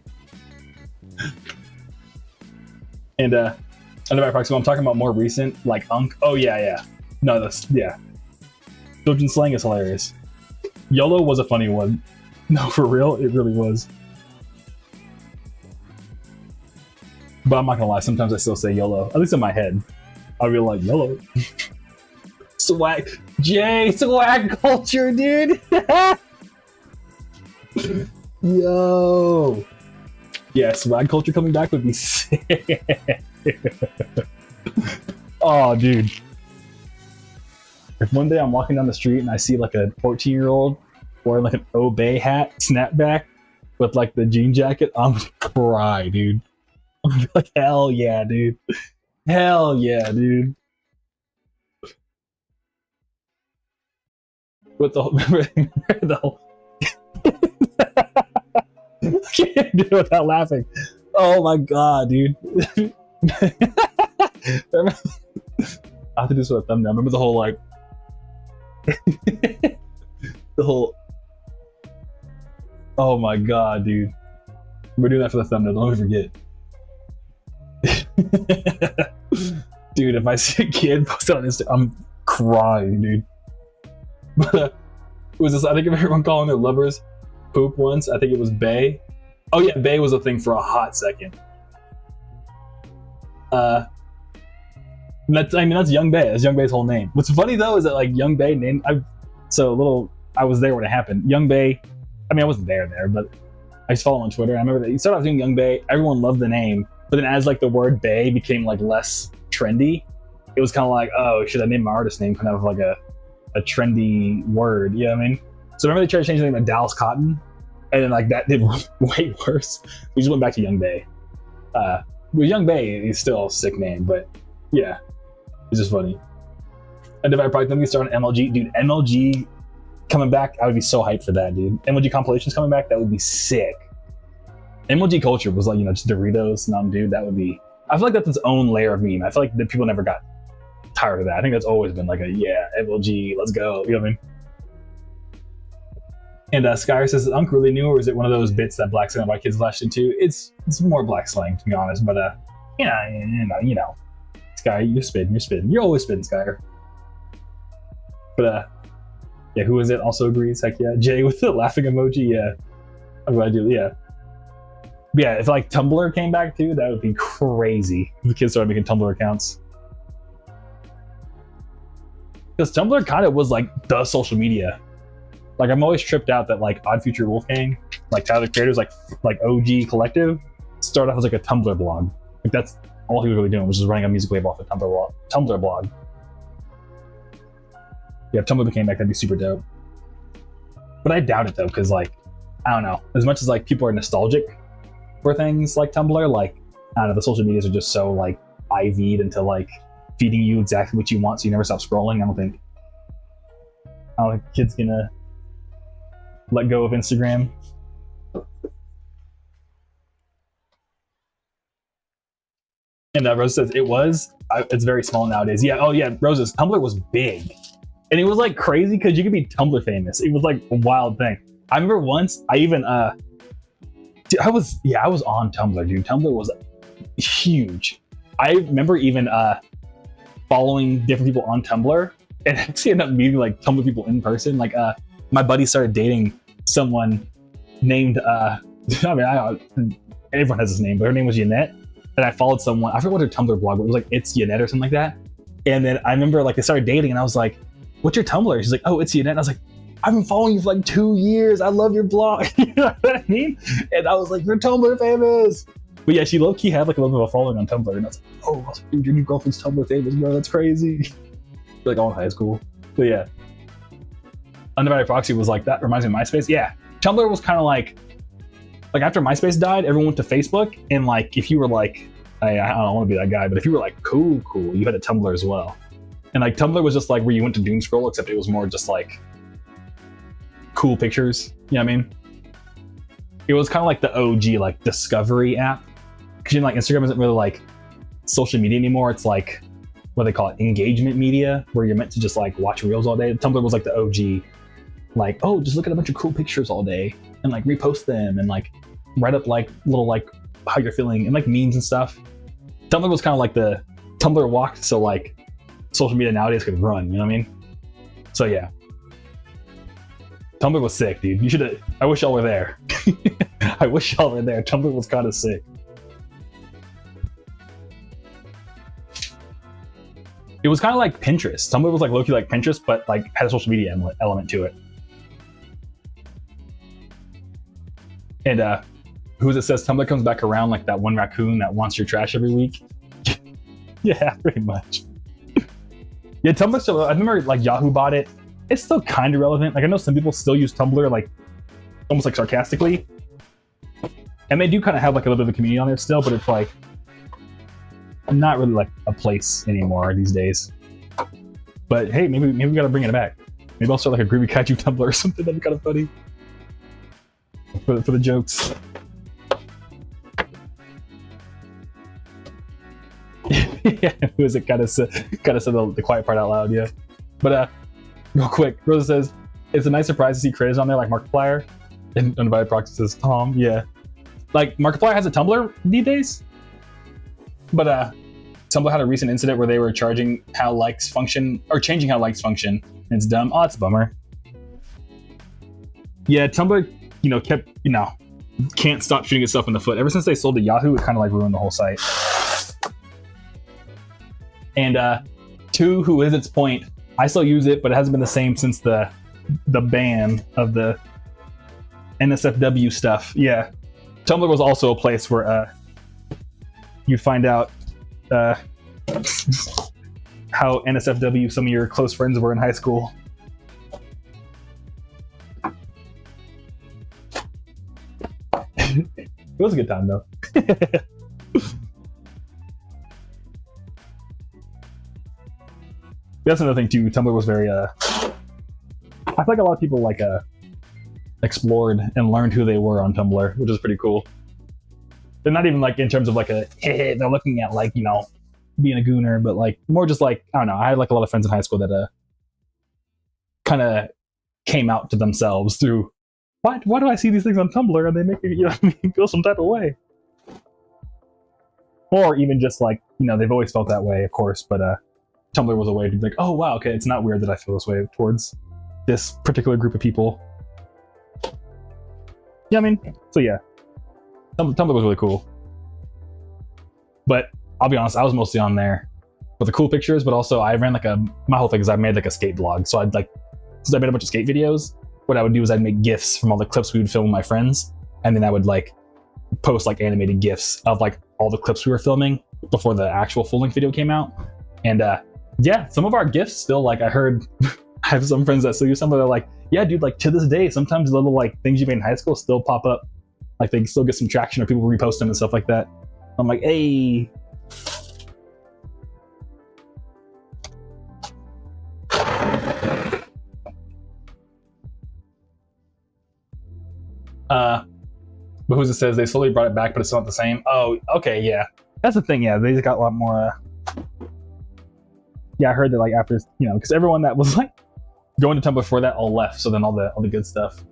And under proxy, I'm talking about more recent, like Unk. Oh yeah. No, yeah. Children's slang is hilarious. YOLO was a funny one. No, for real, it really was. But I'm not gonna lie, sometimes I still say YOLO. At least in my head. I'll be like, YOLO. Swag. Swag culture, dude! Yo! Yeah, swag culture coming back would be sick. Oh, dude. If one day I'm walking down the street and I see like a 14-year-old wearing like an Obey hat, snapback, with like the jean jacket, I'm gonna cry, dude. I'm gonna be like, hell yeah, dude. Hell yeah, dude. With the whole... I can't do it without laughing. Oh my god, dude. I have to do this with a thumbnail. Remember the whole like... the whole... Oh my god, dude. We're doing that for the thumbnail, don't forget. Dude, if I see a kid post it on Instagram, I'm crying, dude. But was this? I think of everyone calling their lovers poop once. I think it was Bae. Oh yeah, Bae was a thing for a hot second. That's Young Bae. That's Young Bae's whole name. What's funny though is that like Young Bae named. I was there when it happened. Young Bae. I mean, I wasn't there, but I used to follow him on Twitter. I remember that he started off doing Young Bae. Everyone loved the name. But then as like the word Bae became like less trendy, it was kind of like, oh, should I name my artist name kind of like a trendy word? You know what I mean? So remember they tried to change the name to Dallas Cotton? And then like that did way worse. We just went back to Young Bae. With Young Bae is still a sick name, but yeah, it's just funny. And if I probably think we start on MLG, dude, MLG coming back, I would be so hyped for that, dude. MLG compilations coming back, that would be sick. MLG culture was like, just Doritos, Mountain Dew. That would be. I feel like that's its own layer of meme. I feel like that people never got tired of that. I think that's always been like yeah, MLG, let's go. You know what I mean? And Skyr says, Unk really new, or is it one of those bits that black and white kids latched into? It's more black slang, to be honest. But you know, Skyr, you're spitting. You're always spitting, Skyr. But yeah, who is it? Also agrees. Heck yeah, Jay with the laughing emoji. Yeah, I'm glad you. Yeah, but yeah. If like Tumblr came back too, that would be crazy. If the kids started making Tumblr accounts. Because Tumblr kind of was like the social media. Like I'm always tripped out that like Odd Future Wolfgang, like Tyler the Creator's like OG Collective, started off as like a Tumblr blog. Like that's all he was really doing, was just running a music label off a Tumblr blog. Yeah, if Tumblr became back, that'd be super dope. But I doubt it though, because like I don't know. As much as like people are nostalgic for things like Tumblr, like I don't know, the social medias are just so like IV'd into like feeding you exactly what you want, so you never stop scrolling. I don't think kids gonna let go of Instagram. And Rose says it's very small nowadays. Yeah, oh yeah, Rose's Tumblr was big, and it was like crazy because you could be Tumblr famous. It was like a wild thing. I remember once I even I was on Tumblr, dude. Tumblr was huge. I remember even following different people on Tumblr and actually ended up meeting like Tumblr people in person. Like my buddy started dating someone named everyone has his name, but her name was Yannette. And I followed someone, I forget what her Tumblr blog was, it was like It's Yannette or something like that. And then I remember like they started dating and I was like, what's your Tumblr? She's like, oh, It's Yannette. And I was like, I've been following you for like 2 years. I love your blog. You know what I mean? And I was like, you're Tumblr famous. But yeah, she low-key had like a little bit of a following on Tumblr. And I was like, oh, dude, your new girlfriend's Tumblr famous, bro. That's crazy. Like all in high school. But yeah. Undivided Proxy was like, that reminds me of MySpace. Yeah. Tumblr was kind of like after MySpace died, everyone went to Facebook. And like, if you were like, I don't want to be that guy, but if you were like, cool, you had a Tumblr as well. And like Tumblr was just like where you went to doom scroll, except it was more just like cool pictures. You know what I mean? It was kind of like the OG like discovery app. Because you know, like Instagram isn't really like social media anymore. It's like what they call it, engagement media, where you're meant to just like watch reels all day. Tumblr was like the OG, like, oh, just look at a bunch of cool pictures all day and like repost them and like write up like little like how you're feeling and like memes and stuff. Tumblr was kind of like the Tumblr walked, so like social media nowadays could run, you know what I mean? So yeah, Tumblr was sick, dude. You should. I wish y'all were there. I wish y'all were there. Tumblr was kind of sick. It was kind of like Pinterest. Tumblr was like low-key like Pinterest, but like had a social media element to it. And who's it says Tumblr comes back around like that one raccoon that wants your trash every week? Yeah, pretty much. Yeah, Tumblr still, I remember like Yahoo bought it. It's still kind of relevant. Like I know some people still use Tumblr like almost like sarcastically. And they do kind of have like a little bit of a community on there still, but it's like not really like a place anymore these days. But hey, maybe we gotta bring it back. Maybe I'll start like a Groovy Kaiju Tumblr or something. That'd be kind of funny. For the jokes. Yeah, who is it? Gotta say the quiet part out loud, yeah. But real quick, Rosa says, it's a nice surprise to see creators on there like Markiplier. And Undivided Proxy says, Tom, yeah. Like, Markiplier has a Tumblr these days. But Tumblr had a recent incident where they were changing how likes function. And it's dumb. Oh, it's a bummer. Yeah, Tumblr, kept, can't stop shooting itself in the foot. Ever since they sold to Yahoo, it kind of like ruined the whole site. And to who is its point, I still use it, but it hasn't been the same since the ban of the NSFW stuff. Yeah, Tumblr was also a place where you find out how NSFW some of your close friends were in high school. It was a good time though. That's another thing too. Tumblr was very I feel like a lot of people like explored and learned who they were on Tumblr, which is pretty cool. They're not even like in terms of like they're looking at like, being a gooner, but like more just like, I don't know. I had like a lot of friends in high school that kind of came out to themselves through why do I see these things on Tumblr and they make me, feel some type of way? Or even just like, they've always felt that way, of course, but Tumblr was a way to be like, oh wow, okay, it's not weird that I feel this way towards this particular group of people. Yeah, so yeah, Tumblr was really cool. But I'll be honest, I was mostly on there with the cool pictures, but also I ran my whole thing is I made a skate blog. So since I made a bunch of skate videos, what I would do is I'd make GIFs from all the clips we would film with my friends, and then I would post animated GIFs of all the clips we were filming before the actual full-length video came out. And yeah, some of our GIFs still, I heard, I have some friends that still use some, but they're like, yeah, dude, to this day, sometimes little things you made in high school still pop up. They still get some traction or people repost them and stuff like that. I'm like, hey. But who's it says they slowly brought it back, but it's still not the same. Oh, okay, yeah. That's the thing, yeah. They just got a lot more. Yeah, I heard that after, because everyone that was going to Tumblr before that all left, so then all the good stuff,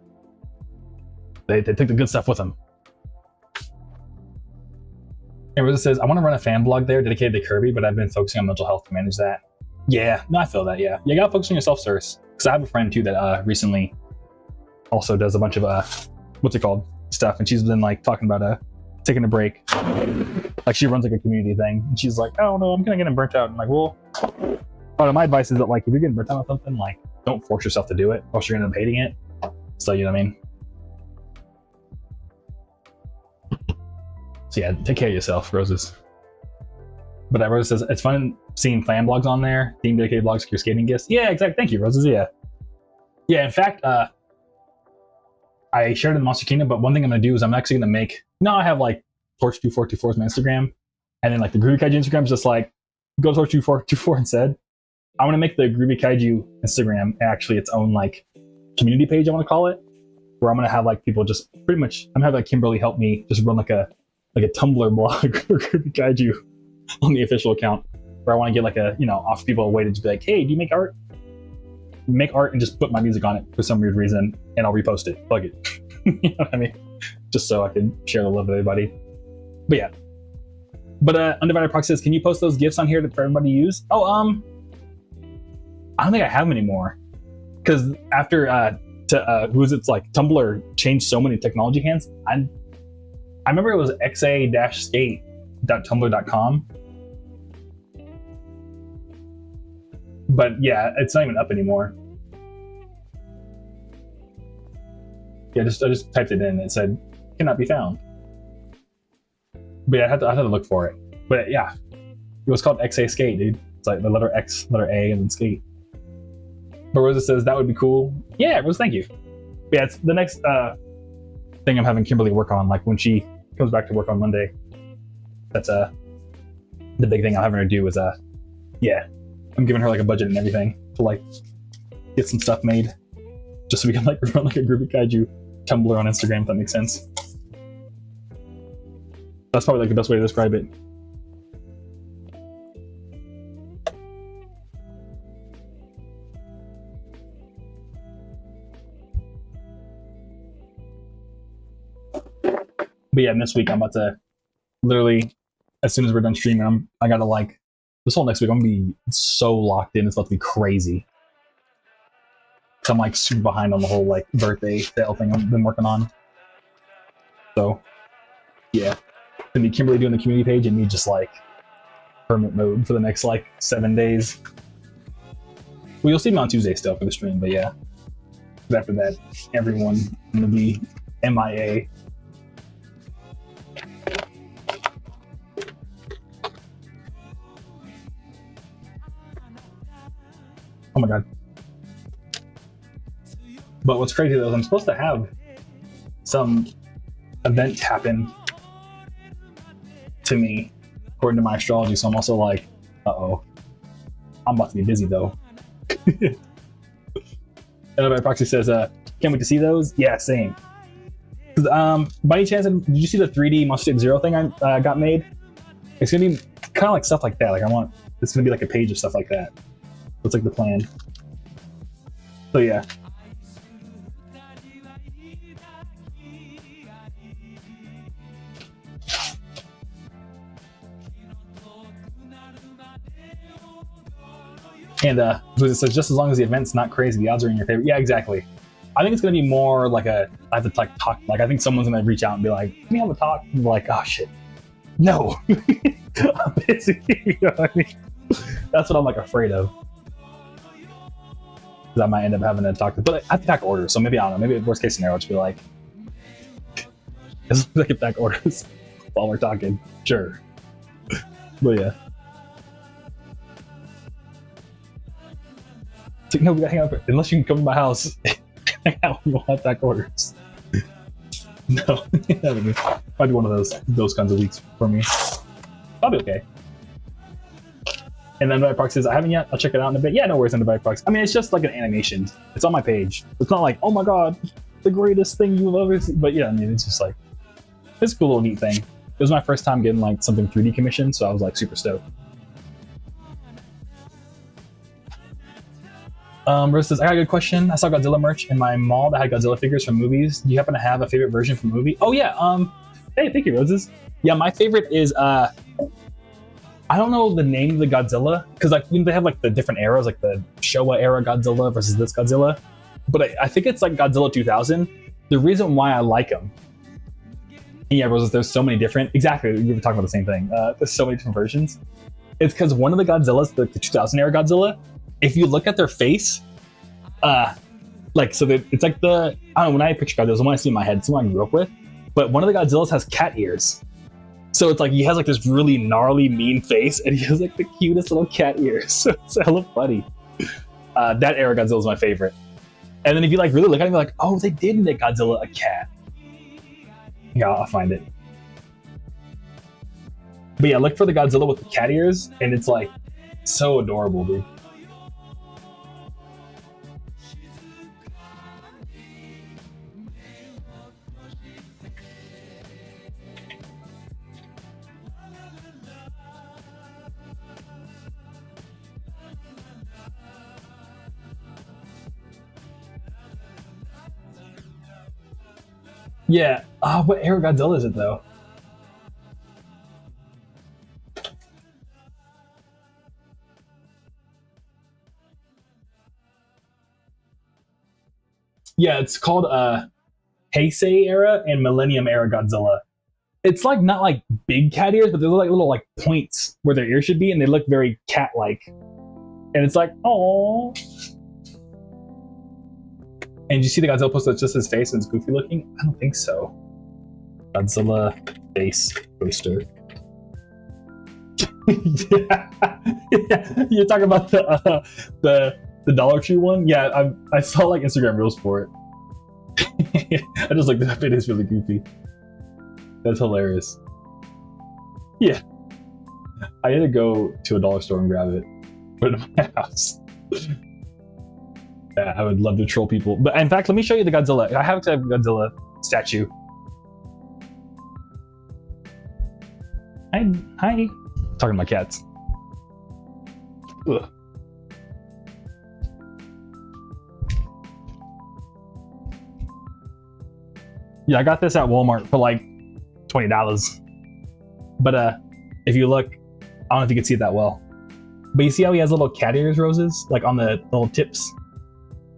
they took the good stuff with them. And Rosa says, I want to run a fan blog there dedicated to Kirby, but I've been focusing on mental health to manage that. Yeah, no, I feel that, yeah. You gotta focus on yourself first. Because I have a friend too that recently also does a bunch of what's it called, stuff, and she's been talking about taking a break. She runs a community thing, and she's like, oh no, I'm gonna get burnt out. I'm like, well, my advice is that if you're getting burnt out on something, don't force yourself to do it, or else you're gonna end up hating it. So you know what I mean? So yeah, take care of yourself, Roses. But Roses says it's fun seeing fan blogs on there, theme dedicated blogs for your skating gifts. Yeah, exactly. Thank you, Roses. Yeah. In fact, I shared it in Monster Kingdom, but one thing I'm gonna do is I'm actually gonna make. I have Torch2424 is my Instagram, and then the Groovy Kaiju Instagram is just go to Torch2424 instead. I want to make the Groovy Kaiju Instagram actually its own community page. I want to call it, where I'm gonna have people just pretty much. I'm gonna have Kimberly help me just run a Tumblr blog for Groovy Kaiju on the official account, where I want to get offer people a way to just be hey, do you make art? Make art and just put my music on it for some weird reason, and I'll repost it. Plug it. You know what I mean? Just so I can share the love with everybody. But yeah. But Undivided Proxy says, can you post those GIFs on here for everybody to use? Oh, I don't think I have them anymore. Because after Tumblr changed so many technology hands, I remember it was xa-skate.tumblr.com. But yeah, it's not even up anymore. Yeah, I just typed it in and it said, cannot be found. But yeah, I had to look for it. But yeah, it was called XA Skate, dude. It's the letter X, letter A, and then skate. But Rosa says, that would be cool. Yeah, Rosa, thank you. But yeah, it's the next thing I'm having Kimberly work on, when she comes back to work on Monday. That's the big thing I'm having her do is, yeah, I'm giving her a budget and everything to get some stuff made, just so we can run a Groovy Kaiju Tumblr on Instagram, if that makes sense. That's probably the best way to describe it. But yeah, this week I'm about to literally, as soon as we're done streaming, I gotta this whole next week I'm gonna be so locked in. It's about to be crazy. So I'm super behind on the whole birthday sale thing I've been working on. So yeah, gonna be Kimberly doing the community page and me just hermit mode for the next 7 days. Well, you'll see me on Tuesday still for the stream, but yeah. After that, everyone gonna be MIA. Oh my god. But what's crazy though is I'm supposed to have some event happen to me according to my astrology, so I'm also uh-oh. I'm about to be busy though. Another Proxy says, can't wait to see those. Yeah, same. By any chance, did you see the 3D Monster Zero thing I got made? It's gonna be kind of stuff like that. It's gonna be a page of stuff like that. That's the plan. So yeah. And it says just as long as the event's not crazy, the odds are in your favor. Yeah, exactly. I think it's gonna be more like I have to like talk. Like I think someone's gonna reach out and be like, "Can we have a talk?" And be like, "Oh shit, no, I'm busy." You know what I mean? That's what I'm like afraid of. Because I might end up having to talk to. But I have to pack orders, so maybe I don't know. Maybe worst case scenario, I'll just be like, "As long as I can pack orders while we're talking, sure." But yeah. It's like, no, we gotta hang out unless you can come to my house. Hang out, we won't have back orders. No, might be one of those kinds of weeks for me. I'll be okay. And then Divide Proxy says, I haven't yet. I'll check it out in a bit. Yeah, no worries on Divide Proxy. I mean, it's just like an animation. It's on my page. It's not like, oh my god, the greatest thing you've ever seen. But yeah, I mean, it's just like, it's a cool little neat thing. It was my first time getting like something 3D commissioned, so I was like super stoked. Rose says, I got a good question. I saw Godzilla merch in my mall that had Godzilla figures from movies. Do you happen to have a favorite version from a movie? Oh yeah, hey, thank you, Roses. Yeah, my favorite is, I don't know the name of the Godzilla, because like they have like the different eras, like the Showa era Godzilla versus this Godzilla. But I think it's like Godzilla 2000. The reason why I like them, yeah, Roses, there's so many different, exactly, we were talking about the same thing. There's so many different versions. It's because one of the Godzillas, the 2000 era Godzilla, if you look at their face, like, so it's like the, I don't know, when I picture Godzilla, the one I see in my head, it's the one I grew up with, but one of the Godzillas has cat ears. So it's like, he has like this really gnarly, mean face, and he has like the cutest little cat ears. So it's hella funny. That era Godzilla is my favorite. And then if you like really look at him, you're like, oh, they did make Godzilla a cat. Yeah, I'll find it. But yeah, look for the Godzilla with the cat ears, and it's like, so adorable, dude. Yeah. What era Godzilla is it though? Yeah, it's called Heisei era and Millennium era Godzilla. It's like not like big cat ears, but they're like little like points where their ears should be, and they look very cat-like. And it's like, oh. And you see the Godzilla poster that's just his face and it's goofy looking? I don't think so. Godzilla face poster. Yeah. Yeah. You're talking about the Dollar Tree one? Yeah, I saw like Instagram reels for it. I just looked it up. It is really goofy. That's hilarious. Yeah. I had to go to a dollar store and grab it. Put it in my house. Yeah, I would love to troll people. But in fact, let me show you the Godzilla. I have a Godzilla statue. Hi. Hi. Talking to my cats. Ugh. Yeah, I got this at Walmart for like $20. But if you look, I don't know if you can see it that well. But you see how he has little cat ears, Roses? Like on the little tips?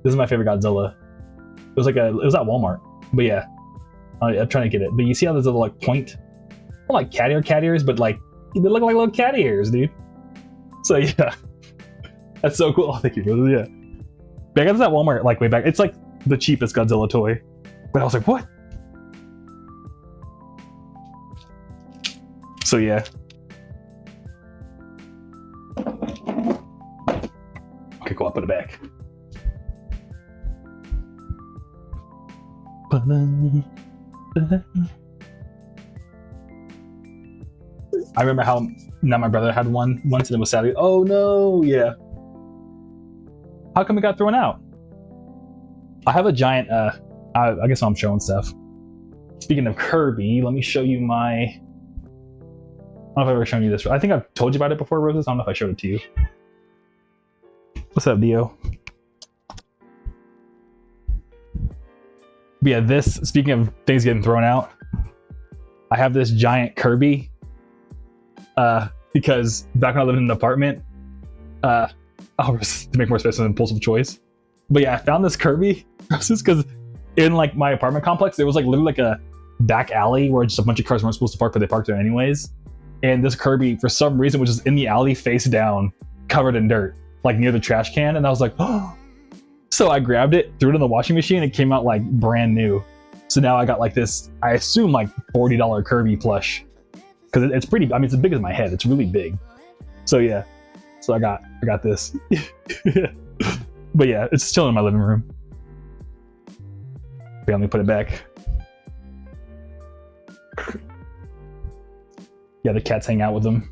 This is my favorite Godzilla. It was at Walmart. But yeah, I'm trying to get it. But you see how there's a little like point? Not like cat ears, but like they look like little cat ears, dude. So yeah, that's so cool. Oh, thank you, Roses. Yeah, but I got this at Walmart like way back. It's like the cheapest Godzilla toy. But I was like, what? So yeah. Okay, cool. I'll put it back. I remember how now my brother had one once and it was sadly. Oh no, yeah. How come it got thrown out? I have a giant. I guess I'm showing stuff. Speaking of Kirby, let me show you my. I don't know if I've ever shown you this. I think I've told you about it before, Roses. I don't know if I showed it to you. What's up, Dio? But yeah, this, speaking of things getting thrown out, I have this giant Kirby because back when I lived in an apartment, Oh, to make more space, an impulsive choice. But yeah, I found this Kirby because in like my apartment complex, there was like literally like a back alley where just a bunch of cars weren't supposed to park, but they parked there anyways. And this Kirby, for some reason, was just in the alley face down, covered in dirt, like near the trash can. And I was like, oh. So I grabbed it, threw it in the washing machine, and it came out like brand new. So now I got like this, I assume like $40 Kirby plush. Because it's pretty, I mean, it's as big as my head. It's really big. So yeah. So I got this. But yeah, it's still in my living room. Okay, let me put it back. Yeah, the cats hang out with them.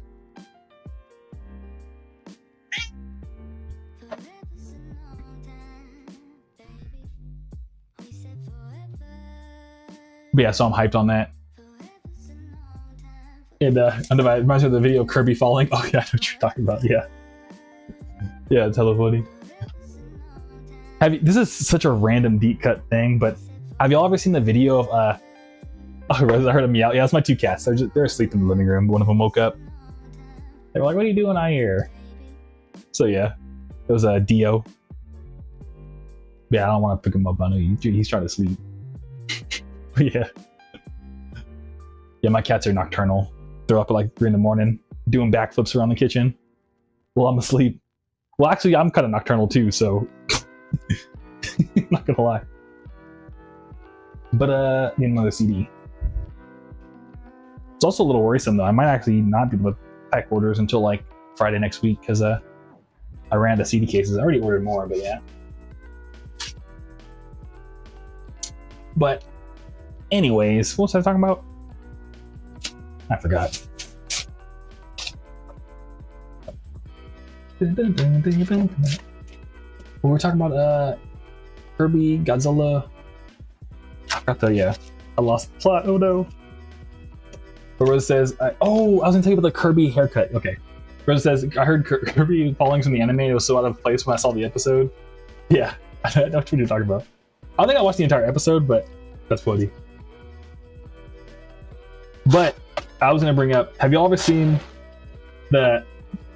But yeah, so I'm hyped on that. And it reminds me of the video Kirby falling. Oh yeah, I know what you're talking about. Yeah. Yeah, it's hella funny. This is such a random deep cut thing, but have y'all ever seen the video of oh, I heard a meow. Yeah, it's my two cats. They're asleep in the living room. One of them woke up. They were like, "What are you doing out here?" So yeah, it was a Dio. Yeah, I don't want to pick him up. I know he's trying to sleep. But yeah, my cats are nocturnal. They're up at like 3 in the morning doing backflips around the kitchen while I'm asleep. Well, actually, I'm kind of nocturnal too, so I'm not gonna lie. But need another CD. It's also a little worrisome though. I might actually not be able to pack orders until like Friday next week because I ran out of CD cases. I already ordered more, but yeah. But anyways, what was I talking about? I forgot. We were talking about Kirby, Godzilla. I forgot I lost the plot. Oh no. But Rose says, I was gonna tell you about the Kirby haircut. Okay. Rose says, I heard Kirby falling from the anime. It was so out of place when I saw the episode. Yeah, I know what you're talking about. I don't think I watched the entire episode, but that's funny. But I was gonna bring up, have y'all ever seen the,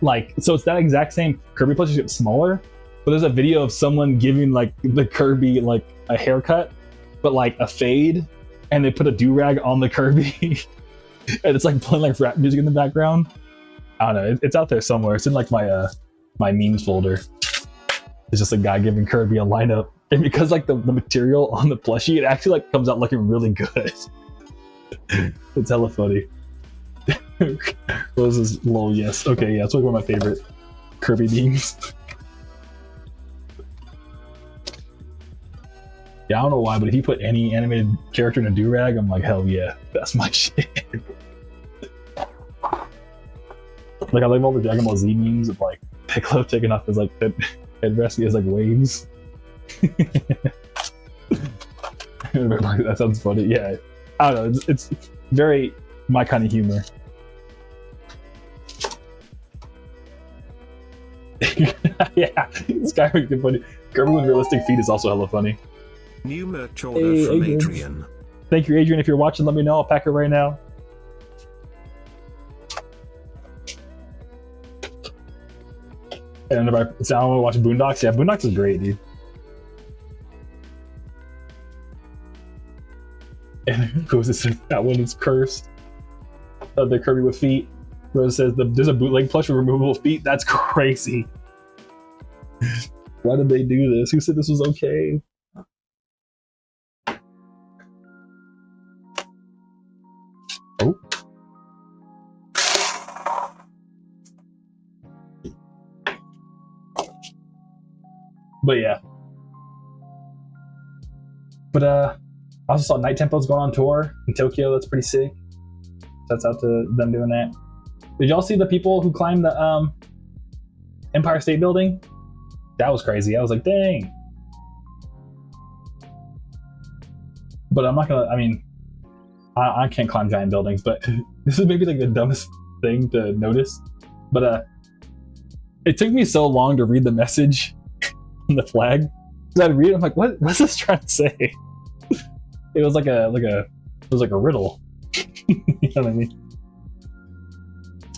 like, so it's that exact same Kirby plush, it's smaller, but there's a video of someone giving like the Kirby like a haircut, but like a fade, and they put a do-rag on the Kirby. And it's like playing like rap music in the background. I don't know, it's out there somewhere. It's in like my my memes folder. It's just a guy giving Kirby a lineup, and because like the material on the plushie, it actually like comes out looking really good. It's hella funny. What was this? Lol, yes. Okay, yeah, it's like one of my favorite Kirby memes. Yeah, I don't know why, but if you put any animated character in a do-rag, I'm like, hell yeah, that's my shit. Like, I like all the Dragon Ball Z memes of like Piccolo taking off his like headrest, he has like waves. That sounds funny. Yeah, I don't know. It's very my kind of humor. Yeah, this guy makes it funny. Kirby with realistic feet is also hella funny. New merch order from Adrian. Thank you, Adrian. If you're watching, let me know. I'll pack it right now. And if I want to watch Boondocks, yeah, Boondocks is great, dude. And Rose says that one is cursed. The Kirby with feet. Rose says there's a bootleg plush with removable feet. That's crazy. Why did they do this? Who said this was okay? Oh. But yeah. But I also saw Night Tempo's going on tour in Tokyo. That's pretty sick. Shouts out to them doing that. Did y'all see the people who climbed the Empire State Building? That was crazy. I was like, dang. But I'm not gonna, I mean, I can't climb giant buildings, but this is maybe like the dumbest thing to notice. But it took me so long to read the message on the flag. Because I'd read it, I'm like, what's this trying to say? It was like a riddle. You know what I mean?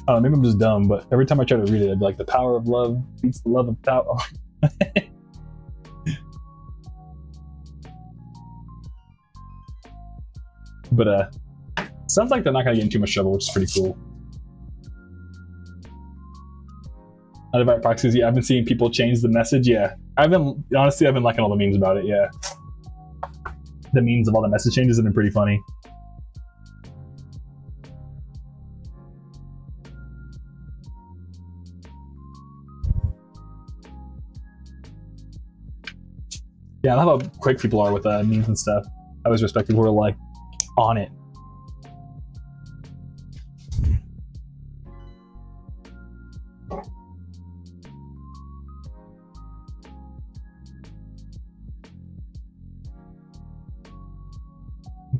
Oh, maybe I'm just dumb, but every time I try to read it, I'd be like, the power of love beats the love of power. But sounds like they're not gonna get in too much trouble, which is pretty cool. Undivided proxies, yeah, I've been seeing people change the message. Yeah, I've been liking all the memes about it. Yeah, the memes of all the message changes have been pretty funny. Yeah, I love how quick people are with memes and stuff. I always respect people who are like on it.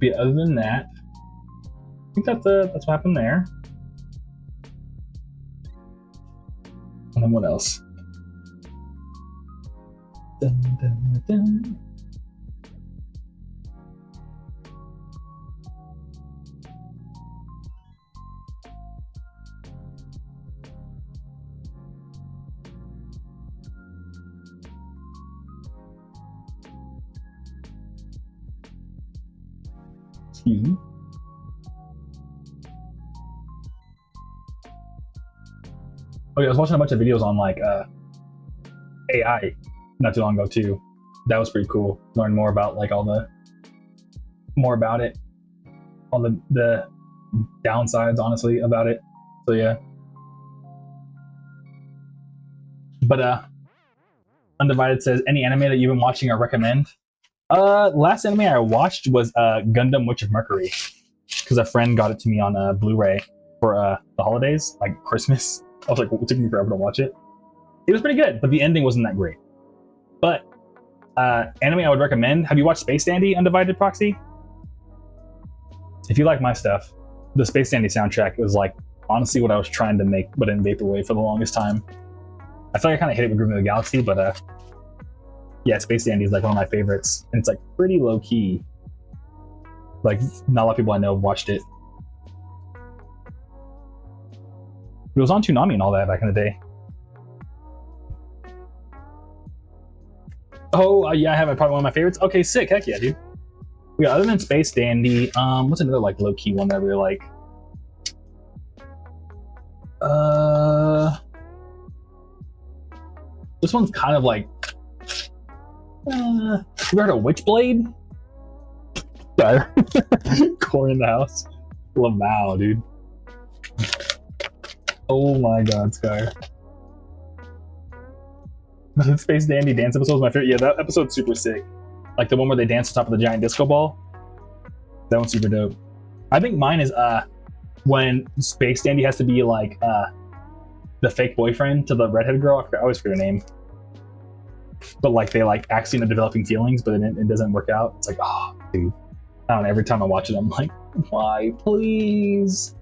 But other than that, I think that's what happened there. And then what else? Dun, dun, dun. Excuse me. Oh yeah, I was watching a bunch of videos on like AI not too long ago too. That was pretty cool. Learn more about like all the downsides, honestly, about it. So yeah. But Undivided says, any anime that you've been watching or recommend? Last anime I watched was Gundam Witch of Mercury, because a friend got it to me on Blu-ray for the holidays, like Christmas. I was like, it took me forever to watch it. It was pretty good, but the ending wasn't that great. But anime I would recommend. Have you watched Space Dandy, Undivided Proxy? If you like my stuff, the Space Dandy soundtrack was like honestly what I was trying to make, but in Vaporwave for the longest time. I feel like I kind of hit it with Groovy the Galaxy, but yeah, Space Dandy is like one of my favorites, and it's like pretty low key. Like not a lot of people I know have watched it. It was on Toonami and all that back in the day. Oh, yeah, I have it. Probably one of my favorites. Okay, sick. Heck yeah, dude. Yeah, other than Space Dandy, what's another like low-key one that I really like? This one's kind of like... you ever heard of Witchblade? Core in the house. Lamau, dude. Oh my god, Skyr. The Space Dandy dance episode was my favorite. Yeah, that episode's super sick. Like the one where they dance on top of the giant disco ball. That one's super dope. I think mine is when Space Dandy has to be like the fake boyfriend to the redhead girl. I always forget her name. But like they like actually end up developing feelings, but it doesn't work out. It's like, oh, dude. I don't know, every time I watch it, I'm like, why, please?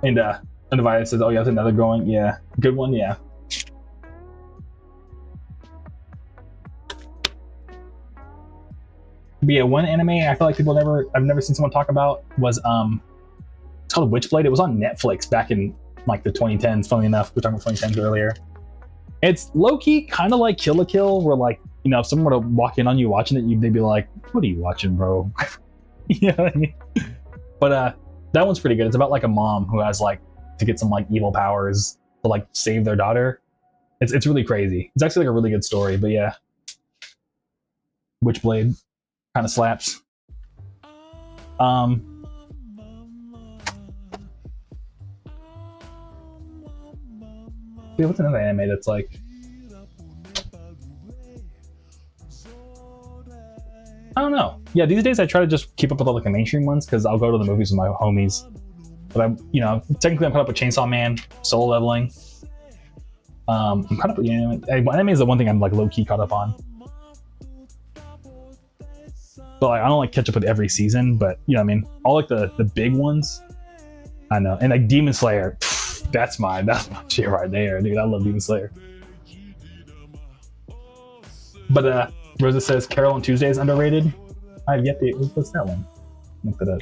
And Undivided says, oh yeah, that's another going. Yeah, good one, yeah. But yeah, one anime I feel like I've never seen someone talk about was it's called Witchblade. It was on Netflix back in like the 2010s. Funnily enough, we were talking about 2010s earlier. It's low-key kind of like Kill la Kill, where like, you know, if someone were to walk in on you watching it, they'd be like, what are you watching, bro? You know what I mean? But that one's pretty good. It's about like a mom who has like to get some like evil powers to like save their daughter. It's really crazy. It's actually like a really good story, but yeah. Witchblade kind of slaps. Yeah, what's another anime that's like... I don't know. Yeah, these days I try to just keep up with all like the mainstream ones because I'll go to the movies with my homies. But I'm, you know, technically I'm caught up with Chainsaw Man, Soul Leveling. I'm caught up with, you know, anime is the one thing I'm like low-key caught up on. But like, I don't like catch up with every season, but you know what I mean? All like the big ones, I know. And like Demon Slayer, that's my shit right there, dude. I love Demon Slayer. But Rosa says Carol on Tuesday is underrated. I've yet to. What's that one? Look that up.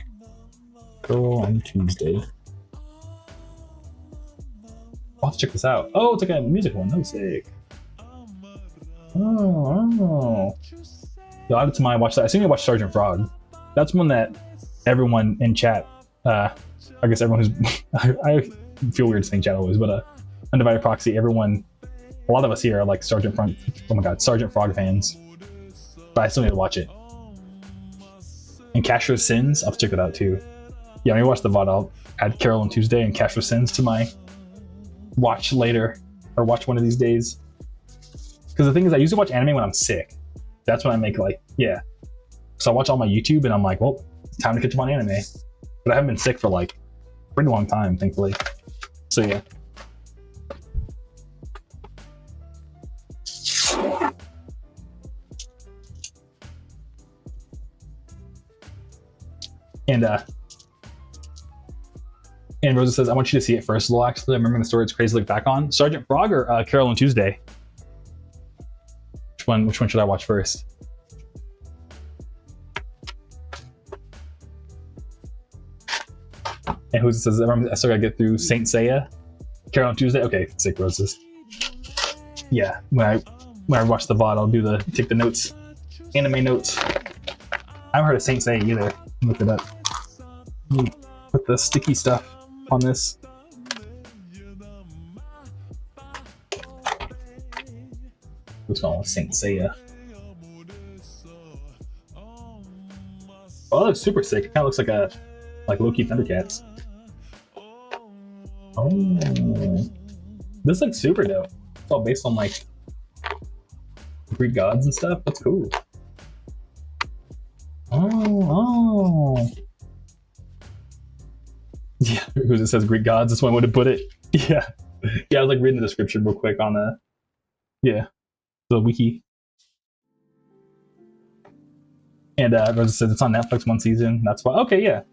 Carol on Tuesday. I'll have to check this out. Oh, it's like a music one. Oh, sick. Oh. Yo, add it to my watch. I assume you watch Sergeant Frog. That's one that everyone in chat. I guess everyone who's. I feel weird saying chat always, but Undivided Proxy. Everyone. A lot of us here are like Sergeant Frog fans. But I still need to watch it. And Castro's Sins, I'll have to check it out too. Yeah, when I watch the VOD, I'll add Carol on Tuesday and Castro's Sins to my watch later, or watch one of these days. Because the thing is, I usually watch anime when I'm sick. That's when I make like, yeah. So I watch all my YouTube and I'm like, well, it's time to catch up on anime. But I haven't been sick for like a pretty long time, thankfully. So yeah. And Rosa says, I want you to see it first, Lil, actually. I'm remembering the story it's crazy to look back on. Sergeant Frog or Carol on Tuesday? Which one should I watch first? And Rosa says, I still gotta get through Saint Seiya. Carol on Tuesday? Okay, sick, Roses. Yeah, when I watch the VOD, I'll take the notes. Anime notes. I haven't heard of Saint Seiya either. Look it up. Put the sticky stuff on this. What's going on with Saint Seiya? Oh, that looks super sick. It kind of looks like low-key Thundercats. Oh, this looks super dope. It's all based on like Greek gods and stuff. That's cool. Oh. Yeah, because it says Greek gods, that's one way to put it. Yeah. Yeah, I was like reading the description real quick on the wiki. And Rosa says it's on Netflix one season. That's why. Okay, yeah.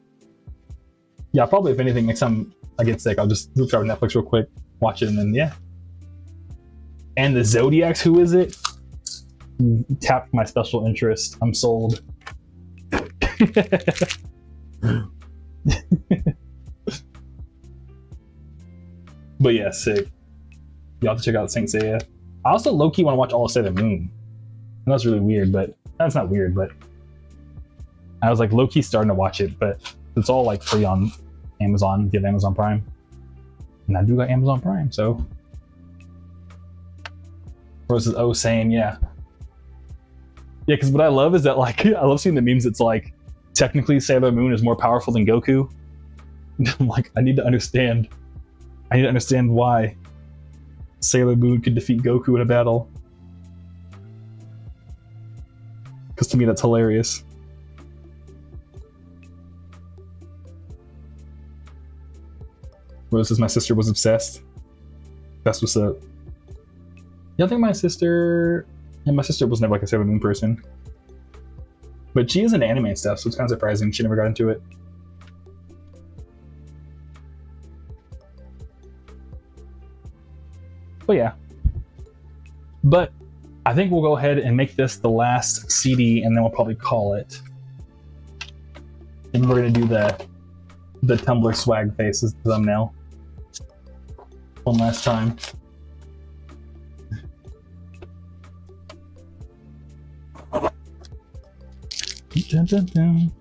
Yeah, probably if anything, next time I get sick, I'll just try Netflix real quick, watch it, and then yeah. And the Zodiacs, who is it? You tapped my special interest. I'm sold. But yeah, sick. You have to check out Saint Seiya. I also low-key want to watch All of Sailor Moon. And that's really weird, but that's not weird, but I was like low-key starting to watch it, but it's all like free on Amazon, get Amazon Prime. And I do got Amazon Prime, so Rose says, oh, same, yeah. Yeah, because what I love is that like I love seeing the memes. It's like technically Sailor Moon is more powerful than Goku. I'm like, I need to understand why Sailor Moon could defeat Goku in a battle. Because to me that's hilarious. Rose says my sister was obsessed. That's what's up. Yeah, I think my sister was never like a Sailor Moon person. But she is into anime and stuff, so it's kind of surprising she never got into it. But yeah. But I think we'll go ahead and make this the last CD, and then we'll probably call it. And we're gonna do the Tumblr swag face as the thumbnail. One last time. Dun, dun, dun.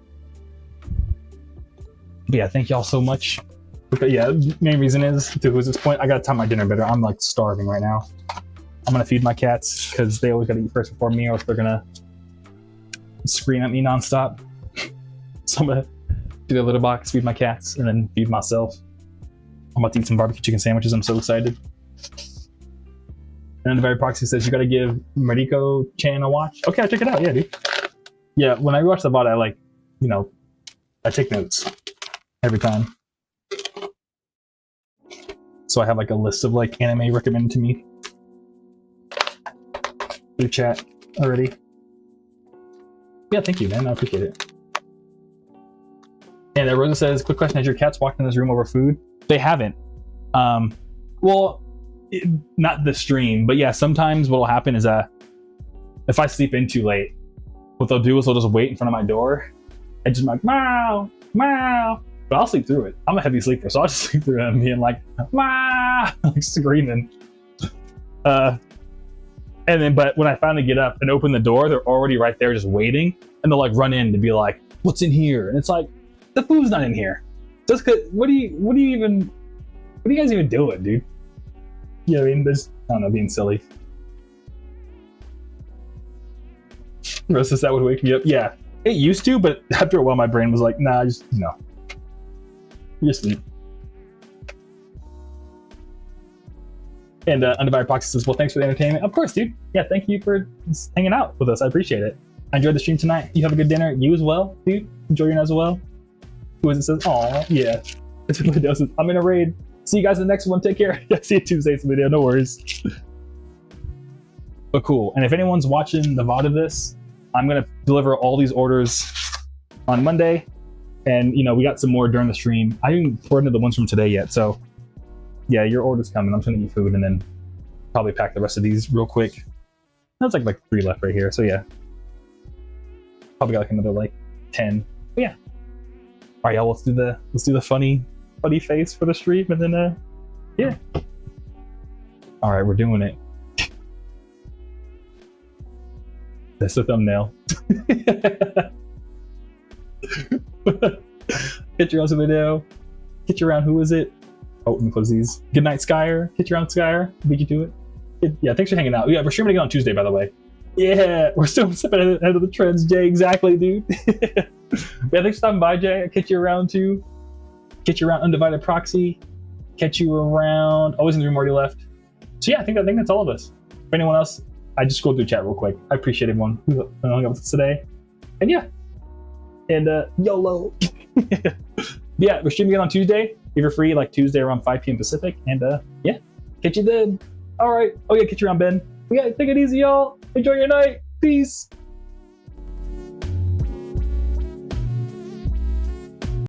But yeah, thank y'all so much. But yeah, main reason is, to who's this point, I gotta time my dinner better. I'm like starving right now. I'm gonna feed my cats because they always gotta eat first before me, or else they're gonna scream at me nonstop. So I'm gonna do the litter box, feed my cats, and then feed myself. I'm about to eat some barbecue chicken sandwiches. I'm so excited. And the very proxy says you gotta give Mariko-chan a watch. Okay, I'll check it out. Yeah, dude. Yeah, when I watch the VOD, I like, I take notes every time. So I have like a list of like anime recommended to me through chat already. Yeah, thank you, man. I appreciate it. And Rosa says, quick question, has your cats walked in this room over food? They haven't. Well, not the stream, but yeah, sometimes what'll happen is if I sleep in too late, what they'll do is they'll just wait in front of my door and just like, meow, meow. But I'll sleep through it. I'm a heavy sleeper, so I'll just sleep through them being like, meow, like screaming. And then, but when I finally get up and open the door, they're already right there just waiting. And they'll like run in to be like, what's in here? And it's like, the food's not in here. Just cause, what are you guys even doing, dude? You know what I mean? There's, I don't know, being silly. Rest that would wake me up. Yeah, it used to, but after a while, my brain was like, nah, just, no. You're asleep. And Undivided Proxy says, well, thanks for the entertainment. Of course, dude. Yeah, thank you for hanging out with us. I appreciate it. I enjoyed the stream tonight. You have a good dinner. You as well, dude. Enjoy your night as well. Who is it? Says, aw, yeah. I'm in a raid. See you guys in the next one. Take care. See you Tuesday's video. No worries. But cool. And if anyone's watching the VOD of this, I'm going to deliver all these orders on Monday. And, you know, we got some more during the stream. I didn't pour into the ones from today yet. So, yeah, your order's coming. I'm sending you food and then probably pack the rest of these real quick. That's like 3 left right here. So, yeah. Probably got like another like 10. But yeah. All right, y'all. Let's do the funny face for the stream, and then yeah. All right, we're doing it. That's the thumbnail. Get your own video. Get you around. Who is it? Oh, let me close these. Good night, Skyer. Get your own Skyer. Beat you to it. Yeah, thanks for hanging out. Yeah, we're streaming again on Tuesday, by the way. Yeah, we're still stepping ahead of the trends, Jay. Exactly, dude. Yeah, thanks for stopping by, Jay. I'll catch you around too. Catch you around Undivided Proxy. Catch you around. Always in the room already left. So yeah, I think that's all of us. For anyone else, I just scrolled through chat real quick. I appreciate everyone who hung out with us today. And yeah. And YOLO. Yeah, we're streaming again on Tuesday. If you're free, like Tuesday around 5 p.m. Pacific. And yeah, catch you then. All right. Oh yeah, catch you around, Ben. Yeah, take it easy, y'all. Enjoy your night. Peace.